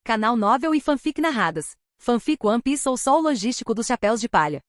Canal Novel e Fanfic narradas. Fanfic One Piece ou Sol Logístico dos Chapéus de Palha.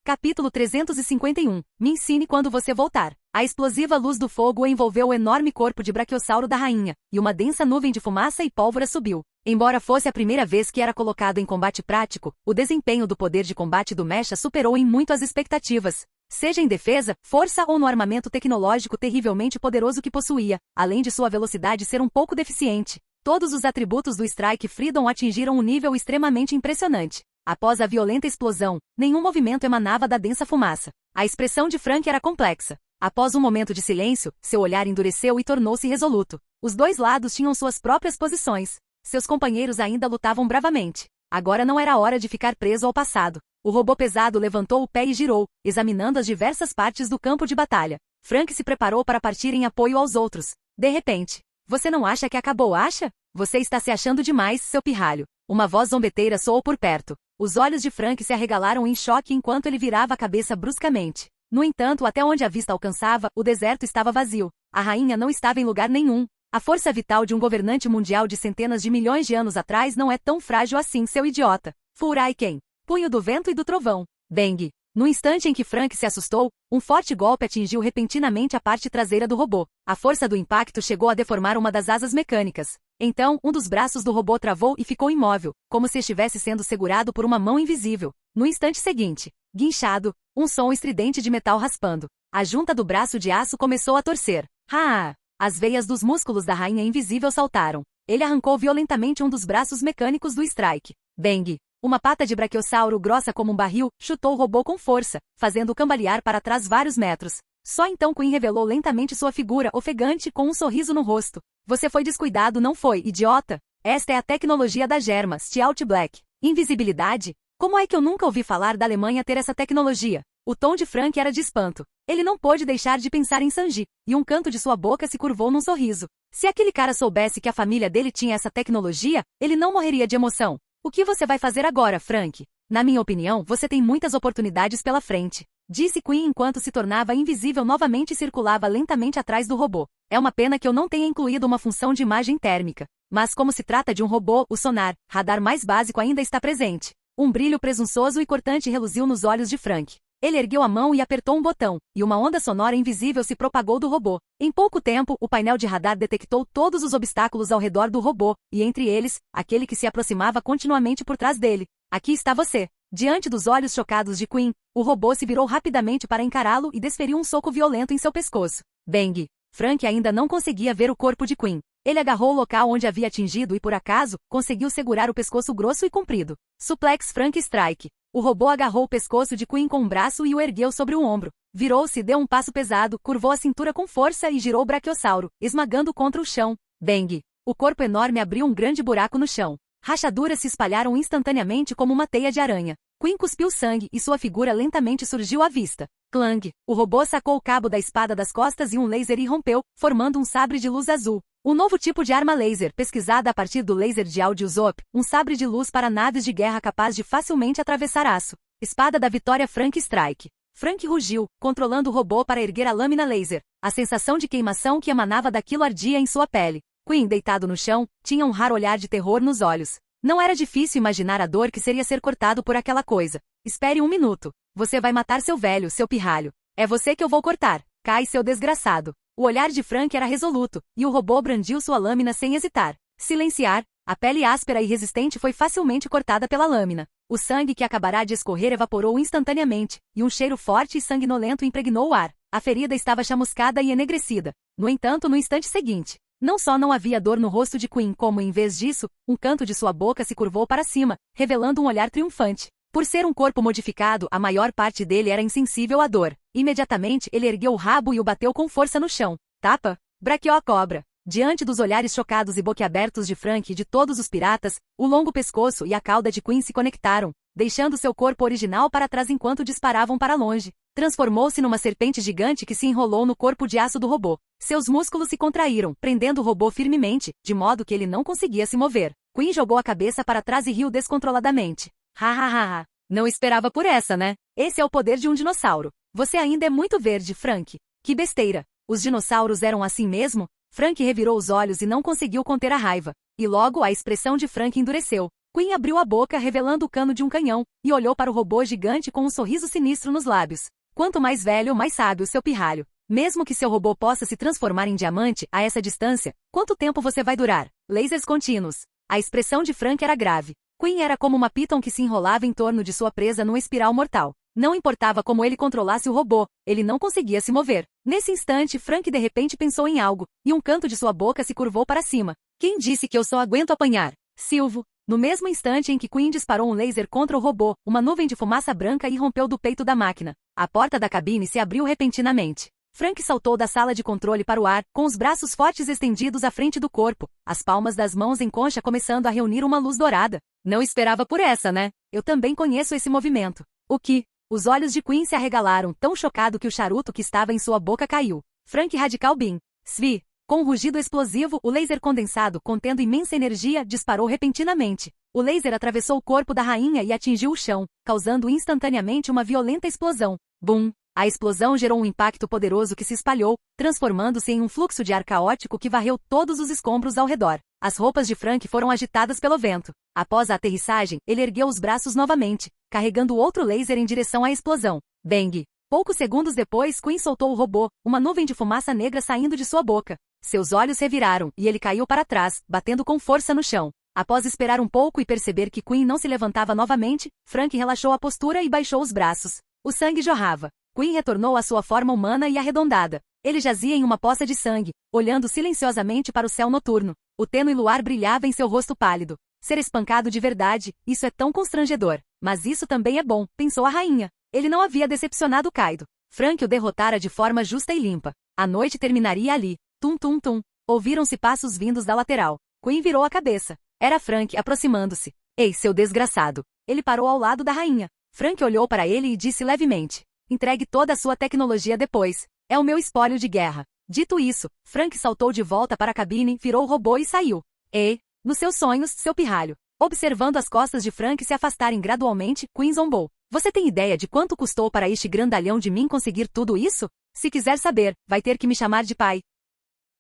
Capítulo 351. Me ensine quando você voltar. A explosiva luz do fogo envolveu o enorme corpo de Brachiosauro da rainha, e uma densa nuvem de fumaça e pólvora subiu. Embora fosse a primeira vez que era colocado em combate prático, o desempenho do poder de combate do Mecha superou em muito as expectativas. Seja em defesa, força ou no armamento tecnológico terrivelmente poderoso que possuía, além de sua velocidade ser um pouco deficiente. Todos os atributos do Strike Freedom atingiram um nível extremamente impressionante. Após a violenta explosão, nenhum movimento emanava da densa fumaça. A expressão de Frank era complexa. Após um momento de silêncio, seu olhar endureceu e tornou-se resoluto. Os dois lados tinham suas próprias posições. Seus companheiros ainda lutavam bravamente. Agora não era hora de ficar preso ao passado. O robô pesado levantou o pé e girou, examinando as diversas partes do campo de batalha. Frank se preparou para partir em apoio aos outros. De repente, você não acha que acabou, acha? Você está se achando demais, seu pirralho. Uma voz zombeteira soou por perto. Os olhos de Frank se arregalaram em choque enquanto ele virava a cabeça bruscamente. No entanto, até onde a vista alcançava, o deserto estava vazio. A rainha não estava em lugar nenhum. A força vital de um governante mundial de centenas de milhões de anos atrás não é tão frágil assim, seu idiota. Furaiken. Punho do vento e do trovão. Bang. No instante em que Frank se assustou, um forte golpe atingiu repentinamente a parte traseira do robô. A força do impacto chegou a deformar uma das asas mecânicas. Então, um dos braços do robô travou e ficou imóvel, como se estivesse sendo segurado por uma mão invisível. No instante seguinte, guinchado, um som estridente de metal raspando. A junta do braço de aço começou a torcer. Ah! As veias dos músculos da rainha invisível saltaram. Ele arrancou violentamente um dos braços mecânicos do Strike. Bang! Uma pata de Brachiosauro grossa como um barril chutou o robô com força, fazendo-o cambalear para trás vários metros. Só então Queen revelou lentamente sua figura ofegante com um sorriso no rosto. Você foi descuidado, não foi, idiota? Esta é a tecnologia da Germa, Stealth Black. Invisibilidade? Como é que eu nunca ouvi falar da Alemanha ter essa tecnologia? O tom de Frank era de espanto. Ele não pôde deixar de pensar em Sanji, e um canto de sua boca se curvou num sorriso. Se aquele cara soubesse que a família dele tinha essa tecnologia, ele não morreria de emoção. O que você vai fazer agora, Frank? Na minha opinião, você tem muitas oportunidades pela frente, disse Queen enquanto se tornava invisível novamente e circulava lentamente atrás do robô. É uma pena que eu não tenha incluído uma função de imagem térmica. Mas como se trata de um robô, o sonar, radar mais básico ainda está presente. Um brilho presunçoso e cortante reluziu nos olhos de Frank. Ele ergueu a mão e apertou um botão, e uma onda sonora invisível se propagou do robô. Em pouco tempo, o painel de radar detectou todos os obstáculos ao redor do robô, e entre eles, aquele que se aproximava continuamente por trás dele. Aqui está você. Diante dos olhos chocados de Queen, o robô se virou rapidamente para encará-lo e desferiu um soco violento em seu pescoço. Bang! Frank ainda não conseguia ver o corpo de Queen. Ele agarrou o local onde havia atingido e, por acaso, conseguiu segurar o pescoço grosso e comprido. Suplex Frank Strike. O robô agarrou o pescoço de Queen com um braço e o ergueu sobre o ombro. Virou-se, deu um passo pesado, curvou a cintura com força e girou o Brachiosauro, esmagando contra o chão. Bang! O corpo enorme abriu um grande buraco no chão. Rachaduras se espalharam instantaneamente como uma teia de aranha. Queen cuspiu sangue e sua figura lentamente surgiu à vista. Clang! O robô sacou o cabo da espada das costas e um laser irrompeu, formando um sabre de luz azul. Um novo tipo de arma laser, pesquisada a partir do laser de Audio-Zop, um sabre de luz para naves de guerra capaz de facilmente atravessar aço. Espada da vitória Frank Strike. Frank rugiu, controlando o robô para erguer a lâmina laser. A sensação de queimação que emanava daquilo ardia em sua pele. Queen, deitado no chão, tinha um raro olhar de terror nos olhos. Não era difícil imaginar a dor que seria ser cortado por aquela coisa. Espere um minuto. Você vai matar seu velho, seu pirralho. É você que eu vou cortar. Cai, seu desgraçado. O olhar de Frank era resoluto, e o robô brandiu sua lâmina sem hesitar. Silenciar. A pele áspera e resistente foi facilmente cortada pela lâmina. O sangue que acabará de escorrer evaporou instantaneamente, e um cheiro forte e sanguinolento impregnou o ar. A ferida estava chamuscada e enegrecida. No entanto, no instante seguinte, não só não havia dor no rosto de Queen, como, em vez disso, um canto de sua boca se curvou para cima, revelando um olhar triunfante. Por ser um corpo modificado, a maior parte dele era insensível à dor. Imediatamente, ele ergueu o rabo e o bateu com força no chão. Tapa! Braquiocobra! Diante dos olhares chocados e boquiabertos de Frank e de todos os piratas, o longo pescoço e a cauda de Queen se conectaram, deixando seu corpo original para trás enquanto disparavam para longe. Transformou-se numa serpente gigante que se enrolou no corpo de aço do robô. Seus músculos se contraíram, prendendo o robô firmemente, de modo que ele não conseguia se mover. Queen jogou a cabeça para trás e riu descontroladamente. Ha. Não esperava por essa, né? Esse é o poder de um dinossauro. Você ainda é muito verde, Frank. Que besteira. Os dinossauros eram assim mesmo? Frank revirou os olhos e não conseguiu conter a raiva. E logo a expressão de Frank endureceu. Quinn abriu a boca revelando o cano de um canhão, e olhou para o robô gigante com um sorriso sinistro nos lábios. Quanto mais velho, mais sábio, seu pirralho. Mesmo que seu robô possa se transformar em diamante, a essa distância, quanto tempo você vai durar? Lasers contínuos. A expressão de Frank era grave. Quinn era como uma python que se enrolava em torno de sua presa numa espiral mortal. Não importava como ele controlasse o robô, ele não conseguia se mover. Nesse instante, Frank de repente pensou em algo, e um canto de sua boca se curvou para cima. Quem disse que eu só aguento apanhar? Silvo. No mesmo instante em que Quinn disparou um laser contra o robô, uma nuvem de fumaça branca irrompeu do peito da máquina. A porta da cabine se abriu repentinamente. Frank saltou da sala de controle para o ar, com os braços fortes estendidos à frente do corpo, as palmas das mãos em concha começando a reunir uma luz dourada. Não esperava por essa, né? Eu também conheço esse movimento. O que? Os olhos de Quinn se arregalaram, tão chocado que o charuto que estava em sua boca caiu. Frank Radical Beam. Svi. Com um rugido explosivo, o laser condensado, contendo imensa energia, disparou repentinamente. O laser atravessou o corpo da rainha e atingiu o chão, causando instantaneamente uma violenta explosão. Bum! A explosão gerou um impacto poderoso que se espalhou, transformando-se em um fluxo de ar caótico que varreu todos os escombros ao redor. As roupas de Frank foram agitadas pelo vento. Após a aterrissagem, ele ergueu os braços novamente, carregando outro laser em direção à explosão. Bang! Poucos segundos depois, Quinn soltou o robô, uma nuvem de fumaça negra saindo de sua boca. Seus olhos reviraram, e ele caiu para trás, batendo com força no chão. Após esperar um pouco e perceber que Quinn não se levantava novamente, Frank relaxou a postura e baixou os braços. O sangue jorrava. Quinn retornou à sua forma humana e arredondada. Ele jazia em uma poça de sangue, olhando silenciosamente para o céu noturno. O tênue luar brilhava em seu rosto pálido. Ser espancado de verdade, isso é tão constrangedor. Mas isso também é bom, pensou a rainha. Ele não havia decepcionado Kaido. Frank o derrotara de forma justa e limpa. A noite terminaria ali. Tum tum tum. Ouviram-se passos vindos da lateral. Quinn virou a cabeça. Era Frank, aproximando-se. Ei, seu desgraçado. Ele parou ao lado da rainha. Frank olhou para ele e disse levemente. Entregue toda a sua tecnologia depois. É o meu espólio de guerra. Dito isso, Frank saltou de volta para a cabine, virou o robô e saiu. Ei, nos seus sonhos, seu pirralho. Observando as costas de Frank se afastarem gradualmente, Quinn zombou. Você tem ideia de quanto custou para este grandalhão de mim conseguir tudo isso? Se quiser saber, vai ter que me chamar de pai.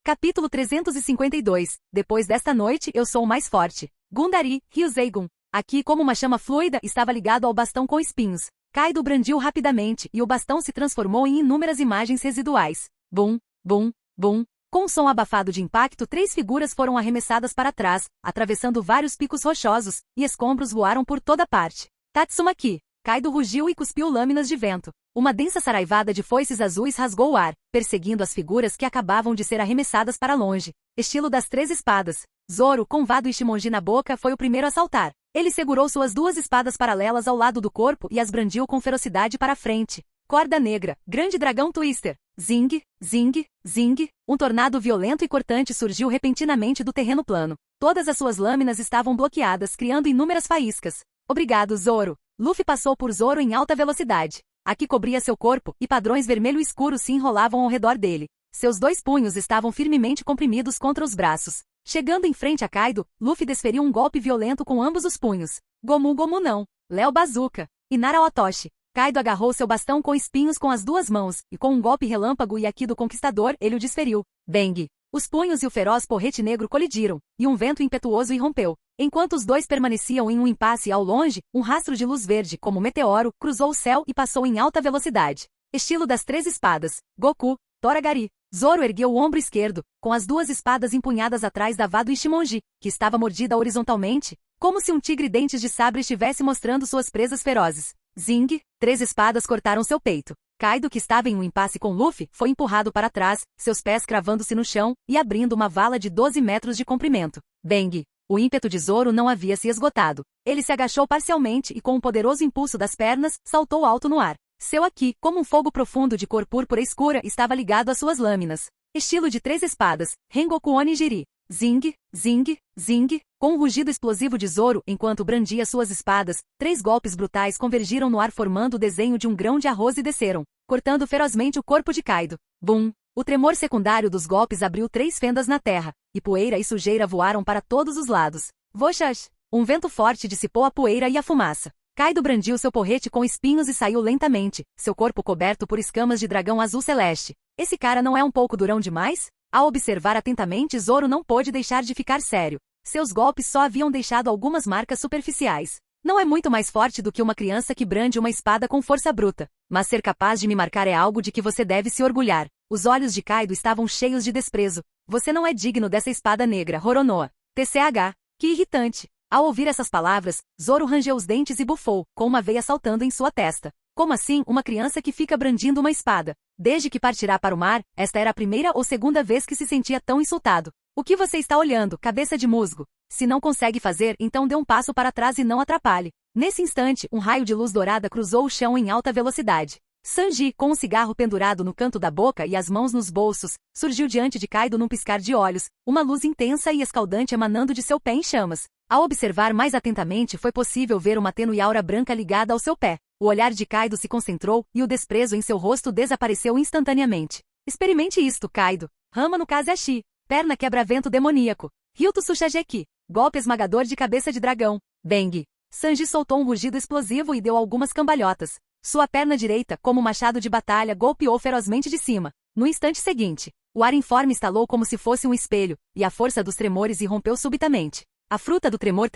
Capítulo 352. Depois desta noite, eu sou o mais forte. Gundari, Ryuzeigun. Aqui, como uma chama fluida, estava ligado ao bastão com espinhos. Kaido brandiu rapidamente, e o bastão se transformou em inúmeras imagens residuais. Bum, bum, bum. Com um som abafado de impacto, 3 figuras foram arremessadas para trás, atravessando vários picos rochosos, e escombros voaram por toda parte. Tatsumaki. Kaido rugiu e cuspiu lâminas de vento. Uma densa saraivada de foices azuis rasgou o ar, perseguindo as figuras que acabavam de ser arremessadas para longe. Estilo das 3 espadas. Zoro, com Vado e Shimonji na boca, foi o primeiro a saltar. Ele segurou suas 2 espadas paralelas ao lado do corpo e as brandiu com ferocidade para a frente. Corda negra, grande dragão twister. Zing, zing, zing. Um tornado violento e cortante surgiu repentinamente do terreno plano. Todas as suas lâminas estavam bloqueadas, criando inúmeras faíscas. Obrigado, Zoro. Luffy passou por Zoro em alta velocidade. Aqui cobria seu corpo, e padrões vermelho escuro se enrolavam ao redor dele. Seus 2 punhos estavam firmemente comprimidos contra os braços. Chegando em frente a Kaido, Luffy desferiu um golpe violento com ambos os punhos. Gomu Gomu não. Léo Bazooka. Inara Otoshi. Kaido agarrou seu bastão com espinhos com as 2 mãos, e com um golpe relâmpago e aqui do conquistador, ele o desferiu. Bang! Os punhos e o feroz porrete negro colidiram, e um vento impetuoso irrompeu. Enquanto os 2 permaneciam em um impasse ao longe, um rastro de luz verde, como meteoro, cruzou o céu e passou em alta velocidade. Estilo das 3 espadas. Goku. Toragari. Zoro ergueu o ombro esquerdo, com as 2 espadas empunhadas atrás da Vado Ichimonji, que estava mordida horizontalmente, como se um tigre dentes de sabre estivesse mostrando suas presas ferozes. Zing! 3 espadas cortaram seu peito. Kaido, que estava em um impasse com Luffy, foi empurrado para trás, seus pés cravando-se no chão, e abrindo uma vala de 12 metros de comprimento. Bang! O ímpeto de Zoro não havia se esgotado. Ele se agachou parcialmente e com um poderoso impulso das pernas, saltou alto no ar. Seu Haki, como um fogo profundo de cor púrpura escura, estava ligado às suas lâminas. Estilo de 3 espadas. Rengoku Onigiri. Zing, zing, zing. Com um rugido explosivo de Zoro, enquanto brandia suas espadas, 3 golpes brutais convergiram no ar formando o desenho de um grão de arroz e desceram, cortando ferozmente o corpo de Kaido. Bum! O tremor secundário dos golpes abriu 3 fendas na terra, e poeira e sujeira voaram para todos os lados. Voxax! Um vento forte dissipou a poeira e a fumaça. Kaido brandiu seu porrete com espinhos e saiu lentamente, seu corpo coberto por escamas de dragão azul celeste. Esse cara não é um pouco durão demais? Ao observar atentamente, Zoro não pôde deixar de ficar sério. Seus golpes só haviam deixado algumas marcas superficiais. Não é muito mais forte do que uma criança que brande uma espada com força bruta, mas ser capaz de me marcar é algo de que você deve se orgulhar. Os olhos de Kaido estavam cheios de desprezo. Você não é digno dessa espada negra, Roronoa. TCH. Que irritante. Ao ouvir essas palavras, Zoro rangeu os dentes e bufou, com uma veia saltando em sua testa. Como assim, uma criança que fica brandindo uma espada? Desde que partirá para o mar, esta era a primeira ou segunda vez que se sentia tão insultado. O que você está olhando, cabeça de musgo? Se não consegue fazer, então dê um passo para trás e não atrapalhe. Nesse instante, um raio de luz dourada cruzou o chão em alta velocidade. Sanji, com um cigarro pendurado no canto da boca e as mãos nos bolsos, surgiu diante de Kaido num piscar de olhos, uma luz intensa e escaldante emanando de seu pé em chamas. Ao observar mais atentamente, foi possível ver uma tênue aura branca ligada ao seu pé. O olhar de Kaido se concentrou e o desprezo em seu rosto desapareceu instantaneamente. Experimente isto, Kaido. Rama no Kazeashi. Perna quebra-vento demoníaco. Ryuto Sushageki. Golpe esmagador de cabeça de dragão. Bang. Sanji soltou um rugido explosivo e deu algumas cambalhotas. Sua perna direita, como um machado de batalha, golpeou ferozmente de cima. No instante seguinte, o ar informe estalou como se fosse um espelho, e a força dos tremores irrompeu subitamente. A fruta do tremor,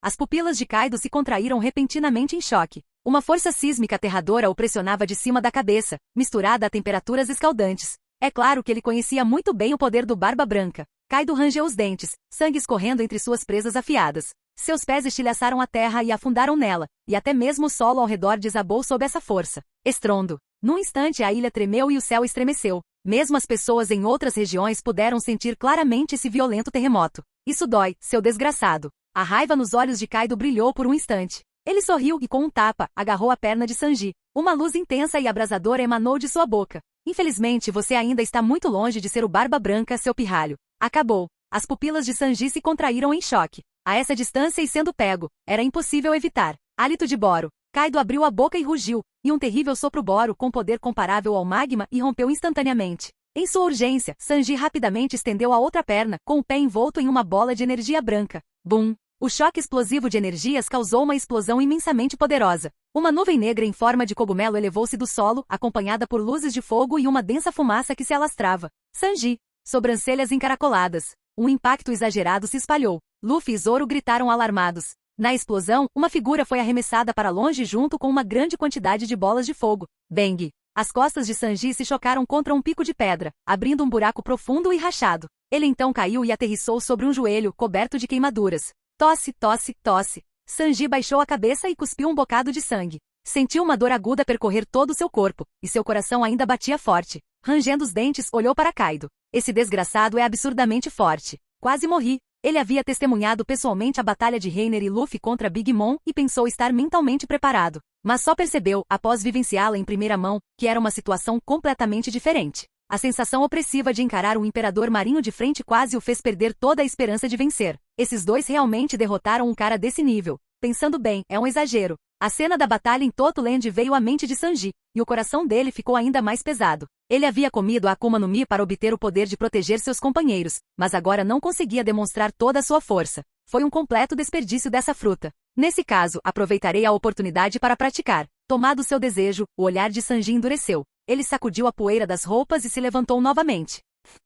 as pupilas de Kaido se contraíram repentinamente em choque. Uma força sísmica aterradora o pressionava de cima da cabeça, misturada a temperaturas escaldantes. É claro que ele conhecia muito bem o poder do Barba Branca. Kaido rangeu os dentes, sangue escorrendo entre suas presas afiadas. Seus pés estilhaçaram a terra e afundaram nela, e até mesmo o solo ao redor desabou sob essa força. Estrondo. Num instante a ilha tremeu e o céu estremeceu. Mesmo as pessoas em outras regiões puderam sentir claramente esse violento terremoto. Isso dói, seu desgraçado. A raiva nos olhos de Kaido brilhou por um instante. Ele sorriu e com um tapa, agarrou a perna de Sanji. Uma luz intensa e abrasadora emanou de sua boca. Infelizmente você ainda está muito longe de ser o Barba Branca, seu pirralho. Acabou. As pupilas de Sanji se contraíram em choque. A essa distância e sendo pego, era impossível evitar. Hálito de Boro. Kaido abriu a boca e rugiu, e um terrível sopro Boro com poder comparável ao magma irrompeu instantaneamente. Em sua urgência, Sanji rapidamente estendeu a outra perna, com o pé envolto em uma bola de energia branca. Bum! O choque explosivo de energias causou uma explosão imensamente poderosa. Uma nuvem negra em forma de cogumelo elevou-se do solo, acompanhada por luzes de fogo e uma densa fumaça que se alastrava. Sanji. Sobrancelhas encaracoladas. Um impacto exagerado se espalhou. Luffy e Zoro gritaram alarmados. Na explosão, uma figura foi arremessada para longe junto com uma grande quantidade de bolas de fogo. Bang! As costas de Sanji se chocaram contra um pico de pedra, abrindo um buraco profundo e rachado. Ele então caiu e aterrissou sobre um joelho, coberto de queimaduras. Tosse, tosse, tosse. Sanji baixou a cabeça e cuspiu um bocado de sangue. Sentiu uma dor aguda percorrer todo o seu corpo, e seu coração ainda batia forte. Rangendo os dentes, olhou para Kaido. Esse desgraçado é absurdamente forte. Quase morri. Ele havia testemunhado pessoalmente a batalha de Reiner e Luffy contra Big Mom e pensou estar mentalmente preparado. Mas só percebeu, após vivenciá-la em primeira mão, que era uma situação completamente diferente. A sensação opressiva de encarar um imperador marinho de frente quase o fez perder toda a esperança de vencer. Esses dois realmente derrotaram um cara desse nível. Pensando bem, é um exagero. A cena da batalha em Toto Land veio à mente de Sanji, e o coração dele ficou ainda mais pesado. Ele havia comido a Akuma no Mi para obter o poder de proteger seus companheiros, mas agora não conseguia demonstrar toda a sua força. Foi um completo desperdício dessa fruta. Nesse caso, aproveitarei a oportunidade para praticar. Tomado seu desejo, o olhar de Sanji endureceu. Ele sacudiu a poeira das roupas e se levantou novamente.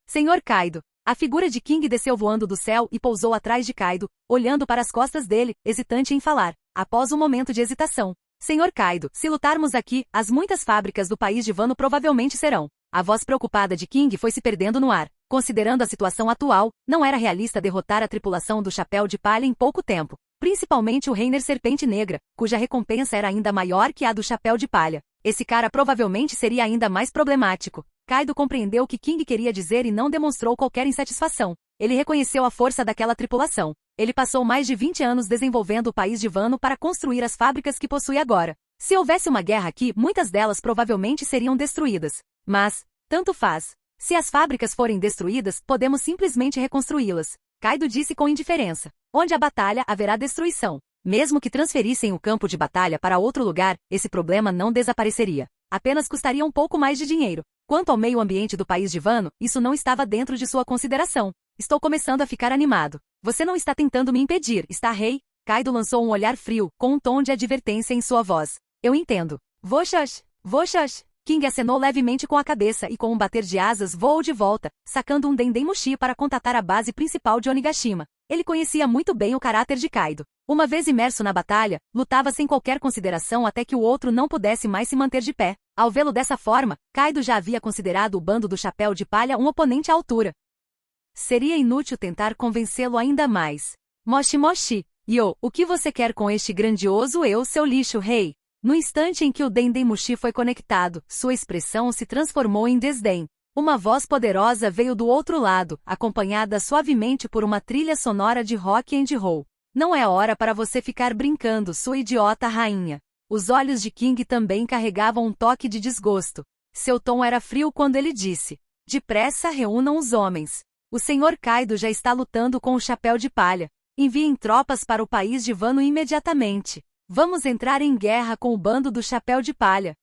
Senhor Kaido. A figura de King desceu voando do céu e pousou atrás de Kaido, olhando para as costas dele, hesitante em falar. Após um momento de hesitação. Senhor Kaido, se lutarmos aqui, as muitas fábricas do país de Wano provavelmente serão. A voz preocupada de King foi se perdendo no ar. Considerando a situação atual, não era realista derrotar a tripulação do Chapéu de Palha em pouco tempo. Principalmente o Reiner Serpente Negra, cuja recompensa era ainda maior que a do Chapéu de Palha. Esse cara provavelmente seria ainda mais problemático. Kaido compreendeu o que King queria dizer e não demonstrou qualquer insatisfação. Ele reconheceu a força daquela tripulação. Ele passou mais de 20 anos desenvolvendo o país de Wano para construir as fábricas que possui agora. Se houvesse uma guerra aqui, muitas delas provavelmente seriam destruídas. Mas, tanto faz. Se as fábricas forem destruídas, podemos simplesmente reconstruí-las. Kaido disse com indiferença. Onde há batalha, haverá destruição. Mesmo que transferissem o campo de batalha para outro lugar, esse problema não desapareceria. Apenas custaria um pouco mais de dinheiro. Quanto ao meio ambiente do país de Wano, isso não estava dentro de sua consideração. Estou começando a ficar animado. Você não está tentando me impedir, está, rei? Kaido lançou um olhar frio, com um tom de advertência em sua voz. Eu entendo. Voxas. King acenou levemente com a cabeça e com um bater de asas voou de volta, sacando um Dendemushi para contatar a base principal de Onigashima. Ele conhecia muito bem o caráter de Kaido. Uma vez imerso na batalha, lutava sem qualquer consideração até que o outro não pudesse mais se manter de pé. Ao vê-lo dessa forma, Kaido já havia considerado o bando do Chapéu de Palha um oponente à altura. Seria inútil tentar convencê-lo ainda mais. Moshi Moshi, Yo, o que você quer com este grandioso eu, seu lixo rei? No instante em que o Dendemushi foi conectado, sua expressão se transformou em desdém. Uma voz poderosa veio do outro lado, acompanhada suavemente por uma trilha sonora de rock and roll. Não é hora para você ficar brincando, sua idiota rainha. Os olhos de King também carregavam um toque de desgosto. Seu tom era frio quando ele disse: depressa reúnam os homens. O Sr. Kaido já está lutando com o Chapéu de Palha. Enviem tropas para o país de Wano imediatamente. Vamos entrar em guerra com o bando do Chapéu de Palha.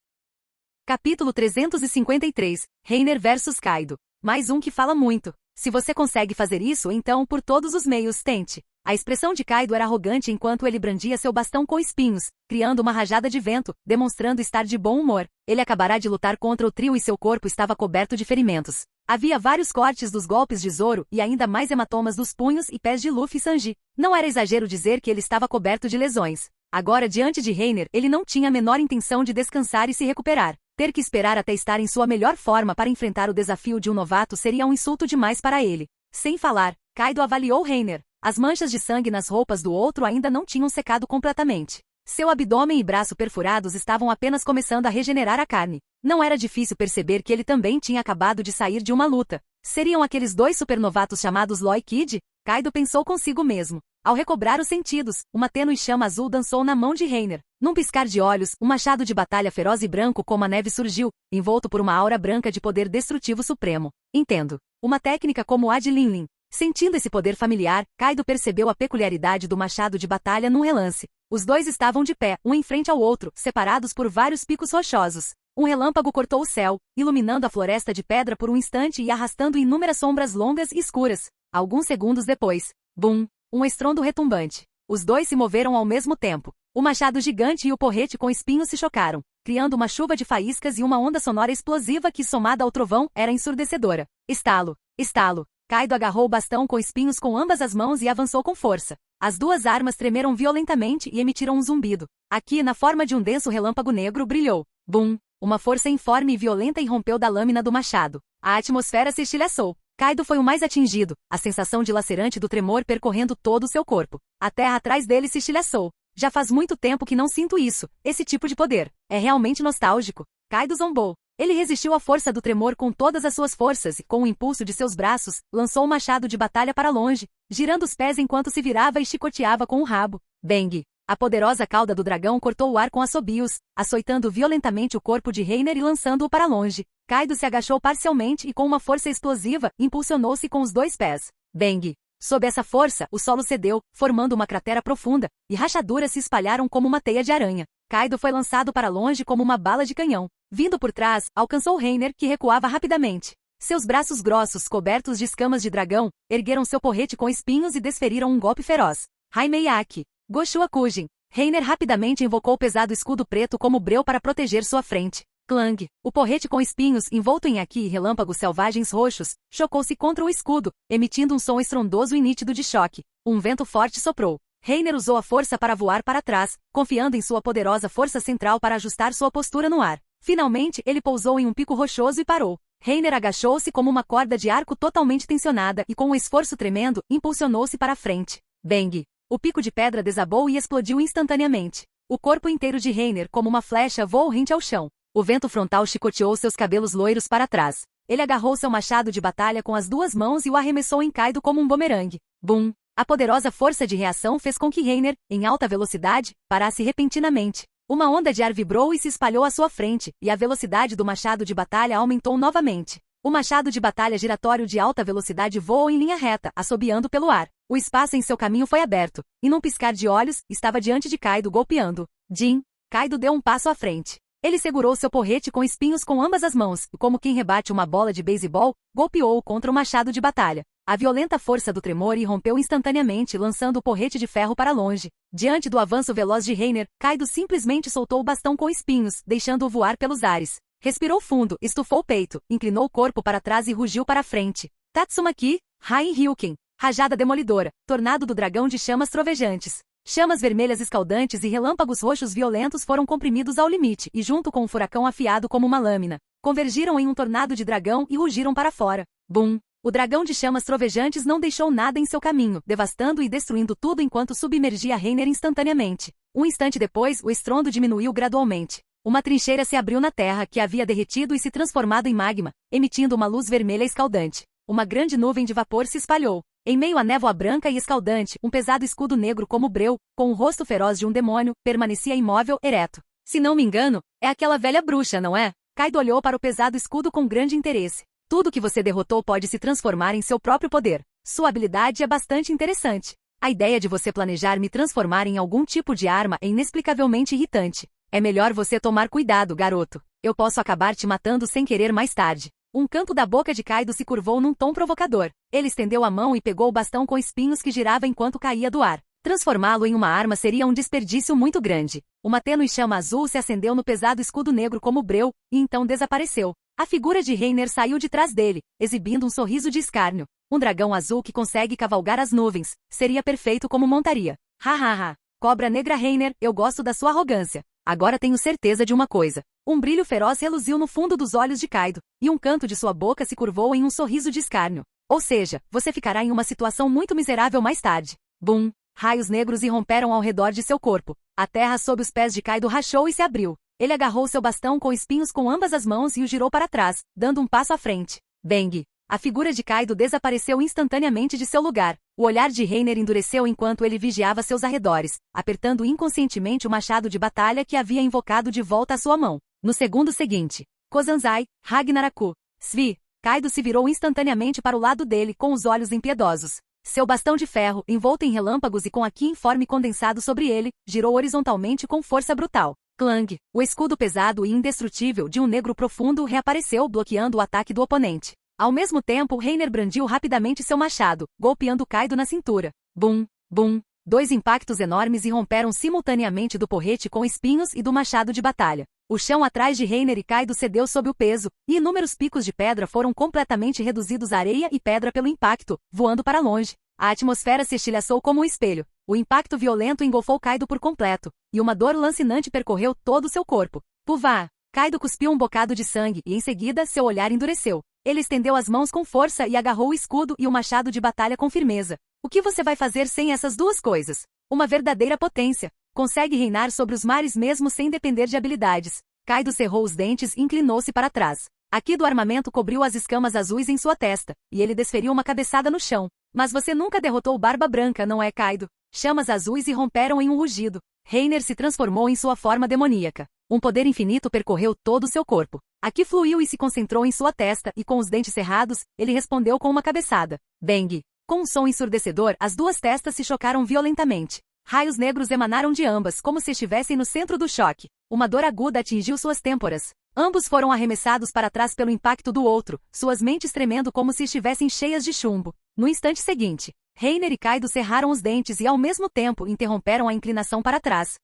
Capítulo 353, Reiner vs Kaido. Mais um que fala muito. Se você consegue fazer isso, então por todos os meios tente. A expressão de Kaido era arrogante enquanto ele brandia seu bastão com espinhos, criando uma rajada de vento, demonstrando estar de bom humor. Ele acabará de lutar contra o trio e seu corpo estava coberto de ferimentos. Havia vários cortes dos golpes de Zoro e ainda mais hematomas dos punhos e pés de Luffy e Sanji. Não era exagero dizer que ele estava coberto de lesões. Agora, diante de Reiner, ele não tinha a menor intenção de descansar e se recuperar. Ter que esperar até estar em sua melhor forma para enfrentar o desafio de um novato seria um insulto demais para ele. Sem falar, Kaido avaliou Reiner. As manchas de sangue nas roupas do outro ainda não tinham secado completamente. Seu abdômen e braço perfurados estavam apenas começando a regenerar a carne. Não era difícil perceber que ele também tinha acabado de sair de uma luta. Seriam aqueles dois supernovatos chamados Loy Kid? Kaido pensou consigo mesmo. Ao recobrar os sentidos, uma tênue chama azul dançou na mão de Reiner. Num piscar de olhos, um machado de batalha feroz e branco como a neve surgiu, envolto por uma aura branca de poder destrutivo supremo. Entendo. Uma técnica como a de Linlin. Sentindo esse poder familiar, Kaido percebeu a peculiaridade do machado de batalha num relance. Os dois estavam de pé, um em frente ao outro, separados por vários picos rochosos. Um relâmpago cortou o céu, iluminando a floresta de pedra por um instante e arrastando inúmeras sombras longas e escuras. Alguns segundos depois, bum! Um estrondo retumbante. Os dois se moveram ao mesmo tempo. O machado gigante e o porrete com espinhos se chocaram, criando uma chuva de faíscas e uma onda sonora explosiva que, somada ao trovão, era ensurdecedora. Estalo! Estalo! Kaido agarrou o bastão com espinhos com ambas as mãos e avançou com força. As duas armas tremeram violentamente e emitiram um zumbido. Aqui, na forma de um denso relâmpago negro, brilhou. Bum! Uma força informe e violenta irrompeu da lâmina do machado. A atmosfera se estilhaçou. Kaido foi o mais atingido, a sensação dilacerante do tremor percorrendo todo o seu corpo. A terra atrás dele se estilhaçou. Já faz muito tempo que não sinto isso, esse tipo de poder. É realmente nostálgico. Kaido zombou. Ele resistiu à força do tremor com todas as suas forças e, com o impulso de seus braços, lançou o machado de batalha para longe, girando os pés enquanto se virava e chicoteava com o rabo. Bang! A poderosa cauda do dragão cortou o ar com assobios, açoitando violentamente o corpo de Reiner e lançando-o para longe. Kaido se agachou parcialmente e com uma força explosiva, impulsionou-se com os dois pés. Bang! Sob essa força, o solo cedeu, formando uma cratera profunda, e rachaduras se espalharam como uma teia de aranha. Kaido foi lançado para longe como uma bala de canhão. Vindo por trás, alcançou Reiner, que recuava rapidamente. Seus braços grossos, cobertos de escamas de dragão, ergueram seu porrete com espinhos e desferiram um golpe feroz. Haimeiaki! Goshuakujin! Reiner rapidamente invocou o pesado escudo preto como breu para proteger sua frente. Clang! O porrete com espinhos, envolto em haki e relâmpagos selvagens roxos, chocou-se contra o escudo, emitindo um som estrondoso e nítido de choque. Um vento forte soprou. Reiner usou a força para voar para trás, confiando em sua poderosa força central para ajustar sua postura no ar. Finalmente, ele pousou em um pico rochoso e parou. Reiner agachou-se como uma corda de arco totalmente tensionada e, com um esforço tremendo, impulsionou-se para a frente. Bang! O pico de pedra desabou e explodiu instantaneamente. O corpo inteiro de Reiner, como uma flecha, voou rente ao chão. O vento frontal chicoteou seus cabelos loiros para trás. Ele agarrou seu machado de batalha com as duas mãos e o arremessou em Kaido como um bumerangue. Bum! A poderosa força de reação fez com que Reiner, em alta velocidade, parasse repentinamente. Uma onda de ar vibrou e se espalhou à sua frente, e a velocidade do machado de batalha aumentou novamente. O machado de batalha giratório de alta velocidade voou em linha reta, assobiando pelo ar. O espaço em seu caminho foi aberto, e num piscar de olhos, estava diante de Kaido golpeando. Jin! Kaido deu um passo à frente. Ele segurou seu porrete com espinhos com ambas as mãos, e como quem rebate uma bola de beisebol, golpeou-o contra o machado de batalha. A violenta força do tremor irrompeu instantaneamente, lançando o porrete de ferro para longe. Diante do avanço veloz de Reiner, Kaido simplesmente soltou o bastão com espinhos, deixando-o voar pelos ares. Respirou fundo, estufou o peito, inclinou o corpo para trás e rugiu para a frente. Tatsumaki, Rain Ryuken, rajada demolidora, tornado do dragão de chamas trovejantes. Chamas vermelhas escaldantes e relâmpagos roxos violentos foram comprimidos ao limite e, junto com um furacão afiado como uma lâmina, convergiram em um tornado de dragão e rugiram para fora. Bum! O dragão de chamas trovejantes não deixou nada em seu caminho, devastando e destruindo tudo enquanto submergia Reiner instantaneamente. Um instante depois, o estrondo diminuiu gradualmente. Uma trincheira se abriu na terra, que havia derretido e se transformado em magma, emitindo uma luz vermelha escaldante. Uma grande nuvem de vapor se espalhou. Em meio à névoa branca e escaldante, um pesado escudo negro como breu, com o rosto feroz de um demônio, permanecia imóvel, ereto. Se não me engano, é aquela velha bruxa, não é? Kaido olhou para o pesado escudo com grande interesse. Tudo que você derrotou pode se transformar em seu próprio poder. Sua habilidade é bastante interessante. A ideia de você planejar me transformar em algum tipo de arma é inexplicavelmente irritante. É melhor você tomar cuidado, garoto. Eu posso acabar te matando sem querer mais tarde. Um canto da boca de Kaido se curvou num tom provocador. Ele estendeu a mão e pegou o bastão com espinhos que girava enquanto caía do ar. Transformá-lo em uma arma seria um desperdício muito grande. Uma tênue chama azul se acendeu no pesado escudo negro como breu, e então desapareceu. A figura de Reiner saiu de trás dele, exibindo um sorriso de escárnio. Um dragão azul que consegue cavalgar as nuvens. Seria perfeito como montaria. Hahaha. Cobra negra Reiner, eu gosto da sua arrogância. Agora tenho certeza de uma coisa. Um brilho feroz reluziu no fundo dos olhos de Kaido, e um canto de sua boca se curvou em um sorriso de escárnio. Ou seja, você ficará em uma situação muito miserável mais tarde. Bum! Raios negros irromperam ao redor de seu corpo. A terra sob os pés de Kaido rachou e se abriu. Ele agarrou seu bastão com espinhos com ambas as mãos e o girou para trás, dando um passo à frente. Bang! A figura de Kaido desapareceu instantaneamente de seu lugar. O olhar de Reiner endureceu enquanto ele vigiava seus arredores, apertando inconscientemente o machado de batalha que havia invocado de volta à sua mão. No segundo seguinte, Kozanzai, Ragnaraku, Svi, Kaido se virou instantaneamente para o lado dele com os olhos impiedosos. Seu bastão de ferro, envolto em relâmpagos e com a ki informe condensado sobre ele, girou horizontalmente com força brutal. Clang! O escudo pesado e indestrutível de um negro profundo reapareceu bloqueando o ataque do oponente. Ao mesmo tempo, Reiner brandiu rapidamente seu machado, golpeando Kaido na cintura. Bum! Bum! Dois impactos enormes irromperam simultaneamente do porrete com espinhos e do machado de batalha. O chão atrás de Reiner e Kaido cedeu sob o peso, e inúmeros picos de pedra foram completamente reduzidos a areia e pedra pelo impacto, voando para longe. A atmosfera se estilhaçou como um espelho. O impacto violento engolfou Kaido por completo, e uma dor lancinante percorreu todo o seu corpo. Puvá! Kaido cuspiu um bocado de sangue e em seguida seu olhar endureceu. Ele estendeu as mãos com força e agarrou o escudo e o machado de batalha com firmeza. O que você vai fazer sem essas duas coisas? Uma verdadeira potência. Consegue reinar sobre os mares mesmo sem depender de habilidades. Kaido cerrou os dentes e inclinou-se para trás. A ki do armamento cobriu as escamas azuis em sua testa, e ele desferiu uma cabeçada no chão. Mas você nunca derrotou Barba Branca, não é, Kaido? Chamas azuis irromperam em um rugido. Reiner se transformou em sua forma demoníaca. Um poder infinito percorreu todo o seu corpo. A ki fluiu e se concentrou em sua testa e com os dentes cerrados, ele respondeu com uma cabeçada. Bang! Com um som ensurdecedor, as duas testas se chocaram violentamente. Raios negros emanaram de ambas como se estivessem no centro do choque. Uma dor aguda atingiu suas têmporas. Ambos foram arremessados para trás pelo impacto do outro, suas mentes tremendo como se estivessem cheias de chumbo. No instante seguinte, Reiner e Kaido cerraram os dentes e ao mesmo tempo interromperam a inclinação para trás.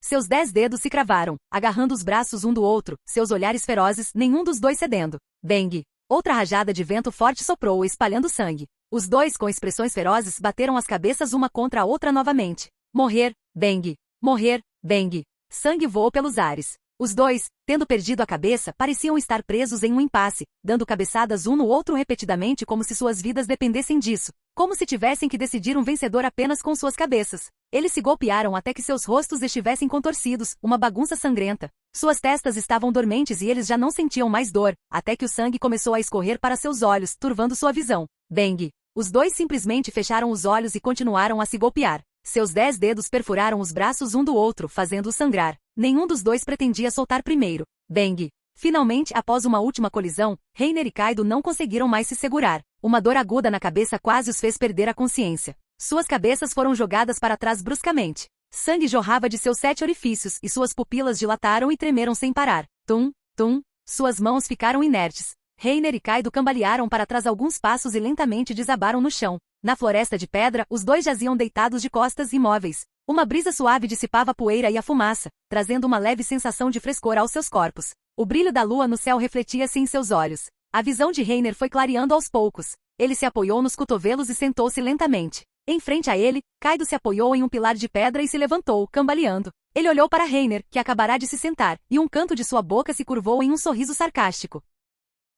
Seus 10 dedos se cravaram, agarrando os braços um do outro, seus olhares ferozes, nenhum dos dois cedendo. Bang! Outra rajada de vento forte soprou, espalhando sangue. Os dois, com expressões ferozes, bateram as cabeças uma contra a outra novamente. Morrer! Bang! Morrer! Bang! Sangue voou pelos ares. Os dois, tendo perdido a cabeça, pareciam estar presos em um impasse, dando cabeçadas um no outro repetidamente como se suas vidas dependessem disso. Como se tivessem que decidir um vencedor apenas com suas cabeças. Eles se golpearam até que seus rostos estivessem contorcidos, uma bagunça sangrenta. Suas testas estavam dormentes e eles já não sentiam mais dor, até que o sangue começou a escorrer para seus olhos, turvando sua visão. Bang! Os dois simplesmente fecharam os olhos e continuaram a se golpear. Seus 10 dedos perfuraram os braços um do outro, fazendo-o sangrar. Nenhum dos dois pretendia soltar primeiro. Bang! Finalmente, após uma última colisão, Reiner e Kaido não conseguiram mais se segurar. Uma dor aguda na cabeça quase os fez perder a consciência. Suas cabeças foram jogadas para trás bruscamente. Sangue jorrava de seus 7 orifícios e suas pupilas dilataram e tremeram sem parar. Tum, tum, suas mãos ficaram inertes. Reiner e Kaido cambalearam para trás alguns passos e lentamente desabaram no chão. Na floresta de pedra, os dois jaziam deitados de costas imóveis. Uma brisa suave dissipava a poeira e a fumaça, trazendo uma leve sensação de frescor aos seus corpos. O brilho da lua no céu refletia-se em seus olhos. A visão de Reiner foi clareando aos poucos. Ele se apoiou nos cotovelos e sentou-se lentamente. Em frente a ele, Kaido se apoiou em um pilar de pedra e se levantou, cambaleando. Ele olhou para Reiner, que acabara de se sentar, e um canto de sua boca se curvou em um sorriso sarcástico.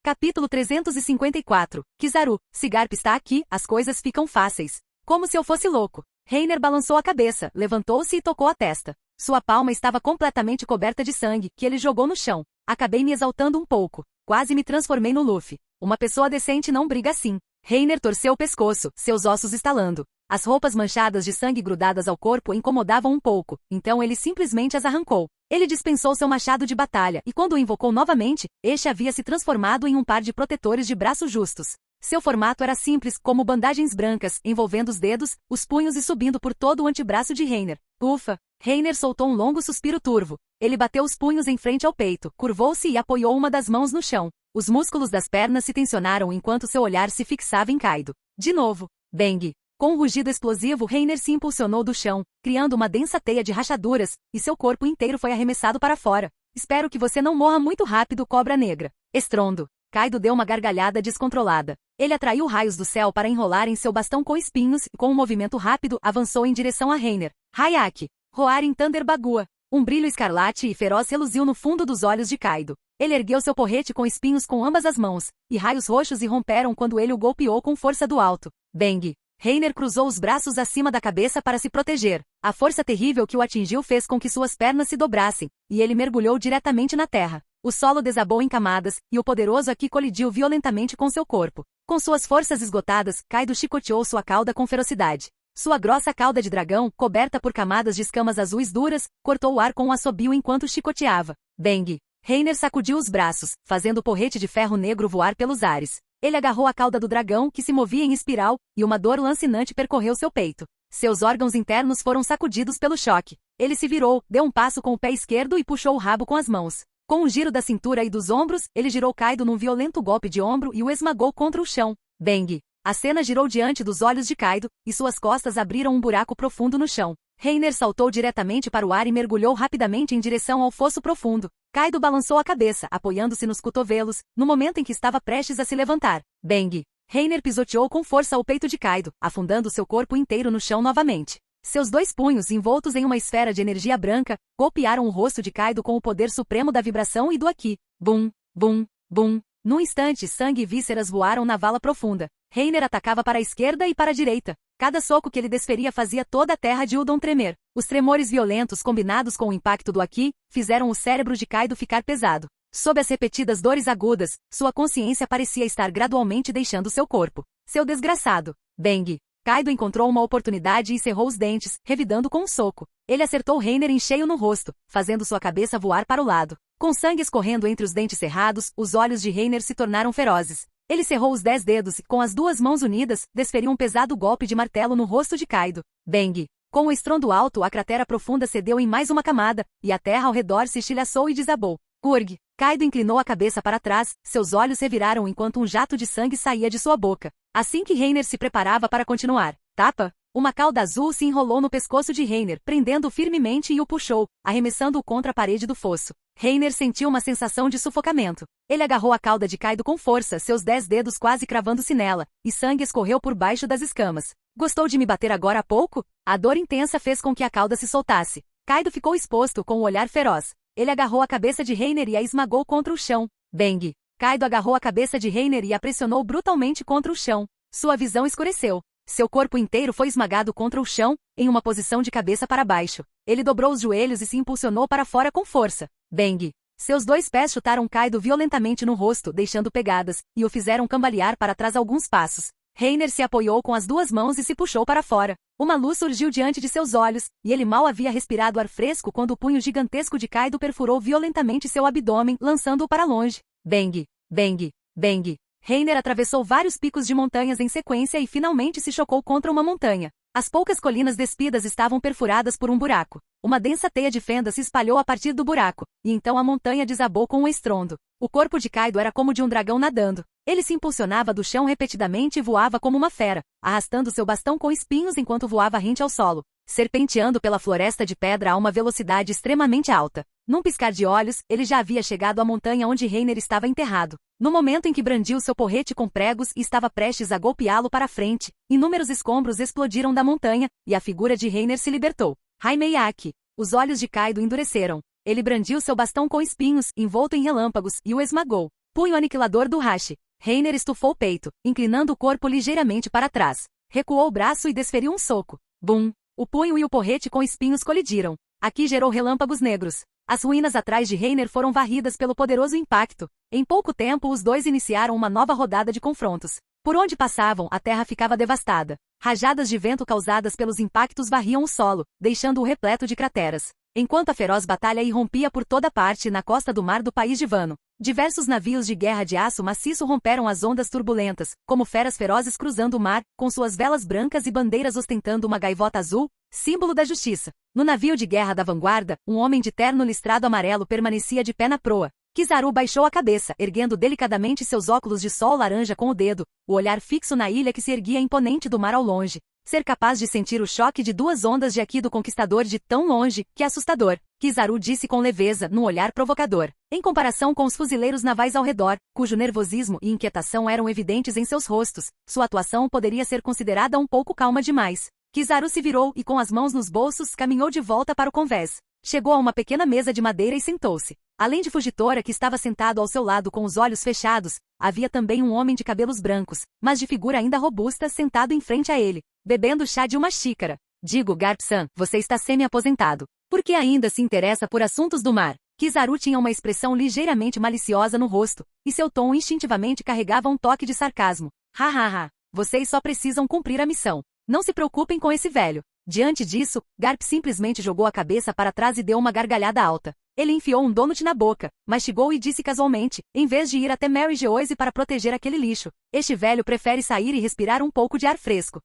Capítulo 354. Kizaru, se Garp está aqui, as coisas ficam fáceis. Como se eu fosse louco. Reiner balançou a cabeça, levantou-se e tocou a testa. Sua palma estava completamente coberta de sangue, que ele jogou no chão. Acabei me exaltando um pouco. Quase me transformei no Luffy. Uma pessoa decente não briga assim. Reiner torceu o pescoço, seus ossos estalando. As roupas manchadas de sangue grudadas ao corpo incomodavam um pouco, então ele simplesmente as arrancou. Ele dispensou seu machado de batalha e quando o invocou novamente, este havia se transformado em um par de protetores de braços justos. Seu formato era simples, como bandagens brancas, envolvendo os dedos, os punhos e subindo por todo o antebraço de Reiner. Ufa! Reiner soltou um longo suspiro turvo. Ele bateu os punhos em frente ao peito, curvou-se e apoiou uma das mãos no chão. Os músculos das pernas se tensionaram enquanto seu olhar se fixava em Kaido. De novo. Bang! Com um rugido explosivo, Reiner se impulsionou do chão, criando uma densa teia de rachaduras, e seu corpo inteiro foi arremessado para fora. Espero que você não morra muito rápido, cobra negra. Estrondo. Kaido deu uma gargalhada descontrolada. Ele atraiu raios do céu para enrolar em seu bastão com espinhos e com um movimento rápido avançou em direção a Reiner. Hayaki. Roar em Thunder Bagua. Um brilho escarlate e feroz reluziu no fundo dos olhos de Kaido. Ele ergueu seu porrete com espinhos com ambas as mãos, e raios roxos irromperam quando ele o golpeou com força do alto. Bang! Reiner cruzou os braços acima da cabeça para se proteger. A força terrível que o atingiu fez com que suas pernas se dobrassem, e ele mergulhou diretamente na terra. O solo desabou em camadas, e o poderoso Aki colidiu violentamente com seu corpo. Com suas forças esgotadas, Kaido chicoteou sua cauda com ferocidade. Sua grossa cauda de dragão, coberta por camadas de escamas azuis duras, cortou o ar com um assobio enquanto chicoteava. Bang! Reiner sacudiu os braços, fazendo o porrete de ferro negro voar pelos ares. Ele agarrou a cauda do dragão, que se movia em espiral, e uma dor lancinante percorreu seu peito. Seus órgãos internos foram sacudidos pelo choque. Ele se virou, deu um passo com o pé esquerdo e puxou o rabo com as mãos. Com um giro da cintura e dos ombros, ele girou Kaido num violento golpe de ombro e o esmagou contra o chão. Bang! A cena girou diante dos olhos de Kaido, e suas costas abriram um buraco profundo no chão. Reiner saltou diretamente para o ar e mergulhou rapidamente em direção ao fosso profundo. Kaido balançou a cabeça, apoiando-se nos cotovelos, no momento em que estava prestes a se levantar. Bang! Reiner pisoteou com força o peito de Kaido, afundando seu corpo inteiro no chão novamente. Seus dois punhos, envoltos em uma esfera de energia branca, golpearam o rosto de Kaido com o poder supremo da vibração e do Aki. Bum! Bum! Bum! Num instante, sangue e vísceras voaram na vala profunda. Reiner atacava para a esquerda e para a direita. Cada soco que ele desferia fazia toda a terra de Udon tremer. Os tremores violentos combinados com o impacto do Aki, fizeram o cérebro de Kaido ficar pesado. Sob as repetidas dores agudas, sua consciência parecia estar gradualmente deixando seu corpo. Seu desgraçado. Bang! Kaido encontrou uma oportunidade e cerrou os dentes, revidando com um soco. Ele acertou Reiner em cheio no rosto, fazendo sua cabeça voar para o lado. Com sangue escorrendo entre os dentes cerrados, os olhos de Reiner se tornaram ferozes. Ele cerrou os 10 dedos e, com as duas mãos unidas, desferiu um pesado golpe de martelo no rosto de Kaido. Bang! Com um estrondo alto, a cratera profunda cedeu em mais uma camada, e a terra ao redor se estilhaçou e desabou. Urg! Kaido inclinou a cabeça para trás, seus olhos reviraram enquanto um jato de sangue saía de sua boca. Assim que Reiner se preparava para continuar. Tapa! Uma cauda azul se enrolou no pescoço de Reiner, prendendo-o firmemente e o puxou, arremessando-o contra a parede do fosso. Reiner sentiu uma sensação de sufocamento. Ele agarrou a cauda de Kaido com força, seus 10 dedos quase cravando-se nela, e sangue escorreu por baixo das escamas. Gostou de me bater agora há pouco? A dor intensa fez com que a cauda se soltasse. Kaido ficou exposto com um olhar feroz. Ele agarrou a cabeça de Reiner e a esmagou contra o chão. Bang! Kaido agarrou a cabeça de Reiner e a pressionou brutalmente contra o chão. Sua visão escureceu. Seu corpo inteiro foi esmagado contra o chão, em uma posição de cabeça para baixo. Ele dobrou os joelhos e se impulsionou para fora com força. Bang! Seus dois pés chutaram Kaido violentamente no rosto, deixando pegadas, e o fizeram cambalear para trás alguns passos. Reiner se apoiou com as duas mãos e se puxou para fora. Uma luz surgiu diante de seus olhos, e ele mal havia respirado ar fresco quando o punho gigantesco de Kaido perfurou violentamente seu abdômen, lançando-o para longe. Bang! Bang! Bang! Reiner atravessou vários picos de montanhas em sequência e finalmente se chocou contra uma montanha. As poucas colinas despidas estavam perfuradas por um buraco. Uma densa teia de fendas se espalhou a partir do buraco, e então a montanha desabou com um estrondo. O corpo de Kaido era como de um dragão nadando. Ele se impulsionava do chão repetidamente e voava como uma fera, arrastando seu bastão com espinhos enquanto voava rente ao solo. serpenteando pela floresta de pedra a uma velocidade extremamente alta. Num piscar de olhos, ele já havia chegado à montanha onde Reiner estava enterrado. No momento em que brandiu seu porrete com pregos e estava prestes a golpeá-lo para frente, inúmeros escombros explodiram da montanha, e a figura de Reiner se libertou. Raimeiaki. Os olhos de Kaido endureceram. Ele brandiu seu bastão com espinhos, envolto em relâmpagos, e o esmagou. Punho aniquilador do Hashi. Reiner estufou o peito, inclinando o corpo ligeiramente para trás. Recuou o braço e desferiu um soco. Bum! O punho e o porrete com espinhos colidiram. Aqui gerou relâmpagos negros. As ruínas atrás de Reiner foram varridas pelo poderoso impacto. Em pouco tempo os dois iniciaram uma nova rodada de confrontos. Por onde passavam, a terra ficava devastada. Rajadas de vento causadas pelos impactos varriam o solo, deixando-o repleto de crateras. Enquanto a feroz batalha irrompia por toda parte na costa do mar do país de Wano, diversos navios de guerra de aço maciço romperam as ondas turbulentas, como feras ferozes cruzando o mar, com suas velas brancas e bandeiras ostentando uma gaivota azul, símbolo da justiça. No navio de guerra da vanguarda, um homem de terno listrado amarelo permanecia de pé na proa. Kizaru baixou a cabeça, erguendo delicadamente seus óculos de sol laranja com o dedo, o olhar fixo na ilha que se erguia imponente do mar ao longe. Ser capaz de sentir o choque de duas ondas de Aqui do Conquistador de tão longe, que assustador, Kizaru disse com leveza, num olhar provocador. Em comparação com os fuzileiros navais ao redor, cujo nervosismo e inquietação eram evidentes em seus rostos, sua atuação poderia ser considerada um pouco calma demais. Kizaru se virou e com as mãos nos bolsos caminhou de volta para o convés. Chegou a uma pequena mesa de madeira e sentou-se. Além de Fujitora, que estava sentado ao seu lado com os olhos fechados, havia também um homem de cabelos brancos, mas de figura ainda robusta, sentado em frente a ele, bebendo chá de uma xícara. Digo, Garp-san, você está semi-aposentado. Por que ainda se interessa por assuntos do mar? Kizaru tinha uma expressão ligeiramente maliciosa no rosto, e seu tom instintivamente carregava um toque de sarcasmo. Ha. Vocês só precisam cumprir a missão. Não se preocupem com esse velho. Diante disso, Garp simplesmente jogou a cabeça para trás e deu uma gargalhada alta. Ele enfiou um donut na boca, mastigou e disse casualmente, em vez de ir até Mary Geoise para proteger aquele lixo, este velho prefere sair e respirar um pouco de ar fresco.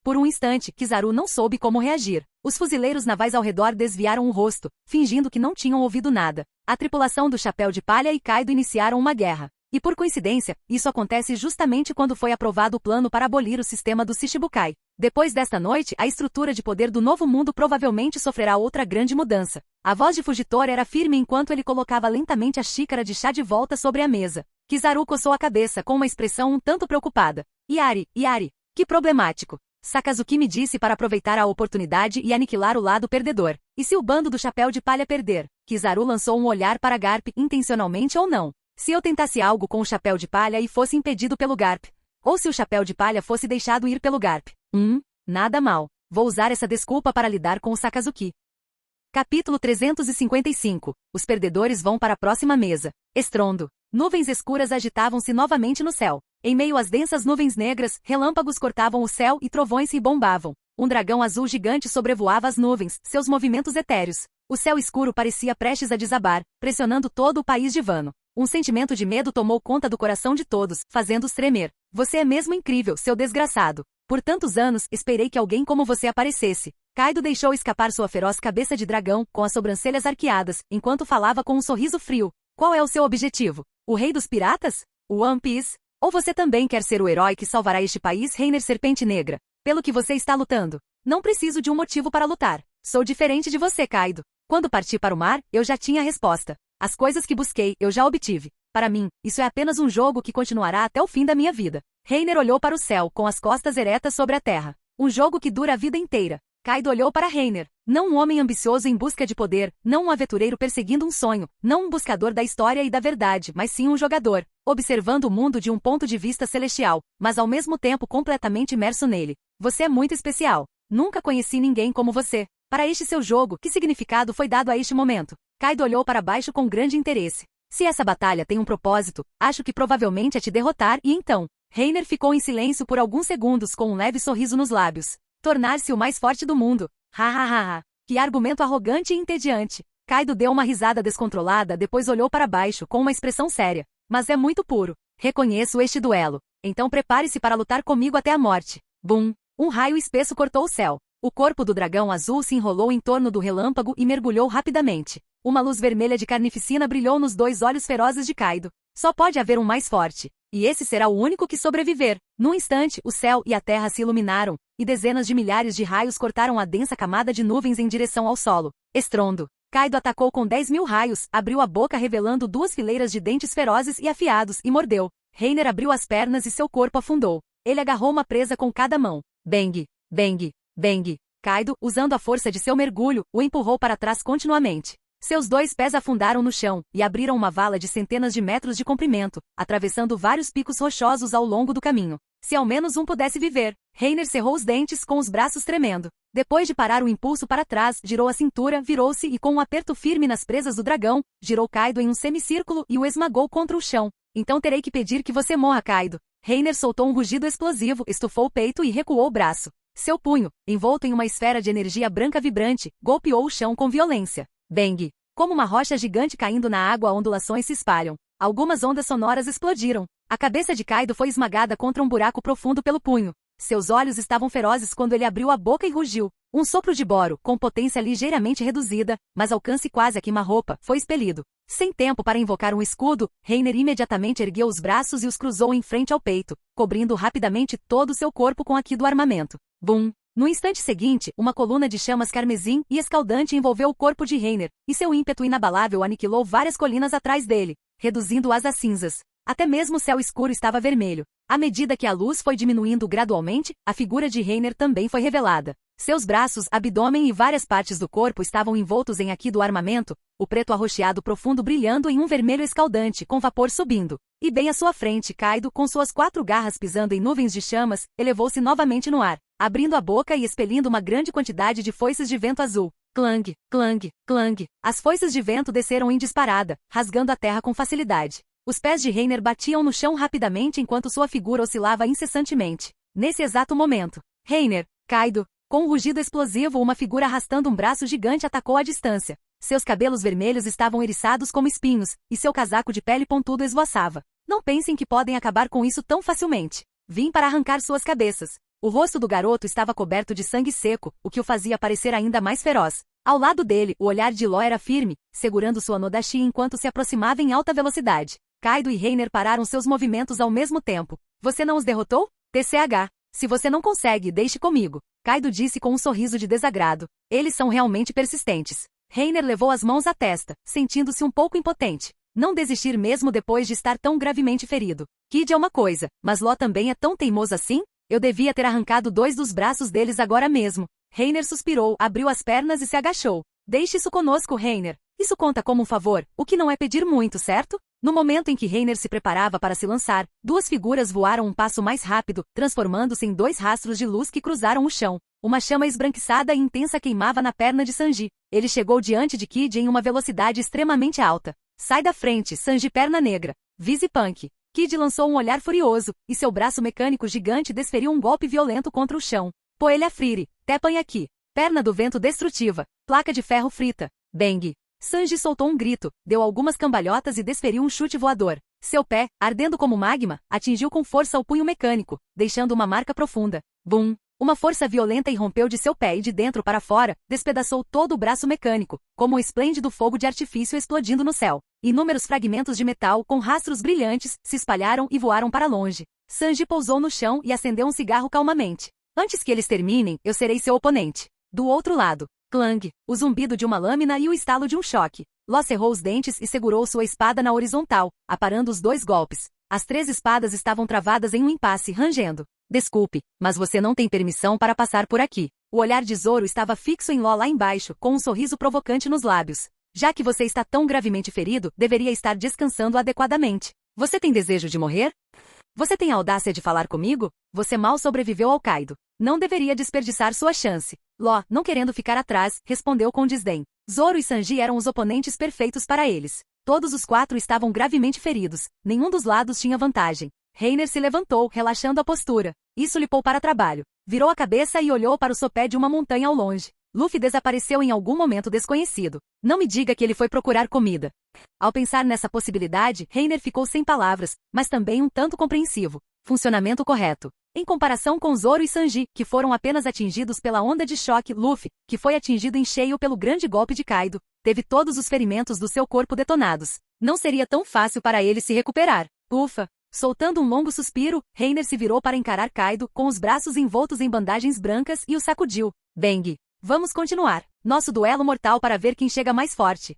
Por um instante, Kizaru não soube como reagir. Os fuzileiros navais ao redor desviaram o rosto, fingindo que não tinham ouvido nada. A tripulação do Chapéu de Palha e Kaido iniciaram uma guerra. E por coincidência, isso acontece justamente quando foi aprovado o plano para abolir o sistema do Shichibukai. Depois desta noite, a estrutura de poder do novo mundo provavelmente sofrerá outra grande mudança. A voz de Fujitora era firme enquanto ele colocava lentamente a xícara de chá de volta sobre a mesa. Kizaru coçou a cabeça com uma expressão um tanto preocupada. Yari, que problemático. Sakazuki me disse para aproveitar a oportunidade e aniquilar o lado perdedor. E se o bando do Chapéu de Palha perder? Kizaru lançou um olhar para Garp, intencionalmente ou não. Se eu tentasse algo com o Chapéu de Palha e fosse impedido pelo Garp? Ou se o Chapéu de Palha fosse deixado ir pelo Garp? Nada mal. Vou usar essa desculpa para lidar com o Sakazuki. Capítulo 355. Os perdedores vão para a próxima mesa. Estrondo. Nuvens escuras agitavam-se novamente no céu. Em meio às densas nuvens negras, relâmpagos cortavam o céu e trovões se bombavam. Um dragão azul gigante sobrevoava as nuvens, seus movimentos etéreos. O céu escuro parecia prestes a desabar, pressionando todo o país de Wano. Um sentimento de medo tomou conta do coração de todos, fazendo-os tremer. Você é mesmo incrível, seu desgraçado. Por tantos anos, esperei que alguém como você aparecesse. Kaido deixou escapar sua feroz cabeça de dragão, com as sobrancelhas arqueadas, enquanto falava com um sorriso frio. Qual é o seu objetivo? O rei dos piratas? O One Piece? Ou você também quer ser o herói que salvará este país, Reiner Serpente Negra? Pelo que você está lutando. Não preciso de um motivo para lutar. Sou diferente de você, Kaido. Quando parti para o mar, eu já tinha a resposta. As coisas que busquei, eu já obtive. Para mim, isso é apenas um jogo que continuará até o fim da minha vida. Reiner olhou para o céu, com as costas eretas sobre a terra. Um jogo que dura a vida inteira. Kaido olhou para Reiner. Não um homem ambicioso em busca de poder, não um aventureiro perseguindo um sonho, não um buscador da história e da verdade, mas sim um jogador, observando o mundo de um ponto de vista celestial, mas ao mesmo tempo completamente imerso nele. Você é muito especial. Nunca conheci ninguém como você. Para este seu jogo, que significado foi dado a este momento? Kaido olhou para baixo com grande interesse. Se essa batalha tem um propósito, acho que provavelmente é te derrotar e então... Reiner ficou em silêncio por alguns segundos com um leve sorriso nos lábios. Tornar-se o mais forte do mundo. Ha. Que argumento arrogante e entediante. Kaido deu uma risada descontrolada, depois olhou para baixo com uma expressão séria. Mas é muito puro. Reconheço este duelo. Então prepare-se para lutar comigo até a morte. Bum! Um raio espesso cortou o céu. O corpo do dragão azul se enrolou em torno do relâmpago e mergulhou rapidamente. Uma luz vermelha de carnificina brilhou nos dois olhos ferozes de Kaido. Só pode haver um mais forte. E esse será o único que sobreviver. Num instante, o céu e a terra se iluminaram, e dezenas de milhares de raios cortaram a densa camada de nuvens em direção ao solo. Estrondo. Kaido atacou com 10.000 raios, abriu a boca revelando 2 fileiras de dentes ferozes e afiados, e mordeu. Reiner abriu as pernas e seu corpo afundou. Ele agarrou uma presa com cada mão. Bang, bang, bang. Kaido, usando a força de seu mergulho, o empurrou para trás continuamente. Seus 2 pés afundaram no chão, e abriram uma vala de centenas de metros de comprimento, atravessando vários picos rochosos ao longo do caminho. Se ao menos um pudesse viver. Reiner cerrou os dentes com os braços tremendo. Depois de parar o impulso para trás, girou a cintura, virou-se e com um aperto firme nas presas do dragão, girou Kaido em um semicírculo e o esmagou contra o chão. Então terei que pedir que você morra, Kaido. Reiner soltou um rugido explosivo, estufou o peito e recuou o braço. Seu punho, envolto em uma esfera de energia branca vibrante, golpeou o chão com violência. Bang! Como uma rocha gigante caindo na água, ondulações se espalham. Algumas ondas sonoras explodiram. A cabeça de Kaido foi esmagada contra um buraco profundo pelo punho. Seus olhos estavam ferozes quando ele abriu a boca e rugiu. Um sopro de boro, com potência ligeiramente reduzida, mas alcance quase a queima-roupa, foi expelido. Sem tempo para invocar um escudo, Reiner imediatamente ergueu os braços e os cruzou em frente ao peito, cobrindo rapidamente todo o seu corpo com aqui do armamento. Bum! No instante seguinte, uma coluna de chamas carmesim e escaldante envolveu o corpo de Reiner, e seu ímpeto inabalável aniquilou várias colinas atrás dele, reduzindo-as a cinzas. Até mesmo o céu escuro estava vermelho. À medida que a luz foi diminuindo gradualmente, a figura de Reiner também foi revelada. Seus braços, abdômen e várias partes do corpo estavam envoltos em aqui do armamento, o preto arroxeado profundo brilhando em um vermelho escaldante com vapor subindo. E bem à sua frente, Kaido, com suas 4 garras pisando em nuvens de chamas, elevou-se novamente no ar, abrindo a boca e expelindo uma grande quantidade de foices de vento azul. Clang, clang, clang. As foices de vento desceram em disparada, rasgando a terra com facilidade. Os pés de Reiner batiam no chão rapidamente enquanto sua figura oscilava incessantemente. Nesse exato momento, Reiner, Kaido, com um rugido explosivo, uma figura arrastando um braço gigante atacou à distância. Seus cabelos vermelhos estavam eriçados como espinhos, e seu casaco de pele pontudo esvoaçava. Não pensem que podem acabar com isso tão facilmente. Vim para arrancar suas cabeças. O rosto do garoto estava coberto de sangue seco, o que o fazia parecer ainda mais feroz. Ao lado dele, o olhar de Law era firme, segurando sua Nodashi enquanto se aproximava em alta velocidade. Kaido e Reiner pararam seus movimentos ao mesmo tempo. Você não os derrotou? TCH. Se você não consegue, deixe comigo. Kaido disse com um sorriso de desagrado. Eles são realmente persistentes. Reiner levou as mãos à testa, sentindo-se um pouco impotente. Não desistir mesmo depois de estar tão gravemente ferido. Kid é uma coisa, mas Law também é tão teimoso assim? Eu devia ter arrancado 2 dos braços deles agora mesmo. Reiner suspirou, abriu as pernas e se agachou. Deixe isso conosco, Reiner. Isso conta como um favor, o que não é pedir muito, certo? No momento em que Reiner se preparava para se lançar, 2 figuras voaram um passo mais rápido, transformando-se em 2 rastros de luz que cruzaram o chão. Uma chama esbranquiçada e intensa queimava na perna de Sanji. Ele chegou diante de Kid em uma velocidade extremamente alta. Sai da frente, Sanji perna negra. Vise Punk. Kid lançou um olhar furioso, e seu braço mecânico gigante desferiu um golpe violento contra o chão. Poelha Frire. Tepan aqui. Perna do vento destrutiva. Placa de ferro frita. Bang. Sanji soltou um grito, deu algumas cambalhotas e desferiu um chute voador. Seu pé, ardendo como magma, atingiu com força o punho mecânico, deixando uma marca profunda. Bum! Uma força violenta irrompeu de seu pé e de dentro para fora, despedaçou todo o braço mecânico, como um esplêndido fogo de artifício explodindo no céu. Inúmeros fragmentos de metal, com rastros brilhantes, se espalharam e voaram para longe. Sanji pousou no chão e acendeu um cigarro calmamente. Antes que eles terminem, eu serei seu oponente. Do outro lado. Clang, o zumbido de uma lâmina e o estalo de um choque. Law cerrou os dentes e segurou sua espada na horizontal, aparando os 2 golpes. As 3 espadas estavam travadas em um impasse, rangendo. Desculpe, mas você não tem permissão para passar por aqui. O olhar de Zoro estava fixo em Law lá embaixo, com um sorriso provocante nos lábios. Já que você está tão gravemente ferido, deveria estar descansando adequadamente. Você tem desejo de morrer? Você tem a audácia de falar comigo? Você mal sobreviveu ao Kaido. Não deveria desperdiçar sua chance. Law, não querendo ficar atrás, respondeu com desdém. Zoro e Sanji eram os oponentes perfeitos para eles. Todos os 4 estavam gravemente feridos. Nenhum dos lados tinha vantagem. Reiner se levantou, relaxando a postura. Isso lhe poupará trabalho. Virou a cabeça e olhou para o sopé de uma montanha ao longe. Luffy desapareceu em algum momento desconhecido. Não me diga que ele foi procurar comida. Ao pensar nessa possibilidade, Reiner ficou sem palavras, mas também um tanto compreensivo. Funcionamento correto. Em comparação com Zoro e Sanji, que foram apenas atingidos pela onda de choque, Luffy, que foi atingido em cheio pelo grande golpe de Kaido, teve todos os ferimentos do seu corpo detonados. Não seria tão fácil para ele se recuperar. Ufa! Soltando um longo suspiro, Reiner se virou para encarar Kaido, com os braços envoltos em bandagens brancas, e o sacudiu. Bang! Vamos continuar. Nosso duelo mortal para ver quem chega mais forte.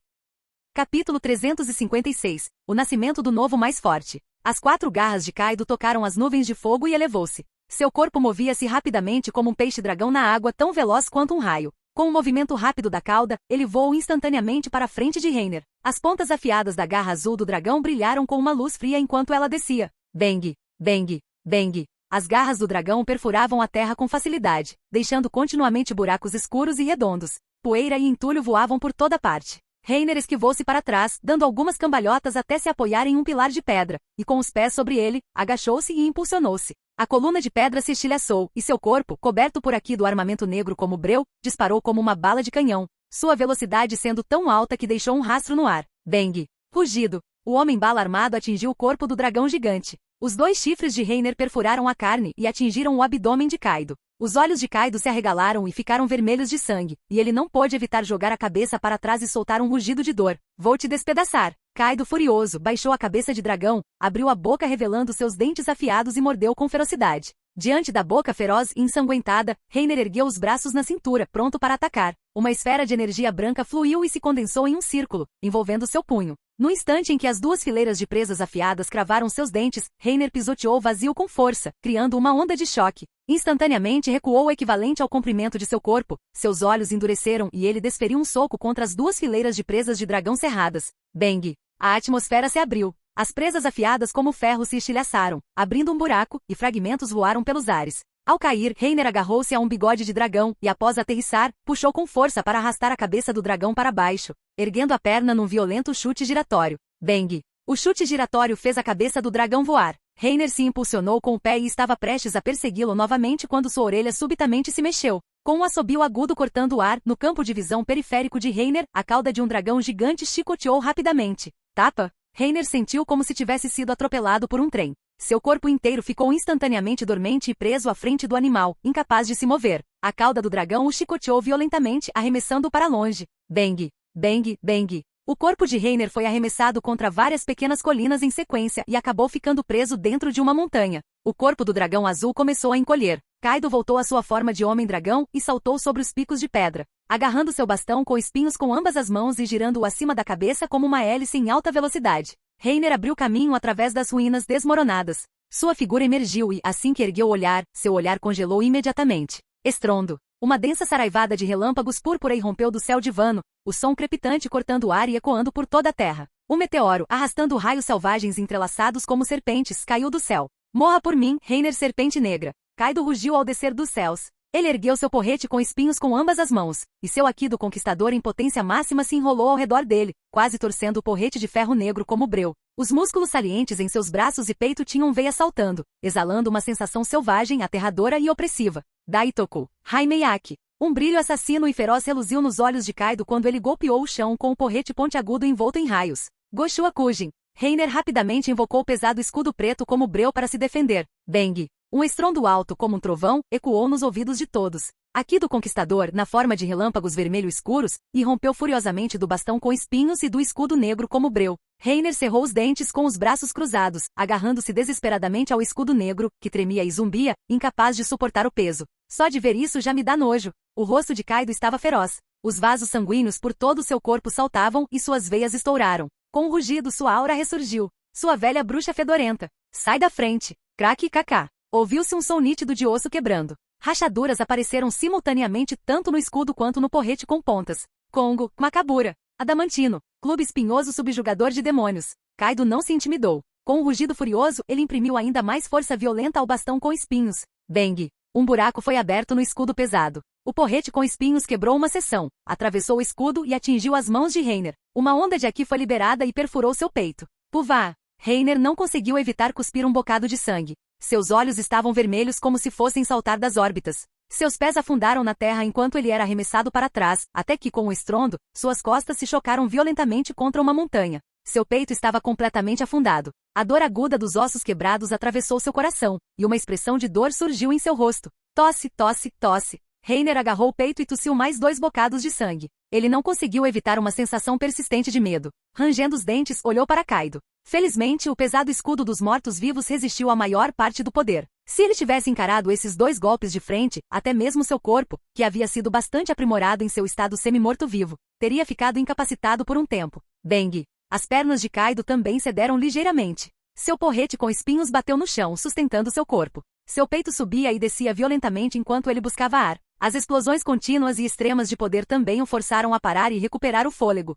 Capítulo 356. O nascimento do novo mais forte. As 4 garras de Kaido tocaram as nuvens de fogo e elevou-se. Seu corpo movia-se rapidamente como um peixe-dragão na água, tão veloz quanto um raio. Com um movimento rápido da cauda, ele voou instantaneamente para a frente de Reiner. As pontas afiadas da garra azul do dragão brilharam com uma luz fria enquanto ela descia. Bang! Bang! Bang! As garras do dragão perfuravam a terra com facilidade, deixando continuamente buracos escuros e redondos. Poeira e entulho voavam por toda parte. Reiner esquivou-se para trás, dando algumas cambalhotas até se apoiar em um pilar de pedra, e com os pés sobre ele, agachou-se e impulsionou-se. A coluna de pedra se estilhaçou, e seu corpo, coberto por aqui do armamento negro como breu, disparou como uma bala de canhão, sua velocidade sendo tão alta que deixou um rastro no ar. Bang! Rugido! O homem-bala armado atingiu o corpo do dragão gigante. Os 2 chifres de Reiner perfuraram a carne e atingiram o abdômen de Kaido. Os olhos de Kaido se arregalaram e ficaram vermelhos de sangue, e ele não pôde evitar jogar a cabeça para trás e soltar um rugido de dor. Vou te despedaçar! Kaido, furioso, baixou a cabeça de dragão, abriu a boca revelando seus dentes afiados e mordeu com ferocidade. Diante da boca feroz e ensanguentada, Reiner ergueu os braços na cintura, pronto para atacar. Uma esfera de energia branca fluiu e se condensou em um círculo, envolvendo seu punho. No instante em que as 2 fileiras de presas afiadas cravaram seus dentes, Reiner pisoteou o vazio com força, criando uma onda de choque. Instantaneamente recuou o equivalente ao comprimento de seu corpo, seus olhos endureceram e ele desferiu um soco contra as 2 fileiras de presas de dragão cerradas. Bang! A atmosfera se abriu. As presas afiadas como ferro se estilhaçaram, abrindo um buraco, e fragmentos voaram pelos ares. Ao cair, Reiner agarrou-se a um bigode de dragão, e após aterrissar, puxou com força para arrastar a cabeça do dragão para baixo, erguendo a perna num violento chute giratório. Bang! O chute giratório fez a cabeça do dragão voar. Reiner se impulsionou com o pé e estava prestes a persegui-lo novamente quando sua orelha subitamente se mexeu. Com um assobio agudo cortando o ar, no campo de visão periférico de Reiner, a cauda de um dragão gigante chicoteou rapidamente. Tapa! Reiner sentiu como se tivesse sido atropelado por um trem. Seu corpo inteiro ficou instantaneamente dormente e preso à frente do animal, incapaz de se mover. A cauda do dragão o chicoteou violentamente, arremessando-o para longe. Bang! Bang! Bang! O corpo de Reiner foi arremessado contra várias pequenas colinas em sequência e acabou ficando preso dentro de uma montanha. O corpo do dragão azul começou a encolher. Kaido voltou à sua forma de homem-dragão e saltou sobre os picos de pedra, agarrando seu bastão com espinhos com ambas as mãos e girando-o acima da cabeça como uma hélice em alta velocidade. Reiner abriu caminho através das ruínas desmoronadas. Sua figura emergiu e, assim que ergueu o olhar, seu olhar congelou imediatamente. Estrondo. Uma densa saraivada de relâmpagos púrpura irrompeu do céu divano, o som crepitante cortando o ar e ecoando por toda a terra. Um meteoro, arrastando raios selvagens entrelaçados como serpentes, caiu do céu. Morra por mim, Reiner Serpente Negra. Kaido rugiu ao descer dos céus. Ele ergueu seu porrete com espinhos com ambas as mãos, e seu Haki do Conquistador em potência máxima se enrolou ao redor dele, quase torcendo o porrete de ferro negro como breu. Os músculos salientes em seus braços e peito tinham veias saltando, exalando uma sensação selvagem, aterradora e opressiva. Daitoku, Haimeyaki. Um brilho assassino e feroz reluziu nos olhos de Kaido quando ele golpeou o chão com o porrete pontiagudo envolto em raios. Goshuakujin. Reiner rapidamente invocou o pesado escudo preto como breu para se defender. Bang! Um estrondo alto como um trovão ecoou nos ouvidos de todos. Haki do Conquistador, na forma de relâmpagos vermelho escuros, irrompeu furiosamente do bastão com espinhos e do escudo negro como breu. Reiner cerrou os dentes com os braços cruzados, agarrando-se desesperadamente ao escudo negro, que tremia e zumbia, incapaz de suportar o peso. Só de ver isso já me dá nojo. O rosto de Kaido estava feroz. Os vasos sanguíneos por todo o seu corpo saltavam e suas veias estouraram. Com um rugido sua aura ressurgiu. Sua velha bruxa fedorenta. Sai da frente. Craque kaká. Ouviu-se um som nítido de osso quebrando. Rachaduras apareceram simultaneamente tanto no escudo quanto no porrete com pontas. Congo, Macabura, Adamantino, clube espinhoso subjugador de demônios. Kaido não se intimidou. Com um rugido furioso, ele imprimiu ainda mais força violenta ao bastão com espinhos. Bang! Um buraco foi aberto no escudo pesado. O porrete com espinhos quebrou uma seção, atravessou o escudo e atingiu as mãos de Reiner. Uma onda de Haki foi liberada e perfurou seu peito. Puvá! Reiner não conseguiu evitar cuspir um bocado de sangue. Seus olhos estavam vermelhos como se fossem saltar das órbitas. Seus pés afundaram na terra enquanto ele era arremessado para trás, até que com um estrondo, suas costas se chocaram violentamente contra uma montanha. Seu peito estava completamente afundado. A dor aguda dos ossos quebrados atravessou seu coração, e uma expressão de dor surgiu em seu rosto. Tosse, tosse, tosse. Reiner agarrou o peito e tossiu mais 2 bocados de sangue. Ele não conseguiu evitar uma sensação persistente de medo. Rangendo os dentes, olhou para Kaido. Felizmente, o pesado escudo dos mortos-vivos resistiu à maior parte do poder. Se ele tivesse encarado esses 2 golpes de frente, até mesmo seu corpo, que havia sido bastante aprimorado em seu estado semi-morto-vivo, teria ficado incapacitado por um tempo. Bang! As pernas de Kaido também cederam ligeiramente. Seu porrete com espinhos bateu no chão, sustentando seu corpo. Seu peito subia e descia violentamente enquanto ele buscava ar. As explosões contínuas e extremas de poder também o forçaram a parar e recuperar o fôlego.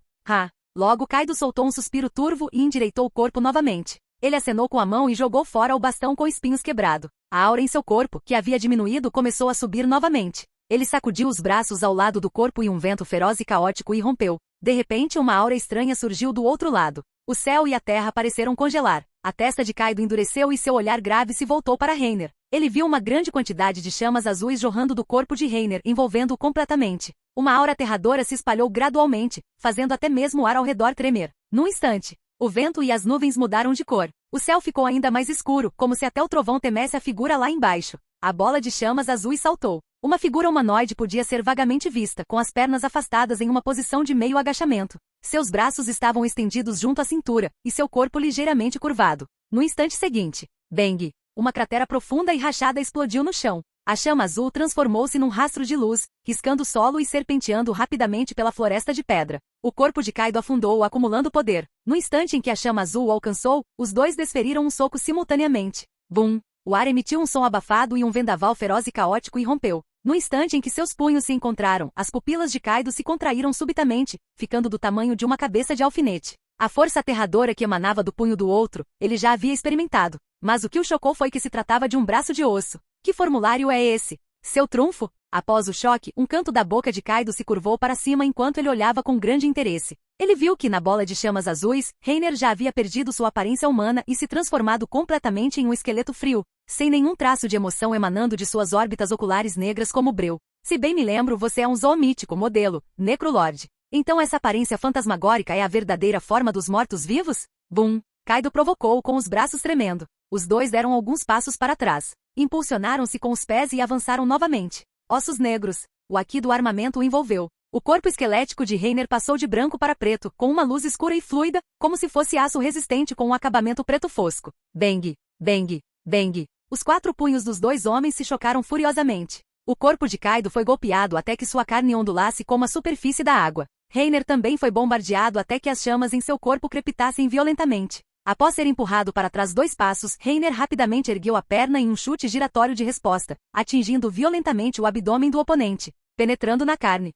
Logo Kaido soltou um suspiro turvo e endireitou o corpo novamente. Ele acenou com a mão e jogou fora o bastão com espinhos quebrado. A aura em seu corpo, que havia diminuído, começou a subir novamente. Ele sacudiu os braços ao lado do corpo e um vento feroz e caótico irrompeu. De repente, uma aura estranha surgiu do outro lado. O céu e a terra pareceram congelar. A testa de Kaido endureceu e seu olhar grave se voltou para Reiner. Ele viu uma grande quantidade de chamas azuis jorrando do corpo de Reiner, envolvendo-o completamente. Uma aura aterradora se espalhou gradualmente, fazendo até mesmo o ar ao redor tremer. Num instante, o vento e as nuvens mudaram de cor. O céu ficou ainda mais escuro, como se até o trovão temesse a figura lá embaixo. A bola de chamas azuis saltou. Uma figura humanoide podia ser vagamente vista, com as pernas afastadas em uma posição de meio agachamento. Seus braços estavam estendidos junto à cintura, e seu corpo ligeiramente curvado. No instante seguinte, bang! Uma cratera profunda e rachada explodiu no chão. A chama azul transformou-se num rastro de luz, riscando o solo e serpenteando rapidamente pela floresta de pedra. O corpo de Kaido afundou, acumulando poder. No instante em que a chama azul o alcançou, os dois desferiram um soco simultaneamente. Bum! O ar emitiu um som abafado e um vendaval feroz e caótico irrompeu. No instante em que seus punhos se encontraram, as pupilas de Kaido se contraíram subitamente, ficando do tamanho de uma cabeça de alfinete. A força aterradora que emanava do punho do outro, ele já havia experimentado. Mas o que o chocou foi que se tratava de um braço de osso. Que formulário é esse? Seu trunfo? Após o choque, um canto da boca de Kaido se curvou para cima enquanto ele olhava com grande interesse. Ele viu que na bola de chamas azuis, Reiner já havia perdido sua aparência humana e se transformado completamente em um esqueleto frio, sem nenhum traço de emoção emanando de suas órbitas oculares negras como breu. Se bem me lembro, você é um zoomítico modelo, Necrolord. Então essa aparência fantasmagórica é a verdadeira forma dos mortos-vivos? Bum! Kaido provocou com os braços tremendo. Os dois deram alguns passos para trás. Impulsionaram-se com os pés e avançaram novamente. Ossos negros. O Haki do armamento o envolveu. O corpo esquelético de Reiner passou de branco para preto, com uma luz escura e fluida, como se fosse aço resistente com um acabamento preto fosco. Bang! Bang! Bang! Os 4 punhos dos 2 homens se chocaram furiosamente. O corpo de Kaido foi golpeado até que sua carne ondulasse como a superfície da água. Reiner também foi bombardeado até que as chamas em seu corpo crepitassem violentamente. Após ser empurrado para trás 2 passos, Reiner rapidamente ergueu a perna em um chute giratório de resposta, atingindo violentamente o abdômen do oponente, penetrando na carne.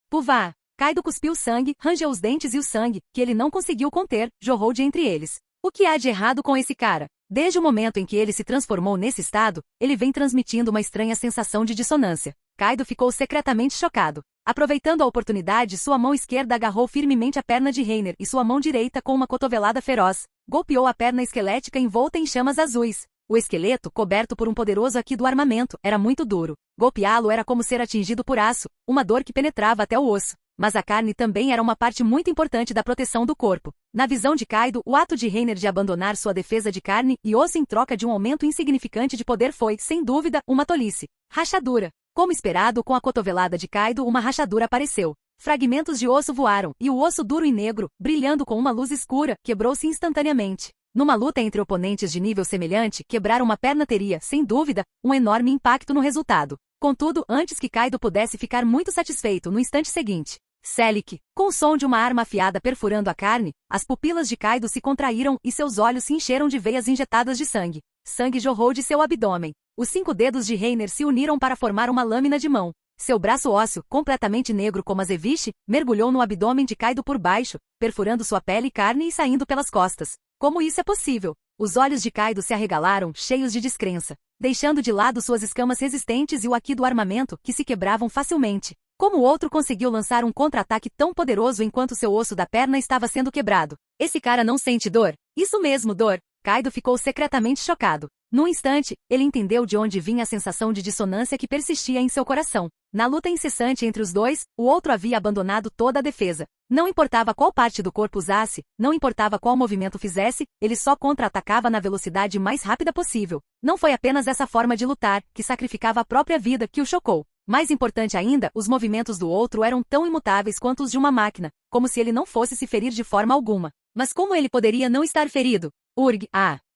Puvá! Kaido cuspiu sangue, rangeu os dentes e o sangue, que ele não conseguiu conter, jorrou de entre eles. O que há de errado com esse cara? Desde o momento em que ele se transformou nesse estado, ele vem transmitindo uma estranha sensação de dissonância. Kaido ficou secretamente chocado. Aproveitando a oportunidade, sua mão esquerda agarrou firmemente a perna de Reiner e sua mão direita, com uma cotovelada feroz, golpeou a perna esquelética envolta em chamas azuis. O esqueleto, coberto por um poderoso Haki do armamento, era muito duro. Golpeá-lo era como ser atingido por aço, uma dor que penetrava até o osso. Mas a carne também era uma parte muito importante da proteção do corpo. Na visão de Kaido, o ato de Reiner de abandonar sua defesa de carne e osso em troca de um aumento insignificante de poder foi, sem dúvida, uma tolice. Rachadura. Como esperado, com a cotovelada de Kaido, uma rachadura apareceu. Fragmentos de osso voaram, e o osso duro e negro, brilhando com uma luz escura, quebrou-se instantaneamente. Numa luta entre oponentes de nível semelhante, quebrar uma perna teria, sem dúvida, um enorme impacto no resultado. Contudo, antes que Kaido pudesse ficar muito satisfeito no instante seguinte, Selic, com o som de uma arma afiada perfurando a carne, as pupilas de Kaido se contraíram e seus olhos se encheram de veias injetadas de sangue. Sangue jorrou de seu abdômen. Os 5 dedos de Reiner se uniram para formar uma lâmina de mão. Seu braço ósseo, completamente negro como azeviche, mergulhou no abdômen de Kaido por baixo, perfurando sua pele e carne e saindo pelas costas. Como isso é possível? Os olhos de Kaido se arregalaram, cheios de descrença, deixando de lado suas escamas resistentes e o Haki do armamento, que se quebravam facilmente. Como o outro conseguiu lançar um contra-ataque tão poderoso enquanto seu osso da perna estava sendo quebrado? Esse cara não sente dor? Isso mesmo, dor! Kaido ficou secretamente chocado. Num instante, ele entendeu de onde vinha a sensação de dissonância que persistia em seu coração. Na luta incessante entre os dois, o outro havia abandonado toda a defesa. Não importava qual parte do corpo usasse, não importava qual movimento fizesse, ele só contra-atacava na velocidade mais rápida possível. Não foi apenas essa forma de lutar, que sacrificava a própria vida, que o chocou. Mais importante ainda, os movimentos do outro eram tão imutáveis quanto os de uma máquina, como se ele não fosse se ferir de forma alguma. Mas como ele poderia não estar ferido? Urg,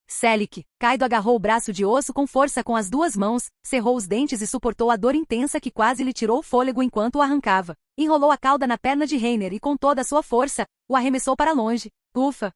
Selik. Kaido agarrou o braço de osso com força com as duas mãos, cerrou os dentes e suportou a dor intensa que quase lhe tirou o fôlego enquanto o arrancava. Enrolou a cauda na perna de Reiner e com toda a sua força, o arremessou para longe. Ufa!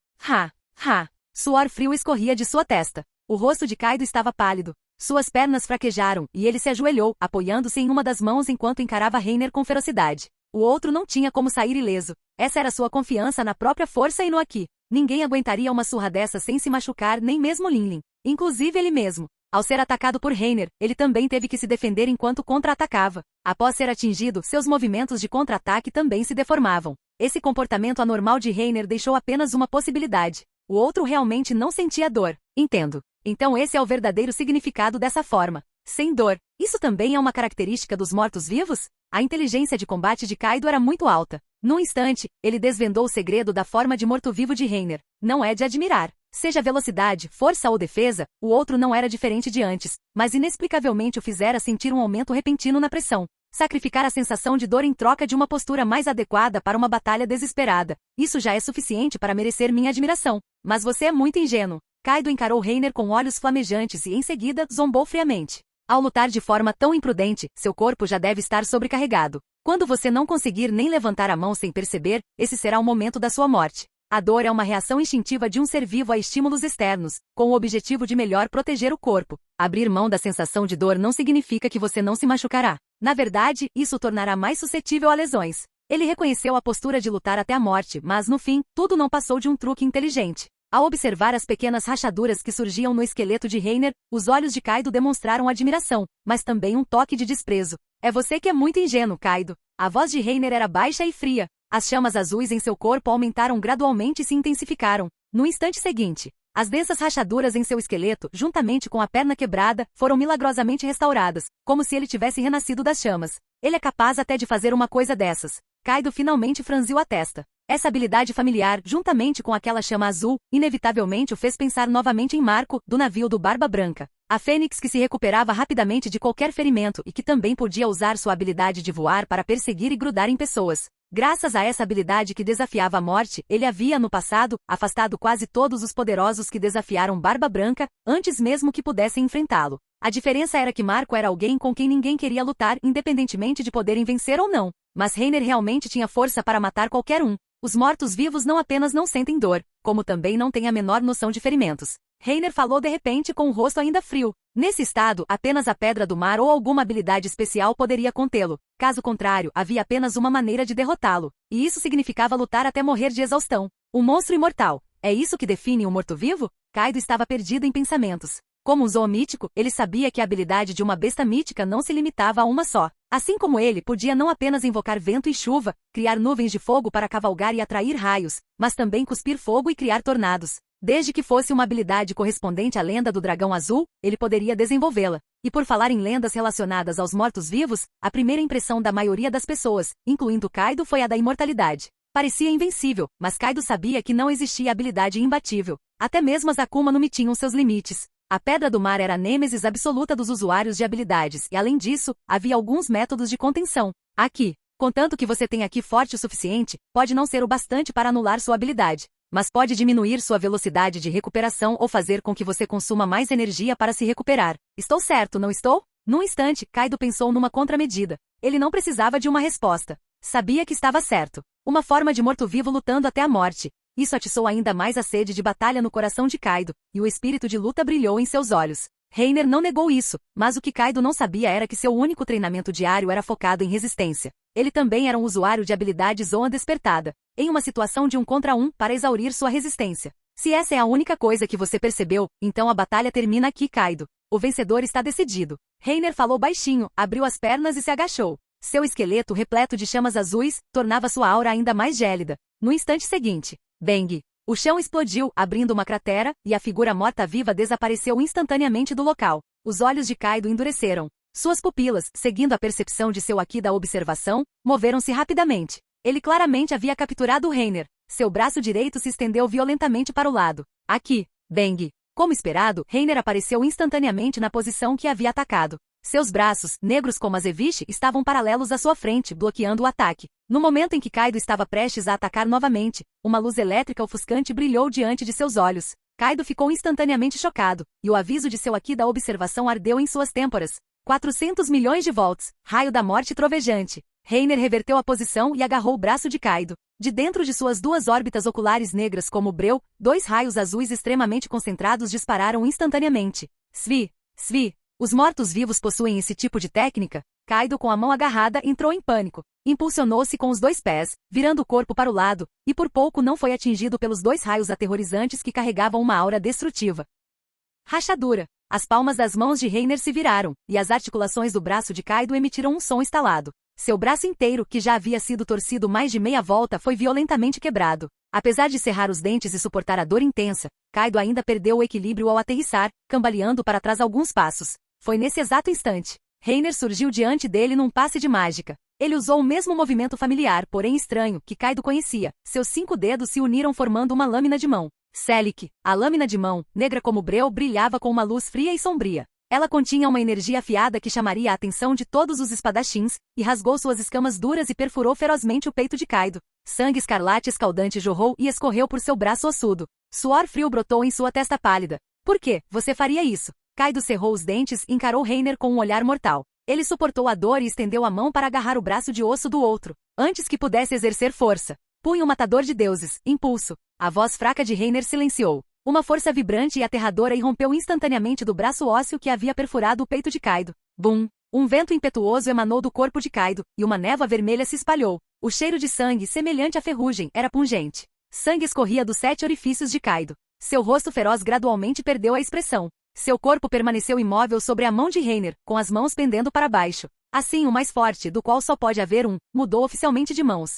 Suor frio escorria de sua testa. O rosto de Kaido estava pálido. Suas pernas fraquejaram, e ele se ajoelhou, apoiando-se em uma das mãos enquanto encarava Reiner com ferocidade. O outro não tinha como sair ileso. Essa era sua confiança na própria força e no Aqui. Ninguém aguentaria uma surra dessa sem se machucar, nem mesmo Linlin. Inclusive ele mesmo. Ao ser atacado por Reiner, ele também teve que se defender enquanto contra-atacava. Após ser atingido, seus movimentos de contra-ataque também se deformavam. Esse comportamento anormal de Reiner deixou apenas uma possibilidade. O outro realmente não sentia dor. Entendo. Então esse é o verdadeiro significado dessa forma. Sem dor. Isso também é uma característica dos mortos-vivos? A inteligência de combate de Kaido era muito alta. Num instante, ele desvendou o segredo da forma de morto-vivo de Reiner. Não é de admirar. Seja velocidade, força ou defesa, o outro não era diferente de antes, mas inexplicavelmente o fizera sentir um aumento repentino na pressão. Sacrificar a sensação de dor em troca de uma postura mais adequada para uma batalha desesperada. Isso já é suficiente para merecer minha admiração. Mas você é muito ingênuo. Kaido encarou Reiner com olhos flamejantes e em seguida zombou friamente. Ao lutar de forma tão imprudente, seu corpo já deve estar sobrecarregado. Quando você não conseguir nem levantar a mão sem perceber, esse será o momento da sua morte. A dor é uma reação instintiva de um ser vivo a estímulos externos, com o objetivo de melhor proteger o corpo. Abrir mão da sensação de dor não significa que você não se machucará. Na verdade, isso o tornará mais suscetível a lesões. Ele reconheceu a postura de lutar até a morte, mas no fim, tudo não passou de um truque inteligente. Ao observar as pequenas rachaduras que surgiam no esqueleto de Reiner, os olhos de Kaido demonstraram admiração, mas também um toque de desprezo. É você que é muito ingênuo, Kaido. A voz de Reiner era baixa e fria. As chamas azuis em seu corpo aumentaram gradualmente e se intensificaram. No instante seguinte, as densas rachaduras em seu esqueleto, juntamente com a perna quebrada, foram milagrosamente restauradas, como se ele tivesse renascido das chamas. Ele é capaz até de fazer uma coisa dessas. Kaido finalmente franziu a testa. Essa habilidade familiar, juntamente com aquela chama azul, inevitavelmente o fez pensar novamente em Marco, do navio do Barba Branca. A Fênix que se recuperava rapidamente de qualquer ferimento e que também podia usar sua habilidade de voar para perseguir e grudar em pessoas. Graças a essa habilidade que desafiava a morte, ele havia, no passado, afastado quase todos os poderosos que desafiaram Barba Branca, antes mesmo que pudessem enfrentá-lo. A diferença era que Marco era alguém com quem ninguém queria lutar, independentemente de poderem vencer ou não. Mas Reiner realmente tinha força para matar qualquer um. Os mortos-vivos não apenas não sentem dor, como também não têm a menor noção de ferimentos. Reiner falou de repente com o rosto ainda frio. Nesse estado, apenas a Pedra do Mar ou alguma habilidade especial poderia contê-lo. Caso contrário, havia apenas uma maneira de derrotá-lo. E isso significava lutar até morrer de exaustão. Um monstro imortal. É isso que define um morto-vivo? Kaido estava perdido em pensamentos. Como um zoomítico, ele sabia que a habilidade de uma besta mítica não se limitava a uma só. Assim como ele podia não apenas invocar vento e chuva, criar nuvens de fogo para cavalgar e atrair raios, mas também cuspir fogo e criar tornados. Desde que fosse uma habilidade correspondente à lenda do dragão azul, ele poderia desenvolvê-la. E por falar em lendas relacionadas aos mortos-vivos, a primeira impressão da maioria das pessoas, incluindo Kaido, foi a da imortalidade. Parecia invencível, mas Kaido sabia que não existia habilidade imbatível. Até mesmo as Akuma no Mi tinham seus limites. A Pedra do Mar era a nêmesis absoluta dos usuários de habilidades e, além disso, havia alguns métodos de contenção. Aqui, contanto que você tenha Ki forte o suficiente, pode não ser o bastante para anular sua habilidade, mas pode diminuir sua velocidade de recuperação ou fazer com que você consuma mais energia para se recuperar. Estou certo, não estou? Num instante, Kaido pensou numa contramedida. Ele não precisava de uma resposta. Sabia que estava certo. Uma forma de morto-vivo lutando até a morte. Isso atiçou ainda mais a sede de batalha no coração de Kaido, e o espírito de luta brilhou em seus olhos. Reiner não negou isso, mas o que Kaido não sabia era que seu único treinamento diário era focado em resistência. Ele também era um usuário de habilidade Zoan despertada, em uma situação de 1 contra 1 para exaurir sua resistência. Se essa é a única coisa que você percebeu, então a batalha termina aqui, Kaido. O vencedor está decidido. Reiner falou baixinho, abriu as pernas e se agachou. Seu esqueleto repleto de chamas azuis tornava sua aura ainda mais gélida. No instante seguinte, bang! O chão explodiu, abrindo uma cratera, e a figura morta-viva desapareceu instantaneamente do local. Os olhos de Kaido endureceram. Suas pupilas, seguindo a percepção de seu Aqui da observação, moveram-se rapidamente. Ele claramente havia capturado Reiner. Seu braço direito se estendeu violentamente para o lado. Aqui, bang! Como esperado, Reiner apareceu instantaneamente na posição que havia atacado. Seus braços, negros como azeviche, estavam paralelos à sua frente, bloqueando o ataque. No momento em que Kaido estava prestes a atacar novamente, uma luz elétrica ofuscante brilhou diante de seus olhos. Kaido ficou instantaneamente chocado, e o aviso de seu Haki da observação ardeu em suas têmporas. 400 milhões de volts, raio da morte trovejante. Reiner reverteu a posição e agarrou o braço de Kaido. De dentro de suas duas órbitas oculares negras como breu, 2 raios azuis extremamente concentrados dispararam instantaneamente. Svi, Svi. Os mortos-vivos possuem esse tipo de técnica? Kaido, com a mão agarrada, entrou em pânico. Impulsionou-se com os 2 pés, virando o corpo para o lado, e por pouco não foi atingido pelos 2 raios aterrorizantes que carregavam uma aura destrutiva. Rachadura. As palmas das mãos de Reiner se viraram, e as articulações do braço de Kaido emitiram um som estalado. Seu braço inteiro, que já havia sido torcido mais de meia volta, foi violentamente quebrado. Apesar de cerrar os dentes e suportar a dor intensa, Kaido ainda perdeu o equilíbrio ao aterrissar, cambaleando para trás alguns passos. Foi nesse exato instante. Reiner surgiu diante dele num passe de mágica. Ele usou o mesmo movimento familiar, porém estranho, que Kaido conhecia. Seus 5 dedos se uniram formando uma lâmina de mão. Selic. A lâmina de mão, negra como breu, brilhava com uma luz fria e sombria. Ela continha uma energia afiada que chamaria a atenção de todos os espadachins, e rasgou suas escamas duras e perfurou ferozmente o peito de Kaido. Sangue escarlate escaldante jorrou e escorreu por seu braço ossudo. Suor frio brotou em sua testa pálida. Por que você faria isso? Kaido cerrou os dentes e encarou Reiner com um olhar mortal. Ele suportou a dor e estendeu a mão para agarrar o braço de osso do outro, antes que pudesse exercer força. Punho matador de deuses, impulso. A voz fraca de Reiner silenciou. Uma força vibrante e aterradora irrompeu instantaneamente do braço ósseo que havia perfurado o peito de Kaido. Bum! Um vento impetuoso emanou do corpo de Kaido, e uma névoa vermelha se espalhou. O cheiro de sangue, semelhante à ferrugem, era pungente. Sangue escorria dos 7 orifícios de Kaido. Seu rosto feroz gradualmente perdeu a expressão. Seu corpo permaneceu imóvel sobre a mão de Reiner, com as mãos pendendo para baixo. Assim, o mais forte, do qual só pode haver um, mudou oficialmente de mãos.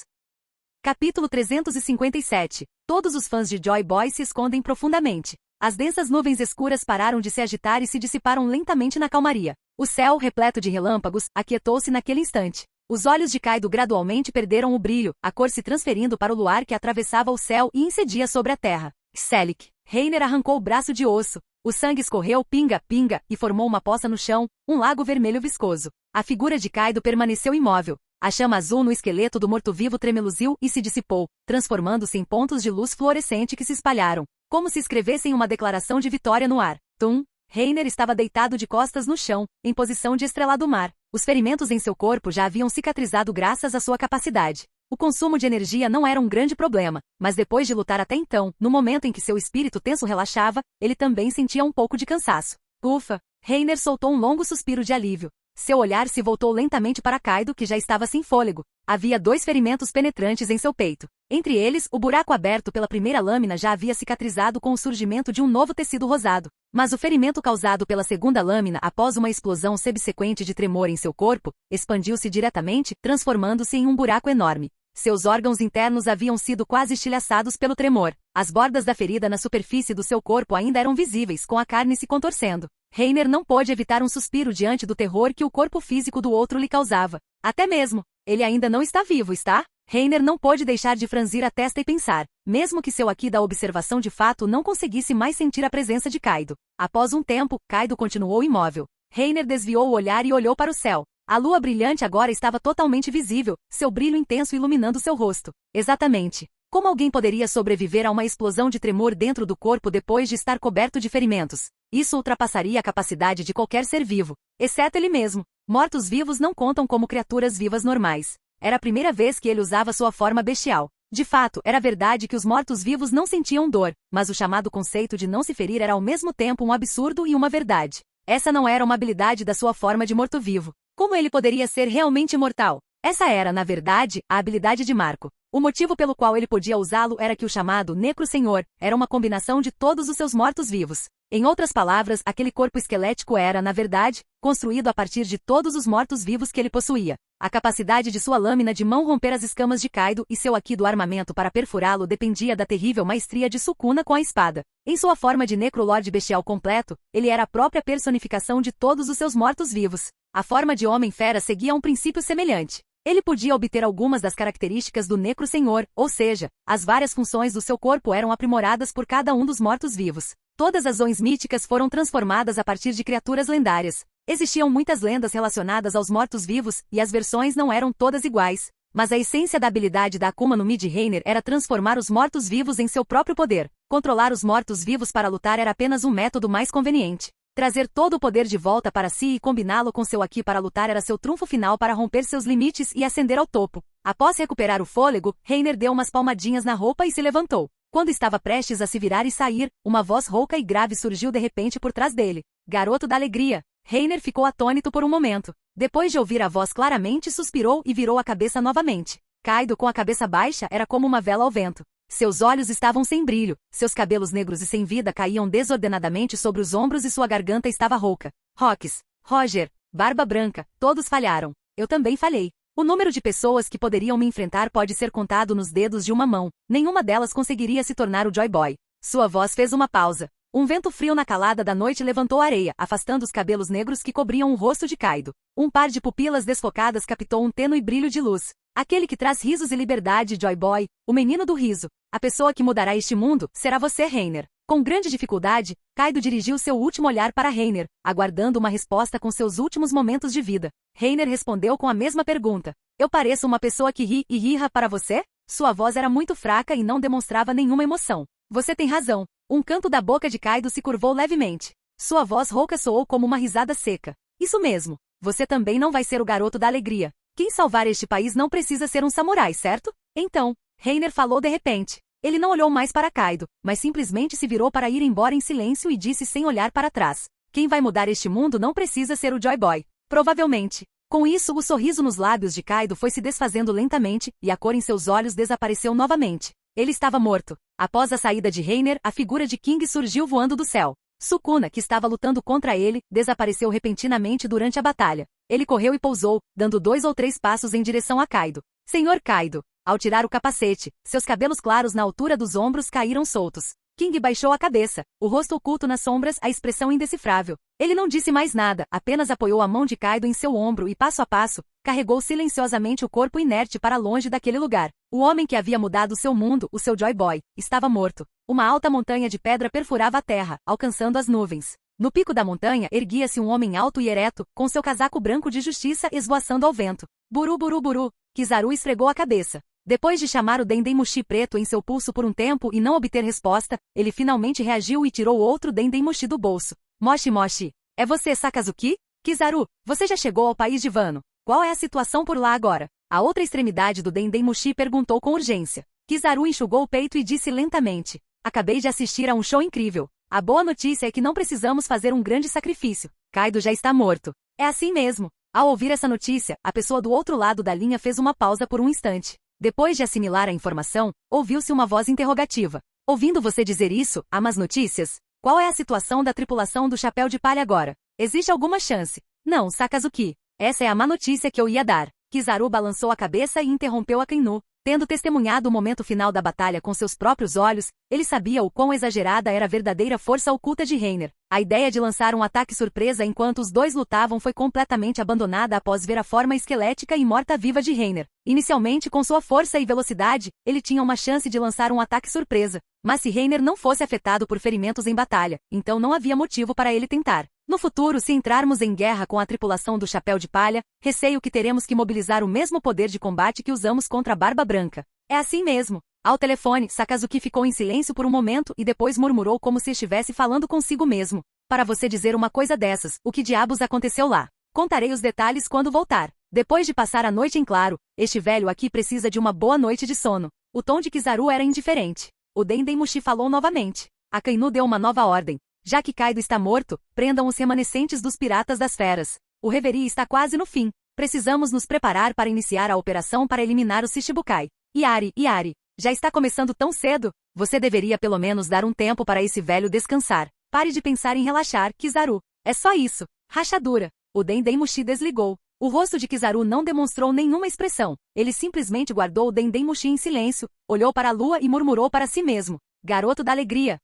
Capítulo 357. Todos os fãs de Joy Boy se escondem profundamente. As densas nuvens escuras pararam de se agitar e se dissiparam lentamente na calmaria. O céu, repleto de relâmpagos, aquietou-se naquele instante. Os olhos de Kaido gradualmente perderam o brilho, a cor se transferindo para o luar que atravessava o céu e incidia sobre a terra. Selic. Reiner arrancou o braço de osso. O sangue escorreu pinga, pinga, e formou uma poça no chão, um lago vermelho viscoso. A figura de Kaido permaneceu imóvel. A chama azul no esqueleto do morto-vivo tremeluziu e se dissipou, transformando-se em pontos de luz fluorescente que se espalharam, como se escrevessem uma declaração de vitória no ar. Tum! Reiner estava deitado de costas no chão, em posição de estrelado mar. Os ferimentos em seu corpo já haviam cicatrizado graças à sua capacidade. O consumo de energia não era um grande problema, mas depois de lutar até então, no momento em que seu espírito tenso relaxava, ele também sentia um pouco de cansaço. Ufa! Reiner soltou um longo suspiro de alívio. Seu olhar se voltou lentamente para Kaido, que já estava sem fôlego. Havia 2 ferimentos penetrantes em seu peito. Entre eles, o buraco aberto pela primeira lâmina já havia cicatrizado com o surgimento de um novo tecido rosado. Mas o ferimento causado pela segunda lâmina após uma explosão subsequente de tremor em seu corpo, expandiu-se diretamente, transformando-se em um buraco enorme. Seus órgãos internos haviam sido quase estilhaçados pelo tremor. As bordas da ferida na superfície do seu corpo ainda eram visíveis, com a carne se contorcendo. Reiner não pôde evitar um suspiro diante do terror que o corpo físico do outro lhe causava. Até mesmo, ele ainda não está vivo, está? Reiner não pôde deixar de franzir a testa e pensar, mesmo que seu Haki da observação de fato não conseguisse mais sentir a presença de Kaido. Após um tempo, Kaido continuou imóvel. Reiner desviou o olhar e olhou para o céu. A lua brilhante agora estava totalmente visível, seu brilho intenso iluminando seu rosto. Exatamente. Como alguém poderia sobreviver a uma explosão de tremor dentro do corpo depois de estar coberto de ferimentos? Isso ultrapassaria a capacidade de qualquer ser vivo, exceto ele mesmo. Mortos-vivos não contam como criaturas vivas normais. Era a primeira vez que ele usava sua forma bestial. De fato, era verdade que os mortos-vivos não sentiam dor, mas o chamado conceito de não se ferir era ao mesmo tempo um absurdo e uma verdade. Essa não era uma habilidade da sua forma de morto-vivo. Como ele poderia ser realmente imortal? Essa era, na verdade, a habilidade de Marco. O motivo pelo qual ele podia usá-lo era que o chamado Necro-Senhor era uma combinação de todos os seus mortos-vivos. Em outras palavras, aquele corpo esquelético era, na verdade, construído a partir de todos os mortos-vivos que ele possuía. A capacidade de sua lâmina de mão romper as escamas de Kaido e seu Haki do armamento para perfurá-lo dependia da terrível maestria de Sukuna com a espada. Em sua forma de Necrolord bestial completo, ele era a própria personificação de todos os seus mortos-vivos. A forma de Homem-Fera seguia um princípio semelhante. Ele podia obter algumas das características do Necro-Senhor, ou seja, as várias funções do seu corpo eram aprimoradas por cada um dos mortos-vivos. Todas as zones míticas foram transformadas a partir de criaturas lendárias. Existiam muitas lendas relacionadas aos mortos-vivos, e as versões não eram todas iguais. Mas a essência da habilidade da Akuma no Mi de Reiner era transformar os mortos-vivos em seu próprio poder. Controlar os mortos-vivos para lutar era apenas um método mais conveniente. Trazer todo o poder de volta para si e combiná-lo com seu Aki para lutar era seu trunfo final para romper seus limites e ascender ao topo. Após recuperar o fôlego, Reiner deu umas palmadinhas na roupa e se levantou. Quando estava prestes a se virar e sair, uma voz rouca e grave surgiu de repente por trás dele. Garoto da alegria. Reiner ficou atônito por um momento. Depois de ouvir a voz claramente, suspirou e virou a cabeça novamente. Kaido, com a cabeça baixa, era como uma vela ao vento. Seus olhos estavam sem brilho, seus cabelos negros e sem vida caíam desordenadamente sobre os ombros e sua garganta estava rouca. Rocks, Roger, Barba Branca, todos falharam. Eu também falhei. O número de pessoas que poderiam me enfrentar pode ser contado nos dedos de uma mão. Nenhuma delas conseguiria se tornar o Joy Boy. Sua voz fez uma pausa. Um vento frio na calada da noite levantou a areia, afastando os cabelos negros que cobriam o rosto de Kaido. Um par de pupilas desfocadas captou um tênue brilho de luz. Aquele que traz risos e liberdade, Joy Boy, o menino do riso. A pessoa que mudará este mundo será você, Reiner. Com grande dificuldade, Kaido dirigiu seu último olhar para Reiner, aguardando uma resposta com seus últimos momentos de vida. Reiner respondeu com a mesma pergunta. Eu pareço uma pessoa que ri e rirra para você? Sua voz era muito fraca e não demonstrava nenhuma emoção. Você tem razão. Um canto da boca de Kaido se curvou levemente. Sua voz rouca soou como uma risada seca. Isso mesmo. Você também não vai ser o garoto da alegria. Quem salvar este país não precisa ser um samurai, certo? Então, Reiner falou de repente. Ele não olhou mais para Kaido, mas simplesmente se virou para ir embora em silêncio e disse sem olhar para trás. Quem vai mudar este mundo não precisa ser o Joy Boy. Provavelmente. Com isso, o sorriso nos lábios de Kaido foi se desfazendo lentamente, e a cor em seus olhos desapareceu novamente. Ele estava morto. Após a saída de Reiner, a figura de King surgiu voando do céu. Sukuna, que estava lutando contra ele, desapareceu repentinamente durante a batalha. Ele correu e pousou, dando 2 ou 3 passos em direção a Kaido. Senhor Kaido. Ao tirar o capacete, seus cabelos claros na altura dos ombros caíram soltos. King baixou a cabeça, o rosto oculto nas sombras, a expressão indecifrável. Ele não disse mais nada, apenas apoiou a mão de Kaido em seu ombro e, passo a passo, carregou silenciosamente o corpo inerte para longe daquele lugar. O homem que havia mudado seu mundo, o seu Joy Boy, estava morto. Uma alta montanha de pedra perfurava a terra, alcançando as nuvens. No pico da montanha erguia-se um homem alto e ereto, com seu casaco branco de justiça esvoaçando ao vento. Buru buru buru, Kizaru esfregou a cabeça. Depois de chamar o Dendemushi preto em seu pulso por um tempo e não obter resposta, ele finalmente reagiu e tirou outro Dendemushi do bolso. Moshi Moshi. É você, Sakazuki? Kizaru, você já chegou ao país de Wano. Qual é a situação por lá agora? A outra extremidade do Dendemushi perguntou com urgência. Kizaru enxugou o peito e disse lentamente. Acabei de assistir a um show incrível. A boa notícia é que não precisamos fazer um grande sacrifício. Kaido já está morto. É assim mesmo. Ao ouvir essa notícia, a pessoa do outro lado da linha fez uma pausa por um instante. Depois de assimilar a informação, ouviu-se uma voz interrogativa. Ouvindo você dizer isso, há más notícias? Qual é a situação da tripulação do Chapéu de Palha agora? Existe alguma chance? Não, Sakazuki. Essa é a má notícia que eu ia dar. Kizaru balançou a cabeça e interrompeu Akainu. Tendo testemunhado o momento final da batalha com seus próprios olhos, ele sabia o quão exagerada era a verdadeira força oculta de Reiner. A ideia de lançar um ataque surpresa enquanto os dois lutavam foi completamente abandonada após ver a forma esquelética e morta-viva de Reiner. Inicialmente, com sua força e velocidade, ele tinha uma chance de lançar um ataque surpresa. Mas se Reiner não fosse afetado por ferimentos em batalha, então não havia motivo para ele tentar. No futuro, se entrarmos em guerra com a tripulação do Chapéu de Palha, receio que teremos que mobilizar o mesmo poder de combate que usamos contra a Barba Branca. É assim mesmo. Ao telefone, Sakazuki ficou em silêncio por um momento e depois murmurou como se estivesse falando consigo mesmo. Para você dizer uma coisa dessas, o que diabos aconteceu lá? Contarei os detalhes quando voltar. Depois de passar a noite em claro, este velho aqui precisa de uma boa noite de sono. O tom de Kizaru era indiferente. O Dendemushi falou novamente. Akainu deu uma nova ordem. Já que Kaido está morto, prendam os remanescentes dos Piratas das Feras. O reverie está quase no fim. Precisamos nos preparar para iniciar a operação para eliminar os Shichibukai. Yari, já está começando tão cedo? Você deveria pelo menos dar um tempo para esse velho descansar. Pare de pensar em relaxar, Kizaru. É só isso. Rachadura. O Dendemushi desligou. O rosto de Kizaru não demonstrou nenhuma expressão. Ele simplesmente guardou o Dendemushi em silêncio, olhou para a lua e murmurou para si mesmo. Garoto da alegria.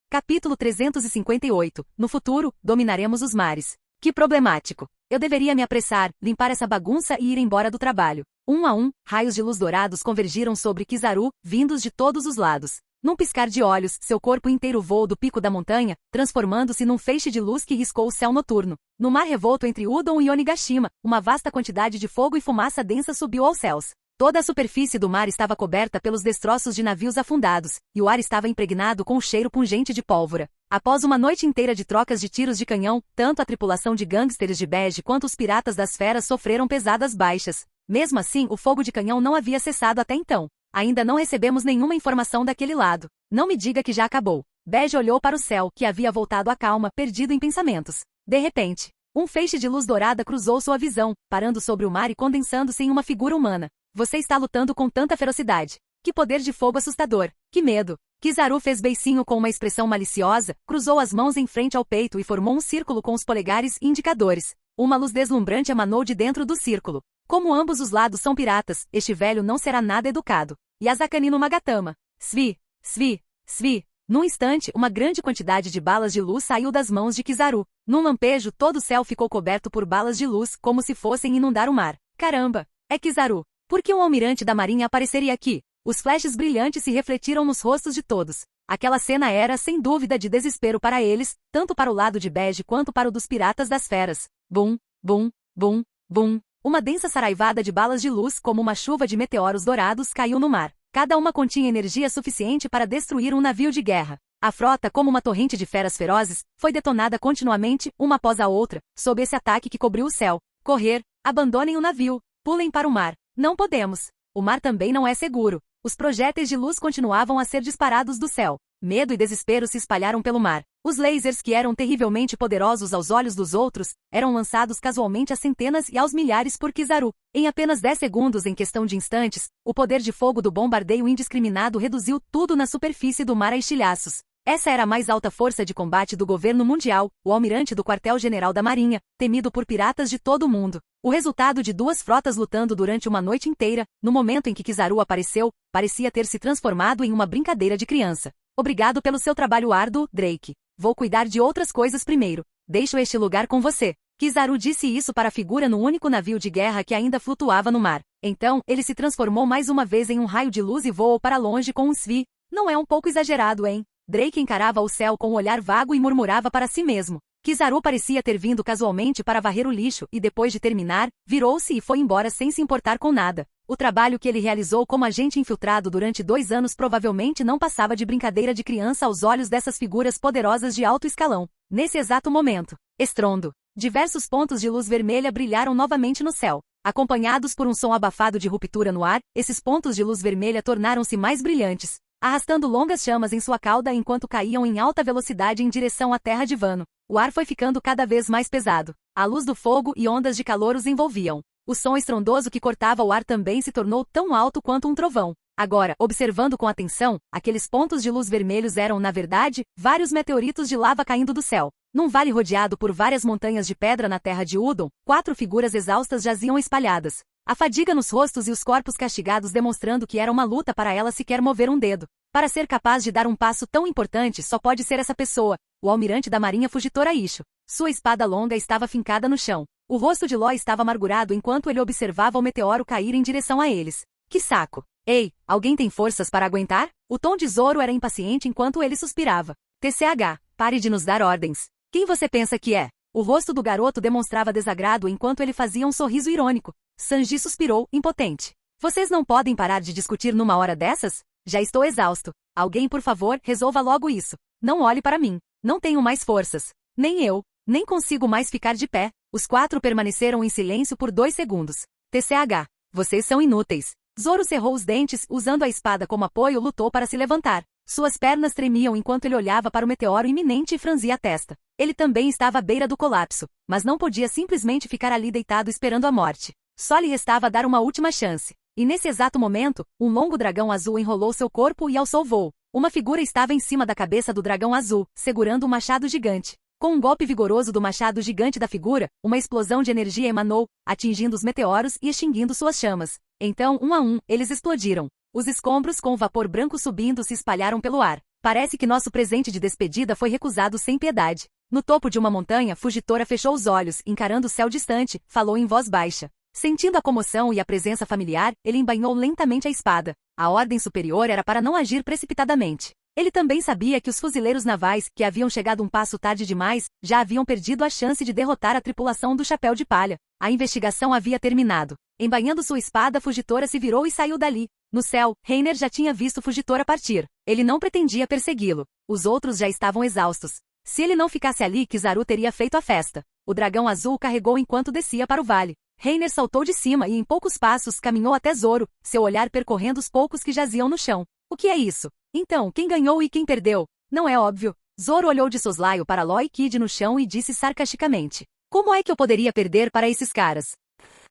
Capítulo 358. No futuro, dominaremos os mares. Que problemático. Eu deveria me apressar, limpar essa bagunça e ir embora do trabalho. Um a um, raios de luz dourados convergiram sobre Kizaru, vindos de todos os lados. Num piscar de olhos, seu corpo inteiro voou do pico da montanha, transformando-se num feixe de luz que riscou o céu noturno. No mar revolto entre Udon e Onigashima, uma vasta quantidade de fogo e fumaça densa subiu aos céus. Toda a superfície do mar estava coberta pelos destroços de navios afundados, e o ar estava impregnado com o cheiro pungente de pólvora. Após uma noite inteira de trocas de tiros de canhão, tanto a tripulação de gangsters de Bege quanto os piratas das feras sofreram pesadas baixas. Mesmo assim, o fogo de canhão não havia cessado até então. Ainda não recebemos nenhuma informação daquele lado. Não me diga que já acabou. Bege olhou para o céu, que havia voltado à calma, perdido em pensamentos. De repente, um feixe de luz dourada cruzou sua visão, parando sobre o mar e condensando-se em uma figura humana. Você está lutando com tanta ferocidade. Que poder de fogo assustador. Que medo. Kizaru fez beicinho com uma expressão maliciosa, cruzou as mãos em frente ao peito e formou um círculo com os polegares e indicadores. Uma luz deslumbrante emanou de dentro do círculo. Como ambos os lados são piratas, este velho não será nada educado. Yasakani no Magatama. Svi, svi, svi. Num instante, uma grande quantidade de balas de luz saiu das mãos de Kizaru. Num lampejo, todo o céu ficou coberto por balas de luz, como se fossem inundar o mar. Caramba! É Kizaru. Por que um almirante da marinha apareceria aqui? Os flashes brilhantes se refletiram nos rostos de todos. Aquela cena era, sem dúvida, de desespero para eles, tanto para o lado de Bege quanto para o dos piratas das feras. Bum, bum, bum, bum. Uma densa saraivada de balas de luz, como uma chuva de meteoros dourados, caiu no mar. Cada uma continha energia suficiente para destruir um navio de guerra. A frota, como uma torrente de feras ferozes, foi detonada continuamente, uma após a outra, sob esse ataque que cobriu o céu. Correr! Abandonem o navio! Pulem para o mar! Não podemos! O mar também não é seguro. Os projéteis de luz continuavam a ser disparados do céu. Medo e desespero se espalharam pelo mar. Os lasers, que eram terrivelmente poderosos aos olhos dos outros, eram lançados casualmente a centenas e aos milhares por Kizaru. Em apenas 10 segundos, em questão de instantes, o poder de fogo do bombardeio indiscriminado reduziu tudo na superfície do mar a estilhaços. Essa era a mais alta força de combate do governo mundial, o almirante do quartel-general da Marinha, temido por piratas de todo o mundo. O resultado de duas frotas lutando durante uma noite inteira, no momento em que Kizaru apareceu, parecia ter se transformado em uma brincadeira de criança. Obrigado pelo seu trabalho árduo, Drake. Vou cuidar de outras coisas primeiro. Deixo este lugar com você. Kizaru disse isso para a figura no único navio de guerra que ainda flutuava no mar. Então, ele se transformou mais uma vez em um raio de luz e voou para longe com um svi. Não é um pouco exagerado, hein? Drake encarava o céu com um olhar vago e murmurava para si mesmo. Kizaru parecia ter vindo casualmente para varrer o lixo e, depois de terminar, virou-se e foi embora sem se importar com nada. O trabalho que ele realizou como agente infiltrado durante 2 anos provavelmente não passava de brincadeira de criança aos olhos dessas figuras poderosas de alto escalão. Nesse exato momento, estrondo. Diversos pontos de luz vermelha brilharam novamente no céu. Acompanhados por um som abafado de ruptura no ar, esses pontos de luz vermelha tornaram-se mais brilhantes, arrastando longas chamas em sua cauda enquanto caíam em alta velocidade em direção à terra de Vano. O ar foi ficando cada vez mais pesado. A luz do fogo e ondas de calor os envolviam. O som estrondoso que cortava o ar também se tornou tão alto quanto um trovão. Agora, observando com atenção, aqueles pontos de luz vermelhos eram, na verdade, vários meteoritos de lava caindo do céu. Num vale rodeado por várias montanhas de pedra na terra de Udon, 4 figuras exaustas jaziam espalhadas. A fadiga nos rostos e os corpos castigados demonstrando que era uma luta para ela sequer mover um dedo. Para ser capaz de dar um passo tão importante só pode ser essa pessoa, o almirante da marinha Fujitora Isho. Sua espada longa estava fincada no chão. O rosto de Ló estava amargurado enquanto ele observava o meteoro cair em direção a eles. Que saco! Ei, alguém tem forças para aguentar? O tom de Zoro era impaciente enquanto ele suspirava. TCH, pare de nos dar ordens. Quem você pensa que é? O rosto do garoto demonstrava desagrado enquanto ele fazia um sorriso irônico. Sanji suspirou, impotente. Vocês não podem parar de discutir numa hora dessas? Já estou exausto. Alguém, por favor, resolva logo isso. Não olhe para mim. Não tenho mais forças. Nem eu. Nem consigo mais ficar de pé. Os 4 permaneceram em silêncio por 2 segundos. TCH. Vocês são inúteis. Zoro cerrou os dentes, usando a espada como apoio, lutou para se levantar. Suas pernas tremiam enquanto ele olhava para o meteoro iminente e franzia a testa. Ele também estava à beira do colapso, mas não podia simplesmente ficar ali deitado esperando a morte. Só lhe restava dar uma última chance. E nesse exato momento, um longo dragão azul enrolou seu corpo e alçou voo. Uma figura estava em cima da cabeça do dragão azul, segurando um machado gigante. Com um golpe vigoroso do machado gigante da figura, uma explosão de energia emanou, atingindo os meteoros e extinguindo suas chamas. Então, um a um, eles explodiram. Os escombros com o vapor branco subindo se espalharam pelo ar. Parece que nosso presente de despedida foi recusado sem piedade. No topo de uma montanha, Fujitora fechou os olhos, encarando o céu distante, falou em voz baixa. Sentindo a comoção e a presença familiar, ele embainhou lentamente a espada. A ordem superior era para não agir precipitadamente. Ele também sabia que os fuzileiros navais, que haviam chegado um passo tarde demais, já haviam perdido a chance de derrotar a tripulação do Chapéu de Palha. A investigação havia terminado. Embainhando sua espada, Fugitora se virou e saiu dali. No céu, Reiner já tinha visto Fugitora partir. Ele não pretendia persegui-lo. Os outros já estavam exaustos. Se ele não ficasse ali, Kizaru teria feito a festa. O dragão azul carregou enquanto descia para o vale. Reiner saltou de cima e em poucos passos caminhou até Zoro, seu olhar percorrendo os poucos que jaziam no chão. O que é isso? Então, quem ganhou e quem perdeu? Não é óbvio. Zoro olhou de soslaio para Law e Kid no chão e disse sarcasticamente. Como é que eu poderia perder para esses caras?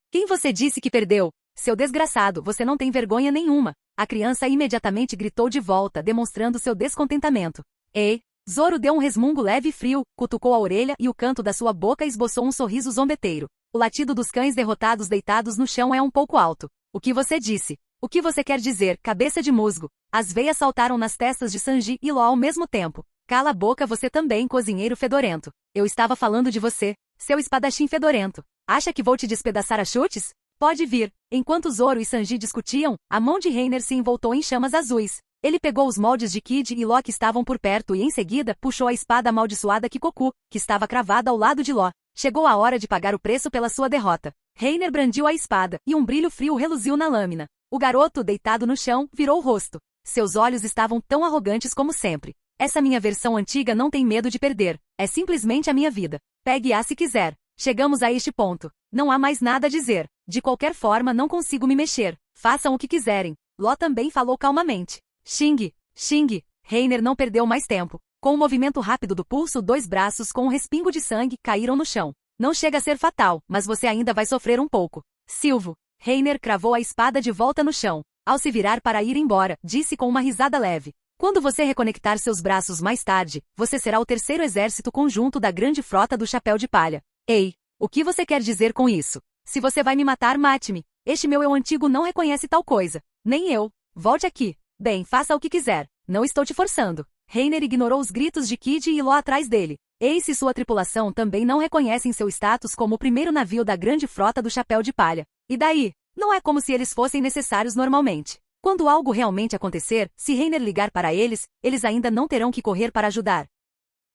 Quem você disse que perdeu? Seu desgraçado, você não tem vergonha nenhuma. A criança imediatamente gritou de volta, demonstrando seu descontentamento. Ei! Zoro deu um resmungo leve e frio, cutucou a orelha e o canto da sua boca esboçou um sorriso zombeteiro. O latido dos cães derrotados deitados no chão é um pouco alto. O que você disse? O que você quer dizer, cabeça de musgo? As veias saltaram nas testas de Sanji e Law ao mesmo tempo. Cala a boca você também, cozinheiro fedorento. Eu estava falando de você, seu espadachim fedorento. Acha que vou te despedaçar a chutes? Pode vir. Enquanto Zoro e Sanji discutiam, a mão de Reiner se envoltou em chamas azuis. Ele pegou os moldes de Kid e Law que estavam por perto e em seguida puxou a espada amaldiçoada Kikoku, que estava cravada ao lado de Law. Chegou a hora de pagar o preço pela sua derrota. Reiner brandiu a espada, e um brilho frio reluziu na lâmina. O garoto, deitado no chão, virou o rosto. Seus olhos estavam tão arrogantes como sempre. Essa minha versão antiga não tem medo de perder. É simplesmente a minha vida. Pegue-a se quiser. Chegamos a este ponto. Não há mais nada a dizer. De qualquer forma não consigo me mexer. Façam o que quiserem. Law também falou calmamente. Xing! Xing! Reiner não perdeu mais tempo. Com um movimento rápido do pulso, 2 braços com um respingo de sangue caíram no chão. Não chega a ser fatal, mas você ainda vai sofrer um pouco. Silvo! Reiner cravou a espada de volta no chão. Ao se virar para ir embora, disse com uma risada leve. Quando você reconectar seus braços mais tarde, você será o 3º exército conjunto da grande frota do Chapéu de Palha. Ei! O que você quer dizer com isso? Se você vai me matar, mate-me. Este meu eu antigo não reconhece tal coisa. Nem eu. Volte aqui. Bem, faça o que quiser. Não estou te forçando. Reiner ignorou os gritos de Kid e Law atrás dele. Ace e sua tripulação também não reconhecem seu status como o primeiro navio da grande frota do Chapéu de Palha. E daí? Não é como se eles fossem necessários normalmente. Quando algo realmente acontecer, se Reiner ligar para eles, eles ainda não terão que correr para ajudar.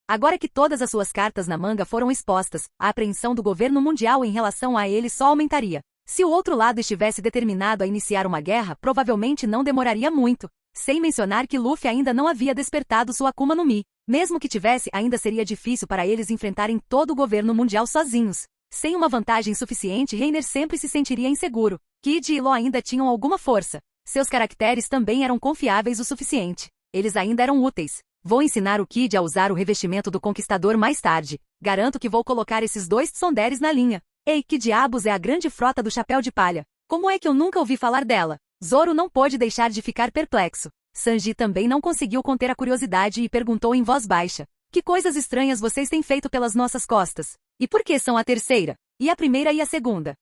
Agora que todas as suas cartas na manga foram expostas, a apreensão do governo mundial em relação a ele só aumentaria. Se o outro lado estivesse determinado a iniciar uma guerra, provavelmente não demoraria muito. Sem mencionar que Luffy ainda não havia despertado sua Akuma no Mi. Mesmo que tivesse, ainda seria difícil para eles enfrentarem todo o governo mundial sozinhos. Sem uma vantagem suficiente, Reiner sempre se sentiria inseguro. Kid e Law ainda tinham alguma força. Seus caracteres também eram confiáveis o suficiente. Eles ainda eram úteis. Vou ensinar o Kid a usar o revestimento do Conquistador mais tarde. Garanto que vou colocar esses 2 tsunderes na linha. Ei, que diabos é a grande frota do Chapéu de Palha? Como é que eu nunca ouvi falar dela? Zoro não pôde deixar de ficar perplexo. Sanji também não conseguiu conter a curiosidade e perguntou em voz baixa. Que coisas estranhas vocês têm feito pelas nossas costas? E por que são a terceira? E a primeira e a segunda?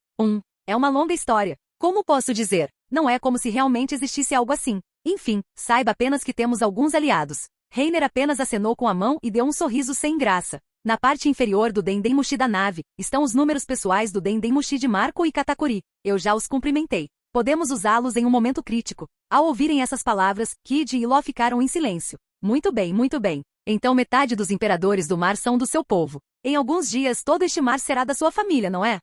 É uma longa história. Como posso dizer? Não é como se realmente existisse algo assim. Enfim, saiba apenas que temos alguns aliados. Reiner apenas acenou com a mão e deu um sorriso sem graça. Na parte inferior do Dendemushi da nave, estão os números pessoais do Dendemushi de Marco e Katakuri. Eu já os cumprimentei. Podemos usá-los em um momento crítico. Ao ouvirem essas palavras, Kid e Law ficaram em silêncio. Muito bem, muito bem. Então metade dos imperadores do mar são do seu povo. Em alguns dias todo este mar será da sua família, não é?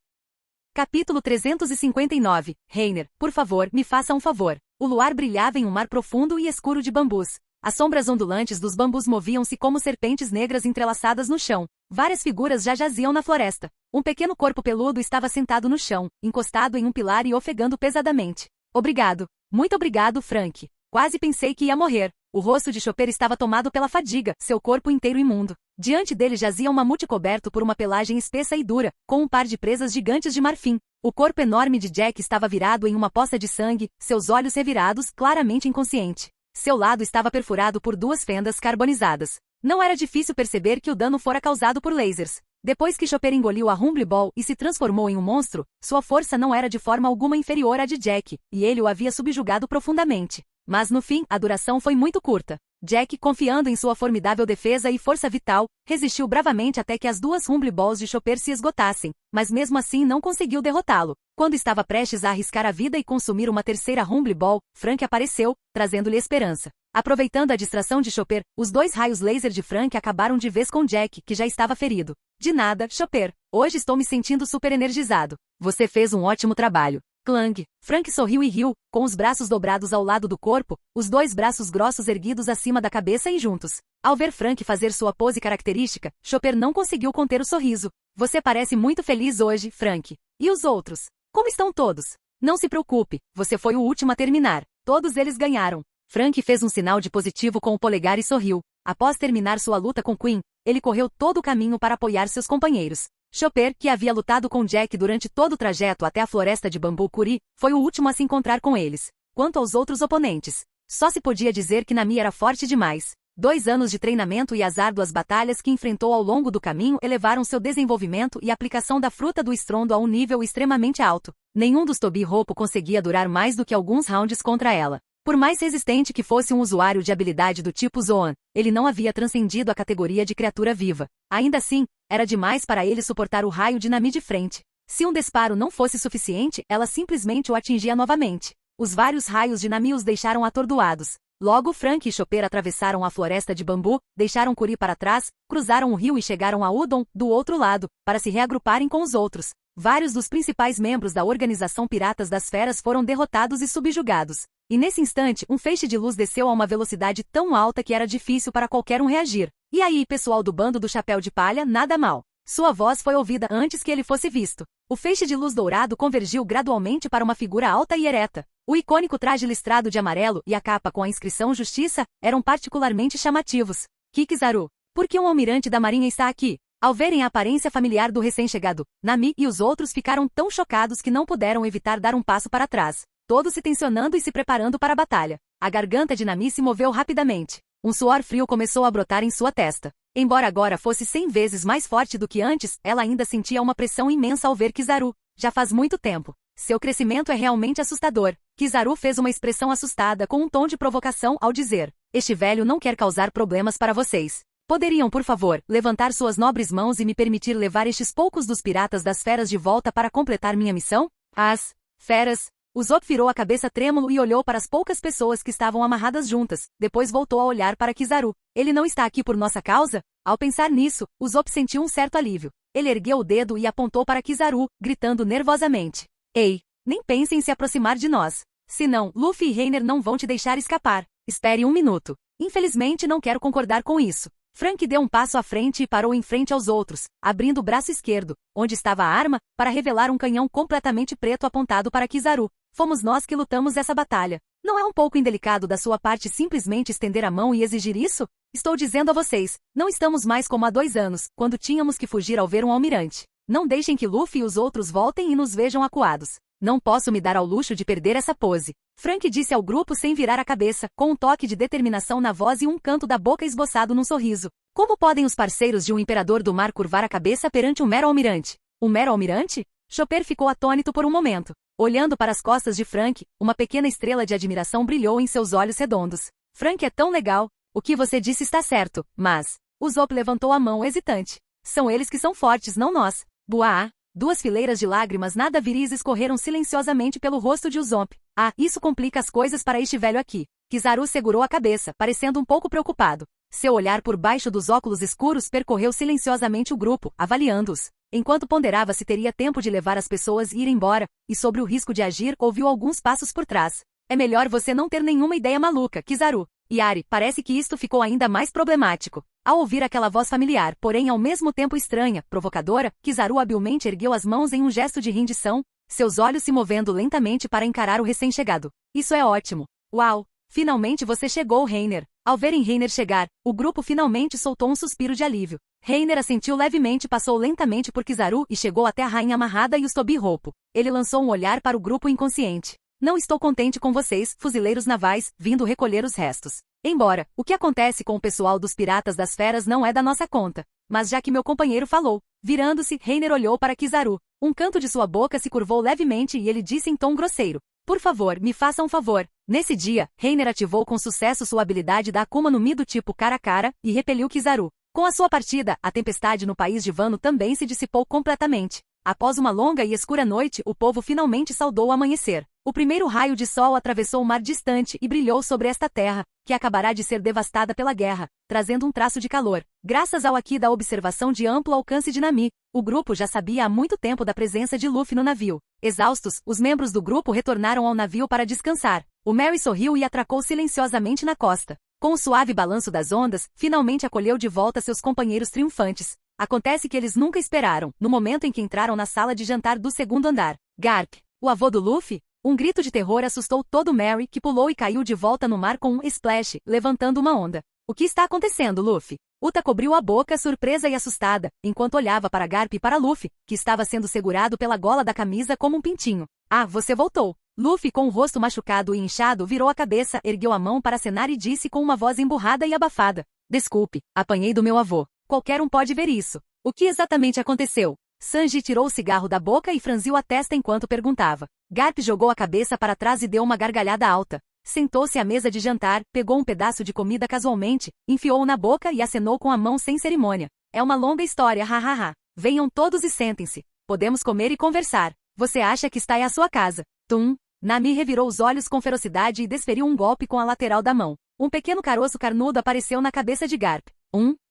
Capítulo 359. Reiner, por favor, me faça um favor. O luar brilhava em um mar profundo e escuro de bambus. As sombras ondulantes dos bambus moviam-se como serpentes negras entrelaçadas no chão. Várias figuras já jaziam na floresta. Um pequeno corpo peludo estava sentado no chão, encostado em um pilar e ofegando pesadamente. Obrigado. Muito obrigado, Frank. Quase pensei que ia morrer. O rosto de Chopper estava tomado pela fadiga, seu corpo inteiro imundo. Diante dele jazia um mamute coberto por uma pelagem espessa e dura, com um par de presas gigantes de marfim. O corpo enorme de Jack estava virado em uma poça de sangue, seus olhos revirados, claramente inconsciente. Seu lado estava perfurado por 2 fendas carbonizadas. Não era difícil perceber que o dano fora causado por lasers. Depois que Chopper engoliu a Rumble Ball e se transformou em um monstro, sua força não era de forma alguma inferior à de Jack, e ele o havia subjugado profundamente. Mas no fim, a duração foi muito curta. Jack, confiando em sua formidável defesa e força vital, resistiu bravamente até que as duas Rumble Balls de Chopper se esgotassem, mas mesmo assim não conseguiu derrotá-lo. Quando estava prestes a arriscar a vida e consumir uma terceira Rumble Ball, Frank apareceu, trazendo-lhe esperança. Aproveitando a distração de Chopper, os dois raios laser de Frank acabaram de vez com Jack, que já estava ferido. De nada, Chopper. Hoje estou me sentindo super energizado. Você fez um ótimo trabalho. Clang. Frank sorriu e riu, com os braços dobrados ao lado do corpo, os dois braços grossos erguidos acima da cabeça e juntos. Ao ver Frank fazer sua pose característica, Chopper não conseguiu conter o sorriso. Você parece muito feliz hoje, Frank. E os outros? Como estão todos? Não se preocupe, você foi o último a terminar. Todos eles ganharam. Frank fez um sinal de positivo com o polegar e sorriu. Após terminar sua luta com Queen, ele correu todo o caminho para apoiar seus companheiros. Chopper, que havia lutado com Jack durante todo o trajeto até a floresta de Bambu Curi, foi o último a se encontrar com eles. Quanto aos outros oponentes, só se podia dizer que Nami era forte demais. 2 anos de treinamento e as árduas batalhas que enfrentou ao longo do caminho elevaram seu desenvolvimento e aplicação da fruta do estrondo a um nível extremamente alto. Nenhum dos Tobi Roppo conseguia durar mais do que alguns rounds contra ela. Por mais resistente que fosse um usuário de habilidade do tipo Zoan, ele não havia transcendido a categoria de criatura viva. Ainda assim, era demais para ele suportar o raio de Nami de frente. Se um disparo não fosse suficiente, ela simplesmente o atingia novamente. Os vários raios de Nami os deixaram atordoados. Logo Frank e Chopper atravessaram a floresta de bambu, deixaram Curi para trás, cruzaram o rio e chegaram a Udon, do outro lado, para se reagruparem com os outros. Vários dos principais membros da organização Piratas das Feras foram derrotados e subjugados. E nesse instante, um feixe de luz desceu a uma velocidade tão alta que era difícil para qualquer um reagir. E aí, pessoal do bando do Chapéu de Palha, nada mal. Sua voz foi ouvida antes que ele fosse visto. O feixe de luz dourado convergiu gradualmente para uma figura alta e ereta. O icônico traje listrado de amarelo e a capa com a inscrição Justiça eram particularmente chamativos. Kizaru, por que um almirante da marinha está aqui? Ao verem a aparência familiar do recém-chegado, Nami e os outros ficaram tão chocados que não puderam evitar dar um passo para trás, todos se tensionando e se preparando para a batalha. A garganta de Nami se moveu rapidamente. Um suor frio começou a brotar em sua testa. Embora agora fosse 100 vezes mais forte do que antes, ela ainda sentia uma pressão imensa ao ver Kizaru. Já faz muito tempo. Seu crescimento é realmente assustador. Kizaru fez uma expressão assustada com um tom de provocação ao dizer: este velho não quer causar problemas para vocês. Poderiam, por favor, levantar suas nobres mãos e me permitir levar estes poucos dos piratas das feras de volta para completar minha missão? As feras. Usopp virou a cabeça trêmulo e olhou para as poucas pessoas que estavam amarradas juntas, depois voltou a olhar para Kizaru. Ele não está aqui por nossa causa? Ao pensar nisso, Usopp sentiu um certo alívio. Ele ergueu o dedo e apontou para Kizaru, gritando nervosamente: ei, nem pense em se aproximar de nós. Senão, Luffy e Reiner não vão te deixar escapar. Espere um minuto. Infelizmente não quero concordar com isso. Frank deu um passo à frente e parou em frente aos outros, abrindo o braço esquerdo, onde estava a arma, para revelar um canhão completamente preto apontado para Kizaru. Fomos nós que lutamos essa batalha. Não é um pouco indelicado da sua parte simplesmente estender a mão e exigir isso? Estou dizendo a vocês, não estamos mais como há 2 anos, quando tínhamos que fugir ao ver um almirante. Não deixem que Luffy e os outros voltem e nos vejam acuados. Não posso me dar ao luxo de perder essa pose. Frank disse ao grupo sem virar a cabeça, com um toque de determinação na voz e um canto da boca esboçado num sorriso. Como podem os parceiros de um imperador do mar curvar a cabeça perante um mero almirante? Um mero almirante? Chopper ficou atônito por um momento. Olhando para as costas de Frank, uma pequena estrela de admiração brilhou em seus olhos redondos. Frank é tão legal. O que você disse está certo, mas... Usopp levantou a mão hesitante. São eles que são fortes, não nós. Buá! 2 fileiras de lágrimas nada viris escorreram silenciosamente pelo rosto de Usopp. Ah, isso complica as coisas para este velho aqui. Kizaru segurou a cabeça, parecendo um pouco preocupado. Seu olhar por baixo dos óculos escuros percorreu silenciosamente o grupo, avaliando-os. Enquanto ponderava se teria tempo de levar as pessoas e ir embora, e sobre o risco de agir, ouviu alguns passos por trás. É melhor você não ter nenhuma ideia maluca, Kizaru. Yari, parece que isto ficou ainda mais problemático. Ao ouvir aquela voz familiar, porém ao mesmo tempo estranha, provocadora, Kizaru habilmente ergueu as mãos em um gesto de rendição, seus olhos se movendo lentamente para encarar o recém-chegado. Isso é ótimo. Uau! Finalmente você chegou, Reiner. Ao verem Reiner chegar, o grupo finalmente soltou um suspiro de alívio. Reiner assentiu levemente, passou lentamente por Kizaru e chegou até a rainha amarrada e os Tobi Roppo. Ele lançou um olhar para o grupo inconsciente. Não estou contente com vocês, fuzileiros navais, vindo recolher os restos. Embora, o que acontece com o pessoal dos Piratas das Feras não é da nossa conta. Mas já que meu companheiro falou, virando-se, Reiner olhou para Kizaru. Um canto de sua boca se curvou levemente e ele disse em tom grosseiro: por favor, me faça um favor. Nesse dia, Reiner ativou com sucesso sua habilidade da Akuma no Mi do tipo cara a cara e repeliu Kizaru. Com a sua partida, a tempestade no país de Wano também se dissipou completamente. Após uma longa e escura noite, o povo finalmente saudou o amanhecer. O primeiro raio de sol atravessou o mar distante e brilhou sobre esta terra, que acabará de ser devastada pela guerra, trazendo um traço de calor. Graças ao Haki da observação de amplo alcance de Nami, o grupo já sabia há muito tempo da presença de Luffy no navio. Exaustos, os membros do grupo retornaram ao navio para descansar. O Merry sorriu e atracou silenciosamente na costa. Com o suave balanço das ondas, finalmente acolheu de volta seus companheiros triunfantes. Acontece que eles nunca esperaram, no momento em que entraram na sala de jantar do segundo andar. Garp, o avô do Luffy? Um grito de terror assustou todo Merry, que pulou e caiu de volta no mar com um splash, levantando uma onda. O que está acontecendo, Luffy? Uta cobriu a boca, surpresa e assustada, enquanto olhava para Garp e para Luffy, que estava sendo segurado pela gola da camisa como um pintinho. Ah, você voltou. Luffy, com o rosto machucado e inchado, virou a cabeça, ergueu a mão para acenar e disse com uma voz emburrada e abafada. Desculpe, apanhei do meu avô. Qualquer um pode ver isso. O que exatamente aconteceu? Sanji tirou o cigarro da boca e franziu a testa enquanto perguntava. Garp jogou a cabeça para trás e deu uma gargalhada alta. Sentou-se à mesa de jantar, pegou um pedaço de comida casualmente, enfiou-o na boca e acenou com a mão sem cerimônia. É uma longa história, hahaha. Venham todos e sentem-se. Podemos comer e conversar. Você acha que está em a sua casa? Tum. Nami revirou os olhos com ferocidade e desferiu um golpe com a lateral da mão. Um pequeno caroço carnudo apareceu na cabeça de Garp.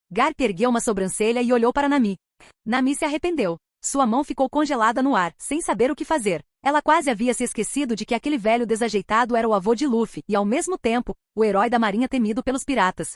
Garp ergueu uma sobrancelha e olhou para Nami. Nami se arrependeu. Sua mão ficou congelada no ar, sem saber o que fazer. Ela quase havia se esquecido de que aquele velho desajeitado era o avô de Luffy e, ao mesmo tempo, o herói da marinha temido pelos piratas.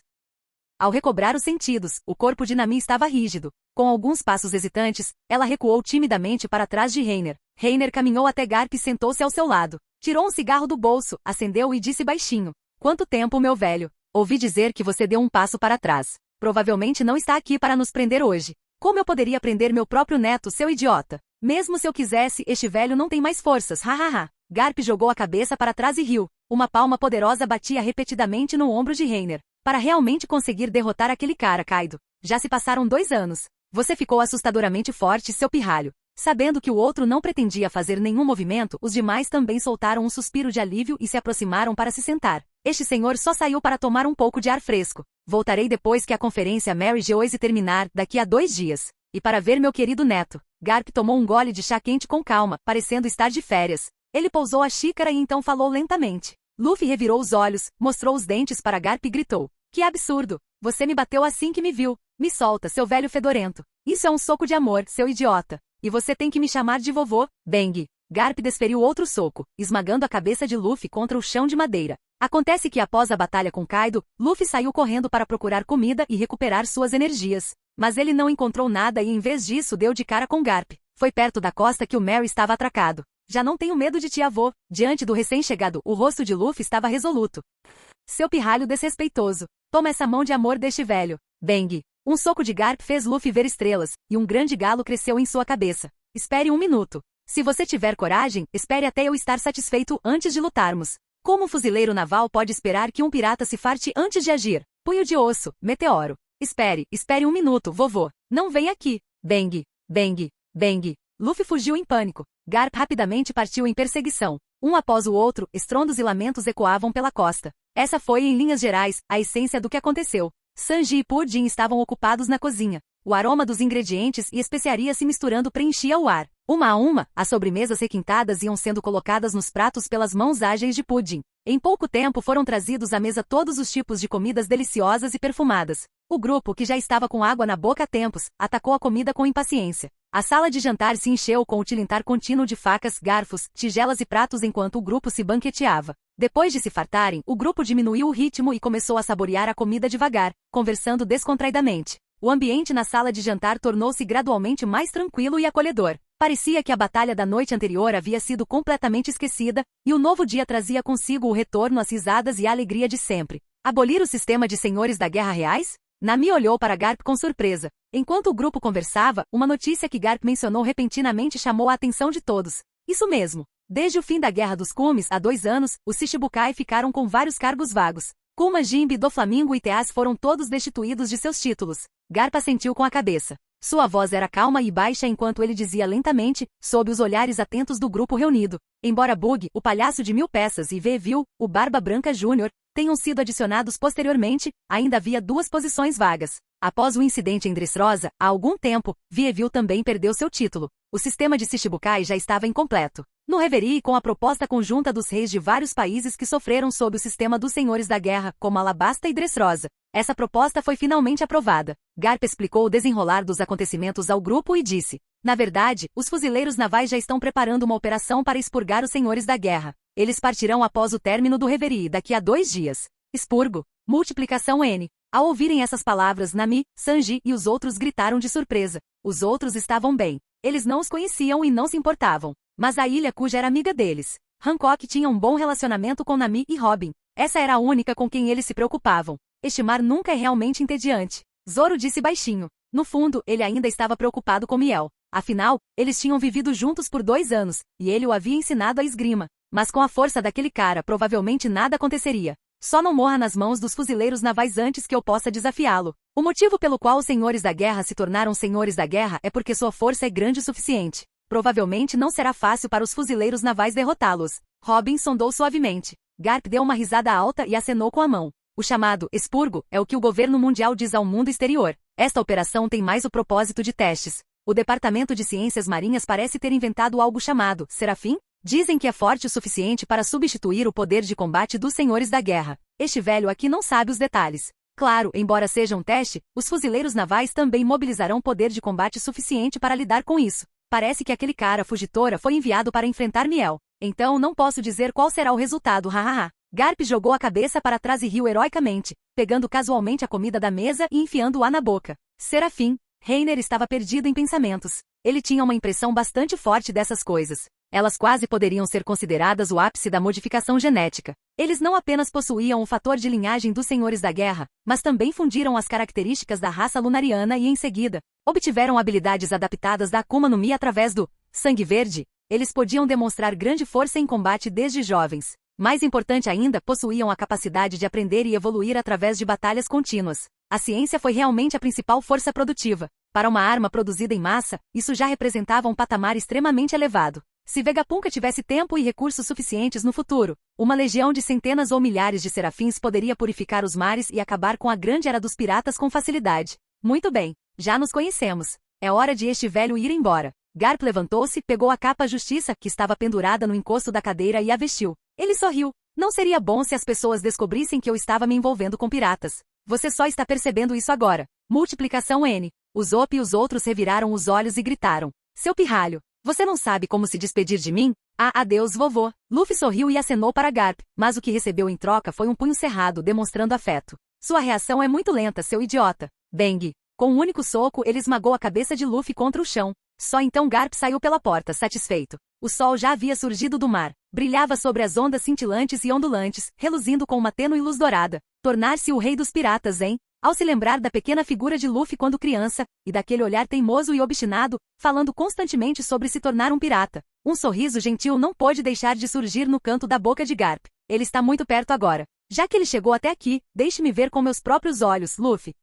Ao recobrar os sentidos, o corpo de Nami estava rígido. Com alguns passos hesitantes, ela recuou timidamente para trás de Reiner. Reiner caminhou até Garp e sentou-se ao seu lado. Tirou um cigarro do bolso, acendeu e disse baixinho. Quanto tempo, meu velho? Ouvi dizer que você deu um passo para trás. Provavelmente não está aqui para nos prender hoje. Como eu poderia prender meu próprio neto, seu idiota? Mesmo se eu quisesse, este velho não tem mais forças, hahaha. Garp jogou a cabeça para trás e riu. Uma palma poderosa batia repetidamente no ombro de Reiner. Para realmente conseguir derrotar aquele cara, Kaido. Já se passaram 2 anos. Você ficou assustadoramente forte, seu pirralho. Sabendo que o outro não pretendia fazer nenhum movimento, os demais também soltaram um suspiro de alívio e se aproximaram para se sentar. Este senhor só saiu para tomar um pouco de ar fresco. Voltarei depois que a conferência Mary Joyce terminar, daqui a 2 dias. E para ver meu querido neto. Garp tomou um gole de chá quente com calma, parecendo estar de férias. Ele pousou a xícara e então falou lentamente. Luffy revirou os olhos, mostrou os dentes para Garp e gritou. Que absurdo! Você me bateu assim que me viu. Me solta, seu velho fedorento. Isso é um soco de amor, seu idiota. E você tem que me chamar de vovô, Bang. Garp desferiu outro soco, esmagando a cabeça de Luffy contra o chão de madeira. Acontece que após a batalha com Kaido, Luffy saiu correndo para procurar comida e recuperar suas energias. Mas ele não encontrou nada e em vez disso deu de cara com Garp. Foi perto da costa que o Merry estava atracado. Já não tenho medo de ti, avô. Diante do recém-chegado, o rosto de Luffy estava resoluto. Seu pirralho desrespeitoso. Toma essa mão de amor deste velho. Bang. Um soco de Garp fez Luffy ver estrelas, e um grande galo cresceu em sua cabeça. Espere 1 minuto. Se você tiver coragem, espere até eu estar satisfeito antes de lutarmos. Como um fuzileiro naval pode esperar que um pirata se farte antes de agir? Punho de osso, meteoro. Espere 1 minuto, vovô. Não vem aqui. Bang, bang, bang. Luffy fugiu em pânico. Garp rapidamente partiu em perseguição. Um após o outro, estrondos e lamentos ecoavam pela costa. Essa foi, em linhas gerais, a essência do que aconteceu. Sanji e Puddin estavam ocupados na cozinha. O aroma dos ingredientes e especiarias se misturando preenchia o ar. Uma a uma, as sobremesas requintadas iam sendo colocadas nos pratos pelas mãos ágeis de Puddin. Em pouco tempo foram trazidos à mesa todos os tipos de comidas deliciosas e perfumadas. O grupo, que já estava com água na boca há tempos, atacou a comida com impaciência. A sala de jantar se encheu com o tilintar contínuo de facas, garfos, tigelas e pratos enquanto o grupo se banqueteava. Depois de se fartarem, o grupo diminuiu o ritmo e começou a saborear a comida devagar, conversando descontraidamente. O ambiente na sala de jantar tornou-se gradualmente mais tranquilo e acolhedor. Parecia que a batalha da noite anterior havia sido completamente esquecida, e o novo dia trazia consigo o retorno às risadas e à alegria de sempre. Abolir o sistema de senhores da guerra reais? Nami olhou para Garp com surpresa. Enquanto o grupo conversava, uma notícia que Garp mencionou repentinamente chamou a atenção de todos. Isso mesmo. Desde o fim da Guerra dos Cumes, há 2 anos, os Shichibukai ficaram com vários cargos vagos. Kuma Jinbe, Doflamingo e Teaz foram todos destituídos de seus títulos. Garp assentiu com a cabeça. Sua voz era calma e baixa enquanto ele dizia lentamente, sob os olhares atentos do grupo reunido. Embora Bug, o palhaço de 1000 peças e Veville, o Barba Branca Jr., tenham sido adicionados posteriormente, ainda havia 2 posições vagas. Após o incidente em Dressrosa, há algum tempo, Veville também perdeu seu título. O sistema de Shichibukai já estava incompleto. No Reverie, com a proposta conjunta dos reis de vários países que sofreram sob o sistema dos Senhores da Guerra, como Alabasta e Dressrosa, essa proposta foi finalmente aprovada. Garp explicou o desenrolar dos acontecimentos ao grupo e disse: na verdade, os fuzileiros navais já estão preparando uma operação para expurgar os Senhores da Guerra. Eles partirão após o término do Reverie daqui a 2 dias. Expurgo. Multiplicação N. Ao ouvirem essas palavras, Nami, Sanji e os outros gritaram de surpresa. Os outros estavam bem. Eles não os conheciam e não se importavam. Mas a ilha cuja era amiga deles, Hancock, tinha um bom relacionamento com Nami e Robin. Essa era a única com quem eles se preocupavam. Este mar nunca é realmente entediante. Zoro disse baixinho. No fundo, ele ainda estava preocupado com Miel. Afinal, eles tinham vivido juntos por 2 anos, e ele o havia ensinado a esgrima. Mas com a força daquele cara, provavelmente nada aconteceria. Só não morra nas mãos dos fuzileiros navais antes que eu possa desafiá-lo. O motivo pelo qual os Senhores da Guerra se tornaram Senhores da Guerra é porque sua força é grande o suficiente. Provavelmente não será fácil para os fuzileiros navais derrotá-los. Robin sondou suavemente. Garp deu uma risada alta e acenou com a mão. O chamado expurgo é o que o governo mundial diz ao mundo exterior. Esta operação tem mais o propósito de testes. O Departamento de Ciências Marinhas parece ter inventado algo chamado Serafim? Dizem que é forte o suficiente para substituir o poder de combate dos Senhores da Guerra. Este velho aqui não sabe os detalhes. Claro, embora seja um teste, os fuzileiros navais também mobilizarão poder de combate suficiente para lidar com isso. Parece que aquele cara fugitora foi enviado para enfrentar Miel. Então não posso dizer qual será o resultado, hahaha. Garp jogou a cabeça para trás e riu heroicamente, pegando casualmente a comida da mesa e enfiando-a na boca. Serafim. Reiner estava perdido em pensamentos. Ele tinha uma impressão bastante forte dessas coisas. Elas quase poderiam ser consideradas o ápice da modificação genética. Eles não apenas possuíam o fator de linhagem dos Senhores da Guerra, mas também fundiram as características da raça lunariana e, em seguida, obtiveram habilidades adaptadas da Akuma no Mi através do sangue verde. Eles podiam demonstrar grande força em combate desde jovens. Mais importante ainda, possuíam a capacidade de aprender e evoluir através de batalhas contínuas. A ciência foi realmente a principal força produtiva. Para uma arma produzida em massa, isso já representava um patamar extremamente elevado. Se Vegapunk tivesse tempo e recursos suficientes no futuro, uma legião de centenas ou milhares de serafins poderia purificar os mares e acabar com a grande era dos piratas com facilidade. Muito bem, já nos conhecemos. É hora de este velho ir embora. Garp levantou-se, pegou a capa justiça que estava pendurada no encosto da cadeira e a vestiu. Ele sorriu. Não seria bom se as pessoas descobrissem que eu estava me envolvendo com piratas. Você só está percebendo isso agora. Multiplicação N. Usopp e os outros reviraram os olhos e gritaram. Seu pirralho. Você não sabe como se despedir de mim? Ah, adeus, vovô. Luffy sorriu e acenou para Garp, mas o que recebeu em troca foi um punho cerrado demonstrando afeto. Sua reação é muito lenta, seu idiota. Bang. Com um único soco, ele esmagou a cabeça de Luffy contra o chão. Só então Garp saiu pela porta, satisfeito. O sol já havia surgido do mar. Brilhava sobre as ondas cintilantes e ondulantes, reluzindo com uma tênue luz dourada. Tornar-se o rei dos piratas, hein? Ao se lembrar da pequena figura de Luffy quando criança, e daquele olhar teimoso e obstinado, falando constantemente sobre se tornar um pirata, um sorriso gentil não pôde deixar de surgir no canto da boca de Garp. Ele está muito perto agora. Já que ele chegou até aqui, deixe-me ver com meus próprios olhos, Luffy.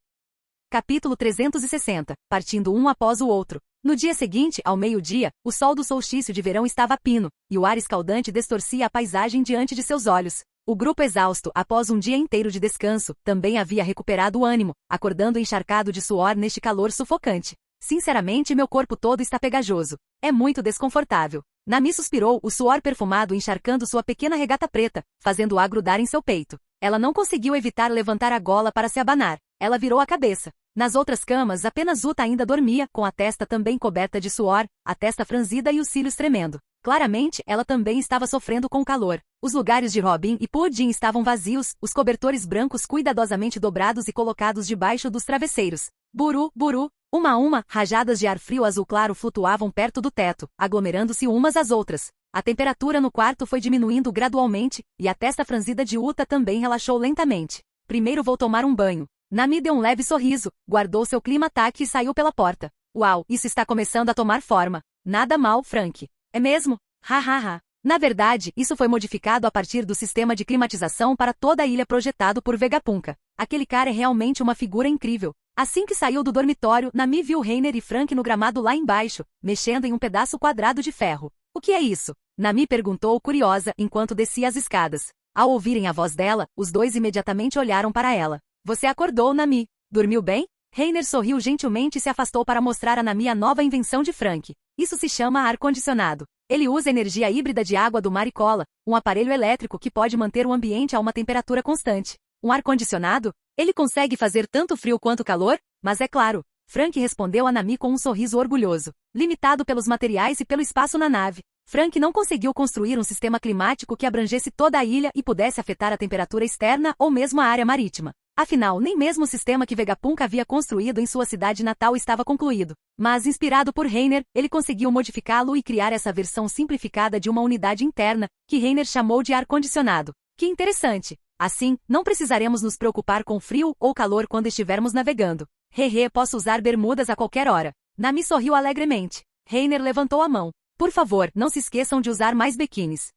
Capítulo 360, partindo um após o outro. No dia seguinte, ao meio-dia, o sol do solstício de verão estava a pino, e o ar escaldante distorcia a paisagem diante de seus olhos. O grupo exausto, após um dia inteiro de descanso, também havia recuperado o ânimo, acordando encharcado de suor neste calor sufocante. Sinceramente, meu corpo todo está pegajoso. É muito desconfortável. Nami suspirou, o suor perfumado encharcando sua pequena regata preta, fazendo-a grudar em seu peito. Ela não conseguiu evitar levantar a gola para se abanar. Ela virou a cabeça. Nas outras camas, apenas Uta ainda dormia, com a testa também coberta de suor, a testa franzida e os cílios tremendo. Claramente, ela também estava sofrendo com calor. Os lugares de Robin e Puddin estavam vazios, os cobertores brancos cuidadosamente dobrados e colocados debaixo dos travesseiros. Buru, buru, uma a uma, rajadas de ar frio azul claro flutuavam perto do teto, aglomerando-se umas às outras. A temperatura no quarto foi diminuindo gradualmente, e a testa franzida de Uta também relaxou lentamente. Primeiro vou tomar um banho. Nami deu um leve sorriso, guardou seu clima-ataque e saiu pela porta. Uau, isso está começando a tomar forma. Nada mal, Frank. É mesmo? Ha. Na verdade, isso foi modificado a partir do sistema de climatização para toda a ilha projetado por Vegapunk. Aquele cara é realmente uma figura incrível. Assim que saiu do dormitório, Nami viu Reiner e Frank no gramado lá embaixo, mexendo em um pedaço quadrado de ferro. O que é isso? Nami perguntou curiosa enquanto descia as escadas. Ao ouvirem a voz dela, os dois imediatamente olharam para ela. Você acordou, Nami. Dormiu bem? Reiner sorriu gentilmente e se afastou para mostrar a Nami a nova invenção de Frank. Isso se chama ar-condicionado. Ele usa energia híbrida de água do mar e cola, um aparelho elétrico que pode manter o ambiente a uma temperatura constante. Um ar-condicionado? Ele consegue fazer tanto frio quanto calor? Mas é claro. Frank respondeu a Nami com um sorriso orgulhoso. Limitado pelos materiais e pelo espaço na nave, Frank não conseguiu construir um sistema climático que abrangesse toda a ilha e pudesse afetar a temperatura externa ou mesmo a área marítima. Afinal, nem mesmo o sistema que Vegapunk havia construído em sua cidade natal estava concluído. Mas, inspirado por Reiner, ele conseguiu modificá-lo e criar essa versão simplificada de uma unidade interna, que Reiner chamou de ar-condicionado. Que interessante! Assim, não precisaremos nos preocupar com frio ou calor quando estivermos navegando. Hehe, posso usar bermudas a qualquer hora. Nami sorriu alegremente. Reiner levantou a mão. Por favor, não se esqueçam de usar mais biquínis.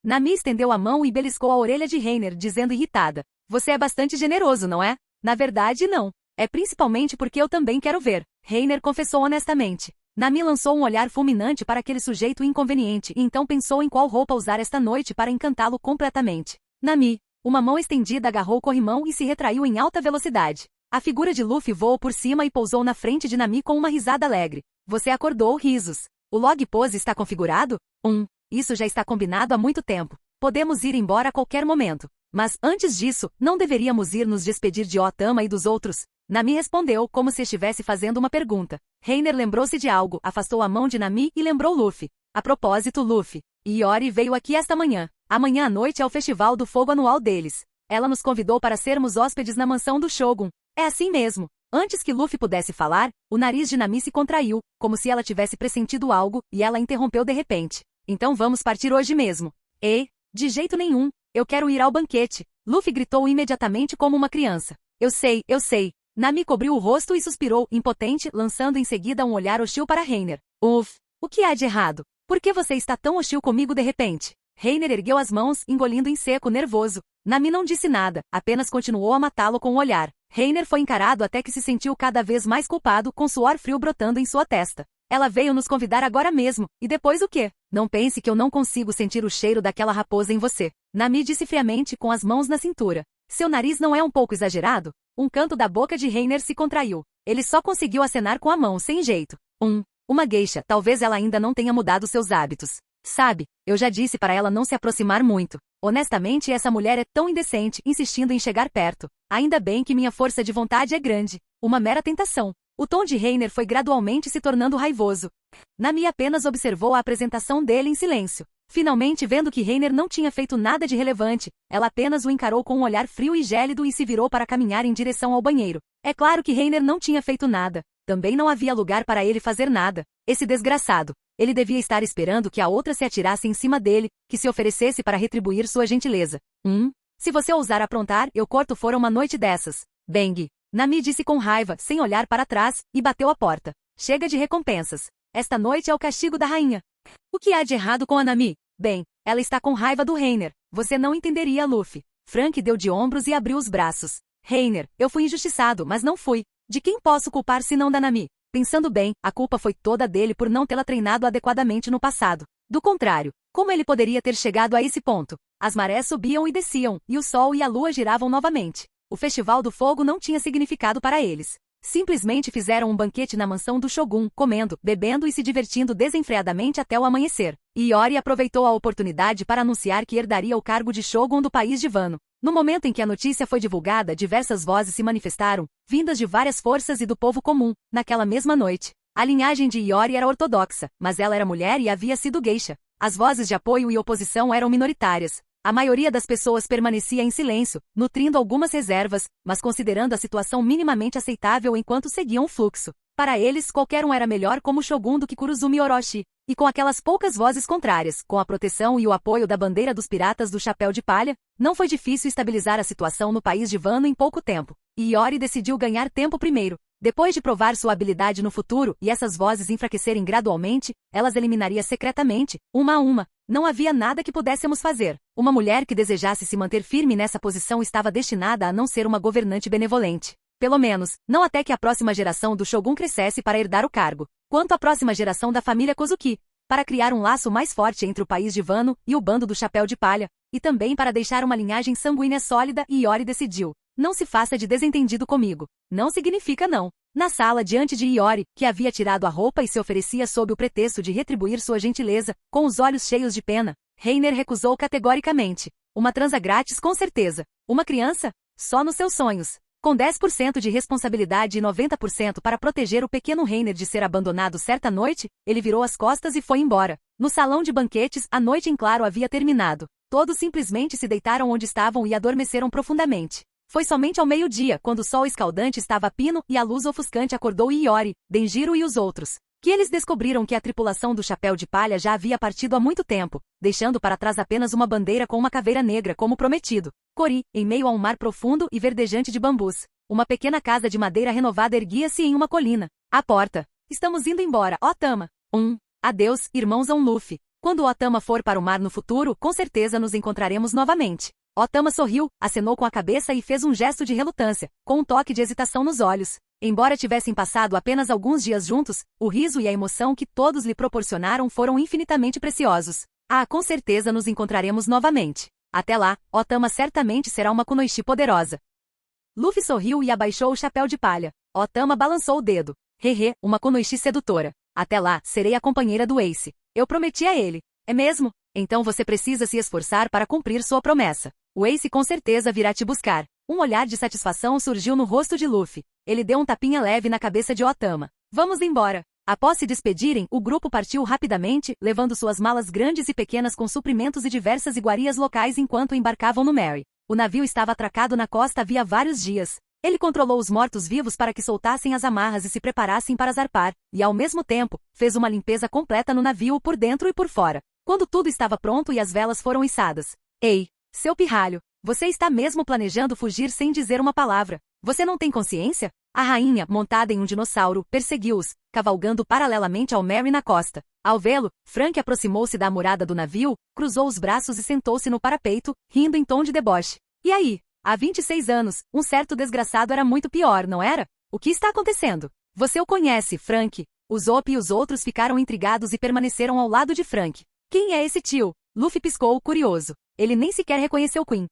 Nami estendeu a mão e beliscou a orelha de Reiner, dizendo irritada. Você é bastante generoso, não é? Na verdade, não. É principalmente porque eu também quero ver. Reiner confessou honestamente. Nami lançou um olhar fulminante para aquele sujeito inconveniente e então pensou em qual roupa usar esta noite para encantá-lo completamente. Nami. Uma mão estendida agarrou o corrimão e se retraiu em alta velocidade. A figura de Luffy voou por cima e pousou na frente de Nami com uma risada alegre. Você acordou risos. O log pose está configurado? Isso já está combinado há muito tempo. Podemos ir embora a qualquer momento. Mas, antes disso, não deveríamos ir nos despedir de Otama e dos outros? Nami respondeu como se estivesse fazendo uma pergunta. Reiner lembrou-se de algo, afastou a mão de Nami e lembrou Luffy. A propósito, Luffy. Iori veio aqui esta manhã. Amanhã à noite é o Festival do Fogo anual deles. Ela nos convidou para sermos hóspedes na mansão do Shogun. É assim mesmo. Antes que Luffy pudesse falar, o nariz de Nami se contraiu, como se ela tivesse pressentido algo, e ela interrompeu de repente. Então vamos partir hoje mesmo. Ei, de jeito nenhum. Eu quero ir ao banquete. Luffy gritou imediatamente como uma criança. Eu sei, eu sei. Nami cobriu o rosto e suspirou, impotente, lançando em seguida um olhar hostil para Reiner. O que há de errado? Por que você está tão hostil comigo de repente? Reiner ergueu as mãos, engolindo em seco, nervoso. Nami não disse nada, apenas continuou a matá-lo com o olhar. Reiner foi encarado até que se sentiu cada vez mais culpado, com suor frio brotando em sua testa. Ela veio nos convidar agora mesmo, e depois o quê? Não pense que eu não consigo sentir o cheiro daquela raposa em você. Nami disse friamente com as mãos na cintura. Seu nariz não é um pouco exagerado? Um canto da boca de Reiner se contraiu. Ele só conseguiu acenar com a mão, sem jeito. Uma geisha, talvez ela ainda não tenha mudado seus hábitos. Sabe, eu já disse para ela não se aproximar muito. Honestamente, essa mulher é tão indecente, insistindo em chegar perto. Ainda bem que minha força de vontade é grande. Uma mera tentação. O tom de Reiner foi gradualmente se tornando raivoso. Nami apenas observou a apresentação dele em silêncio. Finalmente, vendo que Reiner não tinha feito nada de relevante, ela apenas o encarou com um olhar frio e gélido e se virou para caminhar em direção ao banheiro. É claro que Reiner não tinha feito nada. Também não havia lugar para ele fazer nada. Esse desgraçado. Ele devia estar esperando que a outra se atirasse em cima dele, que se oferecesse para retribuir sua gentileza. Se você ousar aprontar, eu corto fora uma noite dessas. Bang! Nami disse com raiva, sem olhar para trás, e bateu a porta. Chega de recompensas. Esta noite é o castigo da rainha. O que há de errado com a Nami? Bem, ela está com raiva do Reiner. Você não entenderia, Luffy. Frank deu de ombros e abriu os braços. Reiner, eu fui injustiçado, mas não fui. De quem posso culpar senão da Nami? Pensando bem, a culpa foi toda dele por não tê-la treinado adequadamente no passado. Do contrário, como ele poderia ter chegado a esse ponto? As marés subiam e desciam, e o sol e a lua giravam novamente. O Festival do Fogo não tinha significado para eles. Simplesmente fizeram um banquete na mansão do Shogun, comendo, bebendo e se divertindo desenfreadamente até o amanhecer. Iori aproveitou a oportunidade para anunciar que herdaria o cargo de Shogun do país de Wano. No momento em que a notícia foi divulgada, diversas vozes se manifestaram, vindas de várias forças e do povo comum, naquela mesma noite. A linhagem de Iori era ortodoxa, mas ela era mulher e havia sido geisha. As vozes de apoio e oposição eram minoritárias. A maioria das pessoas permanecia em silêncio, nutrindo algumas reservas, mas considerando a situação minimamente aceitável enquanto seguiam o fluxo. Para eles, qualquer um era melhor como Shogun do que Kurozumi Orochi. E com aquelas poucas vozes contrárias, com a proteção e o apoio da bandeira dos piratas do Chapéu de Palha, não foi difícil estabilizar a situação no país de Wano em pouco tempo. E Iori decidiu ganhar tempo primeiro. Depois de provar sua habilidade no futuro e essas vozes enfraquecerem gradualmente, elas eliminaria secretamente, uma a uma. Não havia nada que pudéssemos fazer. Uma mulher que desejasse se manter firme nessa posição estava destinada a não ser uma governante benevolente. Pelo menos, não até que a próxima geração do Shogun crescesse para herdar o cargo. Quanto à próxima geração da família Kozuki, para criar um laço mais forte entre o país de Wano e o bando do Chapéu de Palha, e também para deixar uma linhagem sanguínea sólida, Iori decidiu. Não se faça de desentendido comigo. Não significa não. Na sala diante de Iori, que havia tirado a roupa e se oferecia sob o pretexto de retribuir sua gentileza, com os olhos cheios de pena, Reiner recusou categoricamente. Uma transa grátis com certeza. Uma criança? Só nos seus sonhos. Com 10% de responsabilidade e 90% para proteger o pequeno Reiner de ser abandonado certa noite, ele virou as costas e foi embora. No salão de banquetes, a noite em claro havia terminado. Todos simplesmente se deitaram onde estavam e adormeceram profundamente. Foi somente ao meio-dia, quando o sol escaldante estava a pino e a luz ofuscante acordou Iori, Denjiro e os outros, que eles descobriram que a tripulação do Chapéu de Palha já havia partido há muito tempo, deixando para trás apenas uma bandeira com uma caveira negra como prometido. Cori, em meio a um mar profundo e verdejante de bambus. Uma pequena casa de madeira renovada erguia-se em uma colina. À porta. Estamos indo embora, Otama. Adeus, irmãos Luffy. Quando Otama for para o mar no futuro, com certeza nos encontraremos novamente. Otama sorriu, acenou com a cabeça e fez um gesto de relutância, com um toque de hesitação nos olhos. Embora tivessem passado apenas alguns dias juntos, o riso e a emoção que todos lhe proporcionaram foram infinitamente preciosos. Com certeza nos encontraremos novamente. Até lá, Otama certamente será uma kunoichi poderosa. Luffy sorriu e abaixou o chapéu de palha. Otama balançou o dedo. Uma kunoichi sedutora. Até lá, serei a companheira do Ace. Eu prometi a ele. É mesmo? Então você precisa se esforçar para cumprir sua promessa. O Ace com certeza virá te buscar. Um olhar de satisfação surgiu no rosto de Luffy. Ele deu um tapinha leve na cabeça de Otama. Vamos embora. Após se despedirem, o grupo partiu rapidamente, levando suas malas grandes e pequenas com suprimentos e diversas iguarias locais enquanto embarcavam no Mary. O navio estava atracado na costa havia vários dias. Ele controlou os mortos-vivos para que soltassem as amarras e se preparassem para zarpar, e ao mesmo tempo, fez uma limpeza completa no navio por dentro e por fora. Quando tudo estava pronto e as velas foram içadas. Ei, seu pirralho, você está mesmo planejando fugir sem dizer uma palavra. Você não tem consciência? A rainha, montada em um dinossauro, perseguiu-os, cavalgando paralelamente ao Mary na costa. Ao vê-lo, Frank aproximou-se da murada do navio, cruzou os braços e sentou-se no parapeito, rindo em tom de deboche. E aí? Há 26 anos, um certo desgraçado era muito pior, não era? O que está acontecendo? Você o conhece, Frank. O Zop e os outros ficaram intrigados e permaneceram ao lado de Frank. Quem é esse tio? Luffy piscou, curioso. Ele nem sequer reconheceu Queen.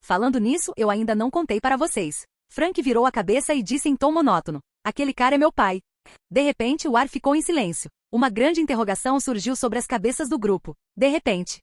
Falando nisso, eu ainda não contei para vocês. Frank virou a cabeça e disse em tom monótono. Aquele cara é meu pai. De repente, o ar ficou em silêncio. Uma grande interrogação surgiu sobre as cabeças do grupo. De repente.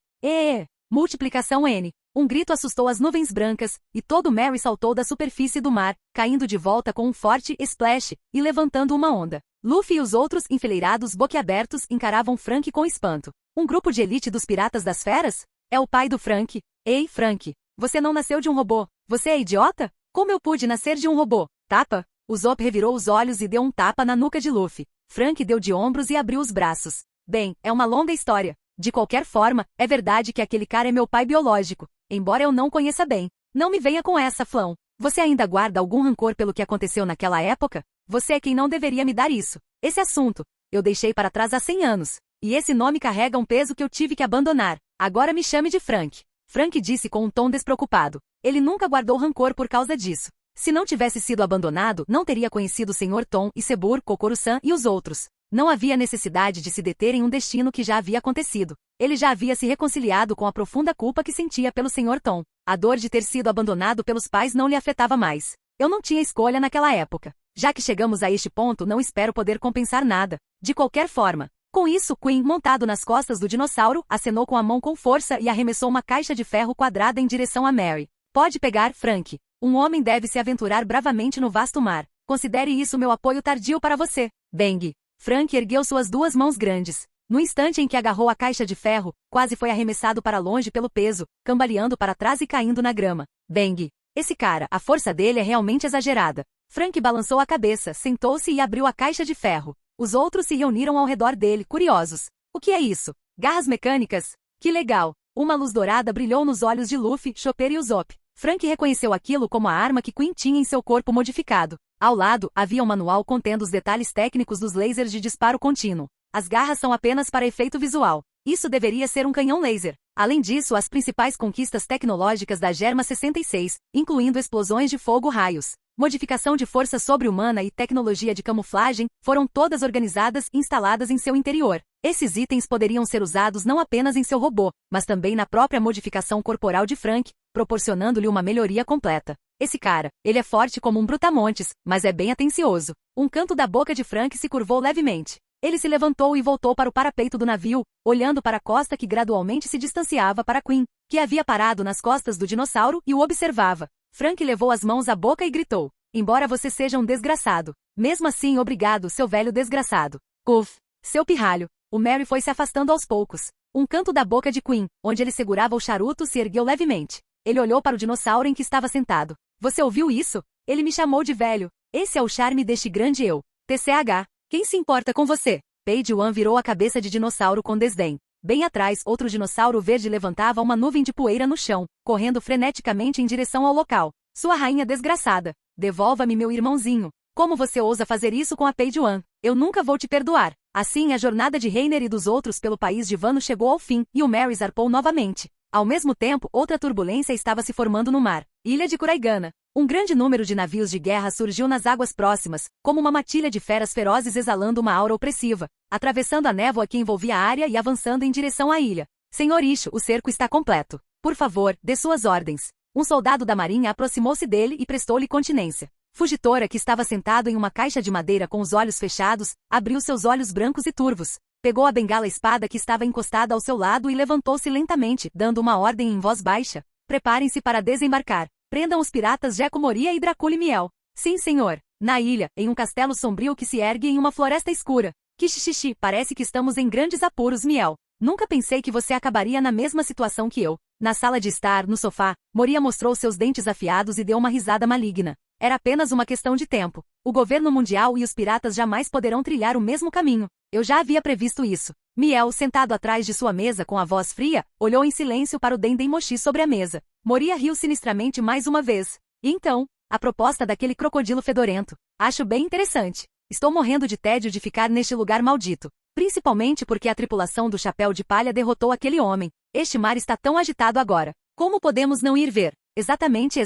Multiplicação N. Um grito assustou as nuvens brancas, e todo Mary saltou da superfície do mar, caindo de volta com um forte splash, e levantando uma onda. Luffy e os outros, enfileirados boquiabertos, encaravam Frank com espanto. Um grupo de elite dos piratas das feras? É o pai do Frank. Ei, Frank, você não nasceu de um robô. Você é idiota? Como eu pude nascer de um robô? Tapa? O Zop revirou os olhos e deu um tapa na nuca de Luffy. Frank deu de ombros e abriu os braços. Bem, é uma longa história. De qualquer forma, é verdade que aquele cara é meu pai biológico, embora eu não conheça bem. Não me venha com essa, Flão. Você ainda guarda algum rancor pelo que aconteceu naquela época? Você é quem não deveria me dar isso. Esse assunto, eu deixei para trás há 100 anos. E esse nome carrega um peso que eu tive que abandonar. Agora me chame de Frank. Frank disse com um tom despreocupado. Ele nunca guardou rancor por causa disso. Se não tivesse sido abandonado, não teria conhecido o Sr. Tom e Sebur, Kokoro-san e os outros. Não havia necessidade de se deter em um destino que já havia acontecido. Ele já havia se reconciliado com a profunda culpa que sentia pelo Sr. Tom. A dor de ter sido abandonado pelos pais não lhe afetava mais. Eu não tinha escolha naquela época. Já que chegamos a este ponto, não espero poder compensar nada. De qualquer forma. Com isso, Queen, montado nas costas do dinossauro, acenou com a mão com força e arremessou uma caixa de ferro quadrada em direção a Mary. Pode pegar, Frank. Um homem deve se aventurar bravamente no vasto mar. Considere isso meu apoio tardio para você. Bang. Frank ergueu suas duas mãos grandes. No instante em que agarrou a caixa de ferro, quase foi arremessado para longe pelo peso, cambaleando para trás e caindo na grama. Bang. Esse cara, a força dele é realmente exagerada. Frank balançou a cabeça, sentou-se e abriu a caixa de ferro. Os outros se reuniram ao redor dele, curiosos. O que é isso? Garras mecânicas? Que legal! Uma luz dourada brilhou nos olhos de Luffy, Chopper e Usopp. Frank reconheceu aquilo como a arma que Queen tinha em seu corpo modificado. Ao lado, havia um manual contendo os detalhes técnicos dos lasers de disparo contínuo. As garras são apenas para efeito visual. Isso deveria ser um canhão laser. Além disso, as principais conquistas tecnológicas da Germa 66, incluindo explosões de fogo raios. Modificação de força sobre-humana e tecnologia de camuflagem foram todas organizadas e instaladas em seu interior. Esses itens poderiam ser usados não apenas em seu robô, mas também na própria modificação corporal de Frank, proporcionando-lhe uma melhoria completa. Esse cara, ele é forte como um brutamontes, mas é bem atencioso. Um canto da boca de Frank se curvou levemente. Ele se levantou e voltou para o parapeito do navio, olhando para a costa que gradualmente se distanciava para Queen, que havia parado nas costas do dinossauro e o observava. Frank levou as mãos à boca e gritou: "Embora você seja um desgraçado. Mesmo assim, obrigado, seu velho desgraçado. Uf, seu pirralho." O Mary foi se afastando aos poucos. Um canto da boca de Queen, onde ele segurava o charuto, se ergueu levemente. Ele olhou para o dinossauro em que estava sentado. "Você ouviu isso? Ele me chamou de velho. Esse é o charme deste grande eu. TCH. Quem se importa com você?" Page One virou a cabeça de dinossauro com desdém. Bem atrás, outro dinossauro verde levantava uma nuvem de poeira no chão, correndo freneticamente em direção ao local. "Sua rainha desgraçada. Devolva-me meu irmãozinho. Como você ousa fazer isso com a Page One? Eu nunca vou te perdoar." Assim, a jornada de Reiner e dos outros pelo país de Vano chegou ao fim, e o Mary zarpou novamente. Ao mesmo tempo, outra turbulência estava se formando no mar. Ilha de Kuraigana. Um grande número de navios de guerra surgiu nas águas próximas, como uma matilha de feras ferozes exalando uma aura opressiva, atravessando a névoa que envolvia a área e avançando em direção à ilha. "Senhor Isho, o cerco está completo. Por favor, dê suas ordens." Um soldado da marinha aproximou-se dele e prestou-lhe continência. Fugitora, que estava sentado em uma caixa de madeira com os olhos fechados, abriu seus olhos brancos e turvos. Pegou a bengala espada que estava encostada ao seu lado e levantou-se lentamente, dando uma ordem em voz baixa: "Preparem-se para desembarcar. Prendam os piratas Jeco Moria e Dracule Miel." "Sim, senhor." Na ilha, em um castelo sombrio que se ergue em uma floresta escura. "Xixi, parece que estamos em grandes apuros, Miel. Nunca pensei que você acabaria na mesma situação que eu." Na sala de estar, no sofá, Moria mostrou seus dentes afiados e deu uma risada maligna. Era apenas uma questão de tempo. O governo mundial e os piratas jamais poderão trilhar o mesmo caminho. Eu já havia previsto isso. Miel, sentado atrás de sua mesa com a voz fria, olhou em silêncio para o Dendem Mochi sobre a mesa. Moria riu sinistramente mais uma vez. "E então, a proposta daquele crocodilo fedorento. Acho bem interessante. Estou morrendo de tédio de ficar neste lugar maldito. Principalmente porque a tripulação do Chapéu de Palha derrotou aquele homem. Este mar está tão agitado agora. Como podemos não ir ver?" Exatamente.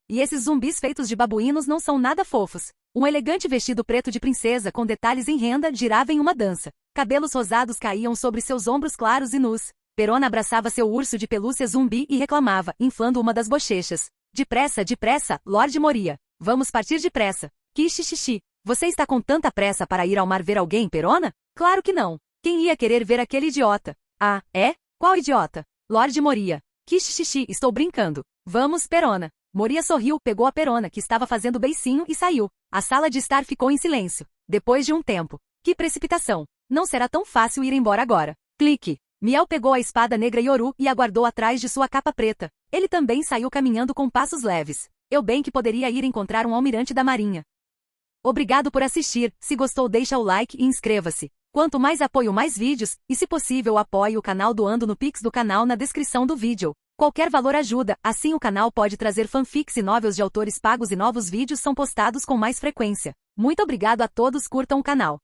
E esses zumbis feitos de babuínos não são nada fofos. Um elegante vestido preto de princesa com detalhes em renda girava em uma dança. Cabelos rosados caíam sobre seus ombros claros e nus. Perona abraçava seu urso de pelúcia zumbi e reclamava, inflando uma das bochechas: depressa, Lorde Moria. Vamos partir depressa." "Xixi, você está com tanta pressa para ir ao mar ver alguém, Perona?" "Claro que não. Quem ia querer ver aquele idiota?" "Ah, é? Qual idiota?" "Lorde Moria." "Xixi, estou brincando. Vamos, Perona." Moria sorriu, pegou a Perona, que estava fazendo beicinho, e saiu. A sala de estar ficou em silêncio. Depois de um tempo. Que precipitação. Não será tão fácil ir embora agora. Clique. Miel pegou a espada negra Yoru e aguardou atrás de sua capa preta. Ele também saiu caminhando com passos leves. Eu bem que poderia ir encontrar um almirante da marinha. Obrigado por assistir. Se gostou, deixa o like e inscreva-se. Quanto mais apoio, mais vídeos, e se possível apoie o canal doando no Pix do canal na descrição do vídeo. Qualquer valor ajuda, assim o canal pode trazer fanfics e novels de autores pagos e novos vídeos são postados com mais frequência. Muito obrigado a todos, curtam o canal.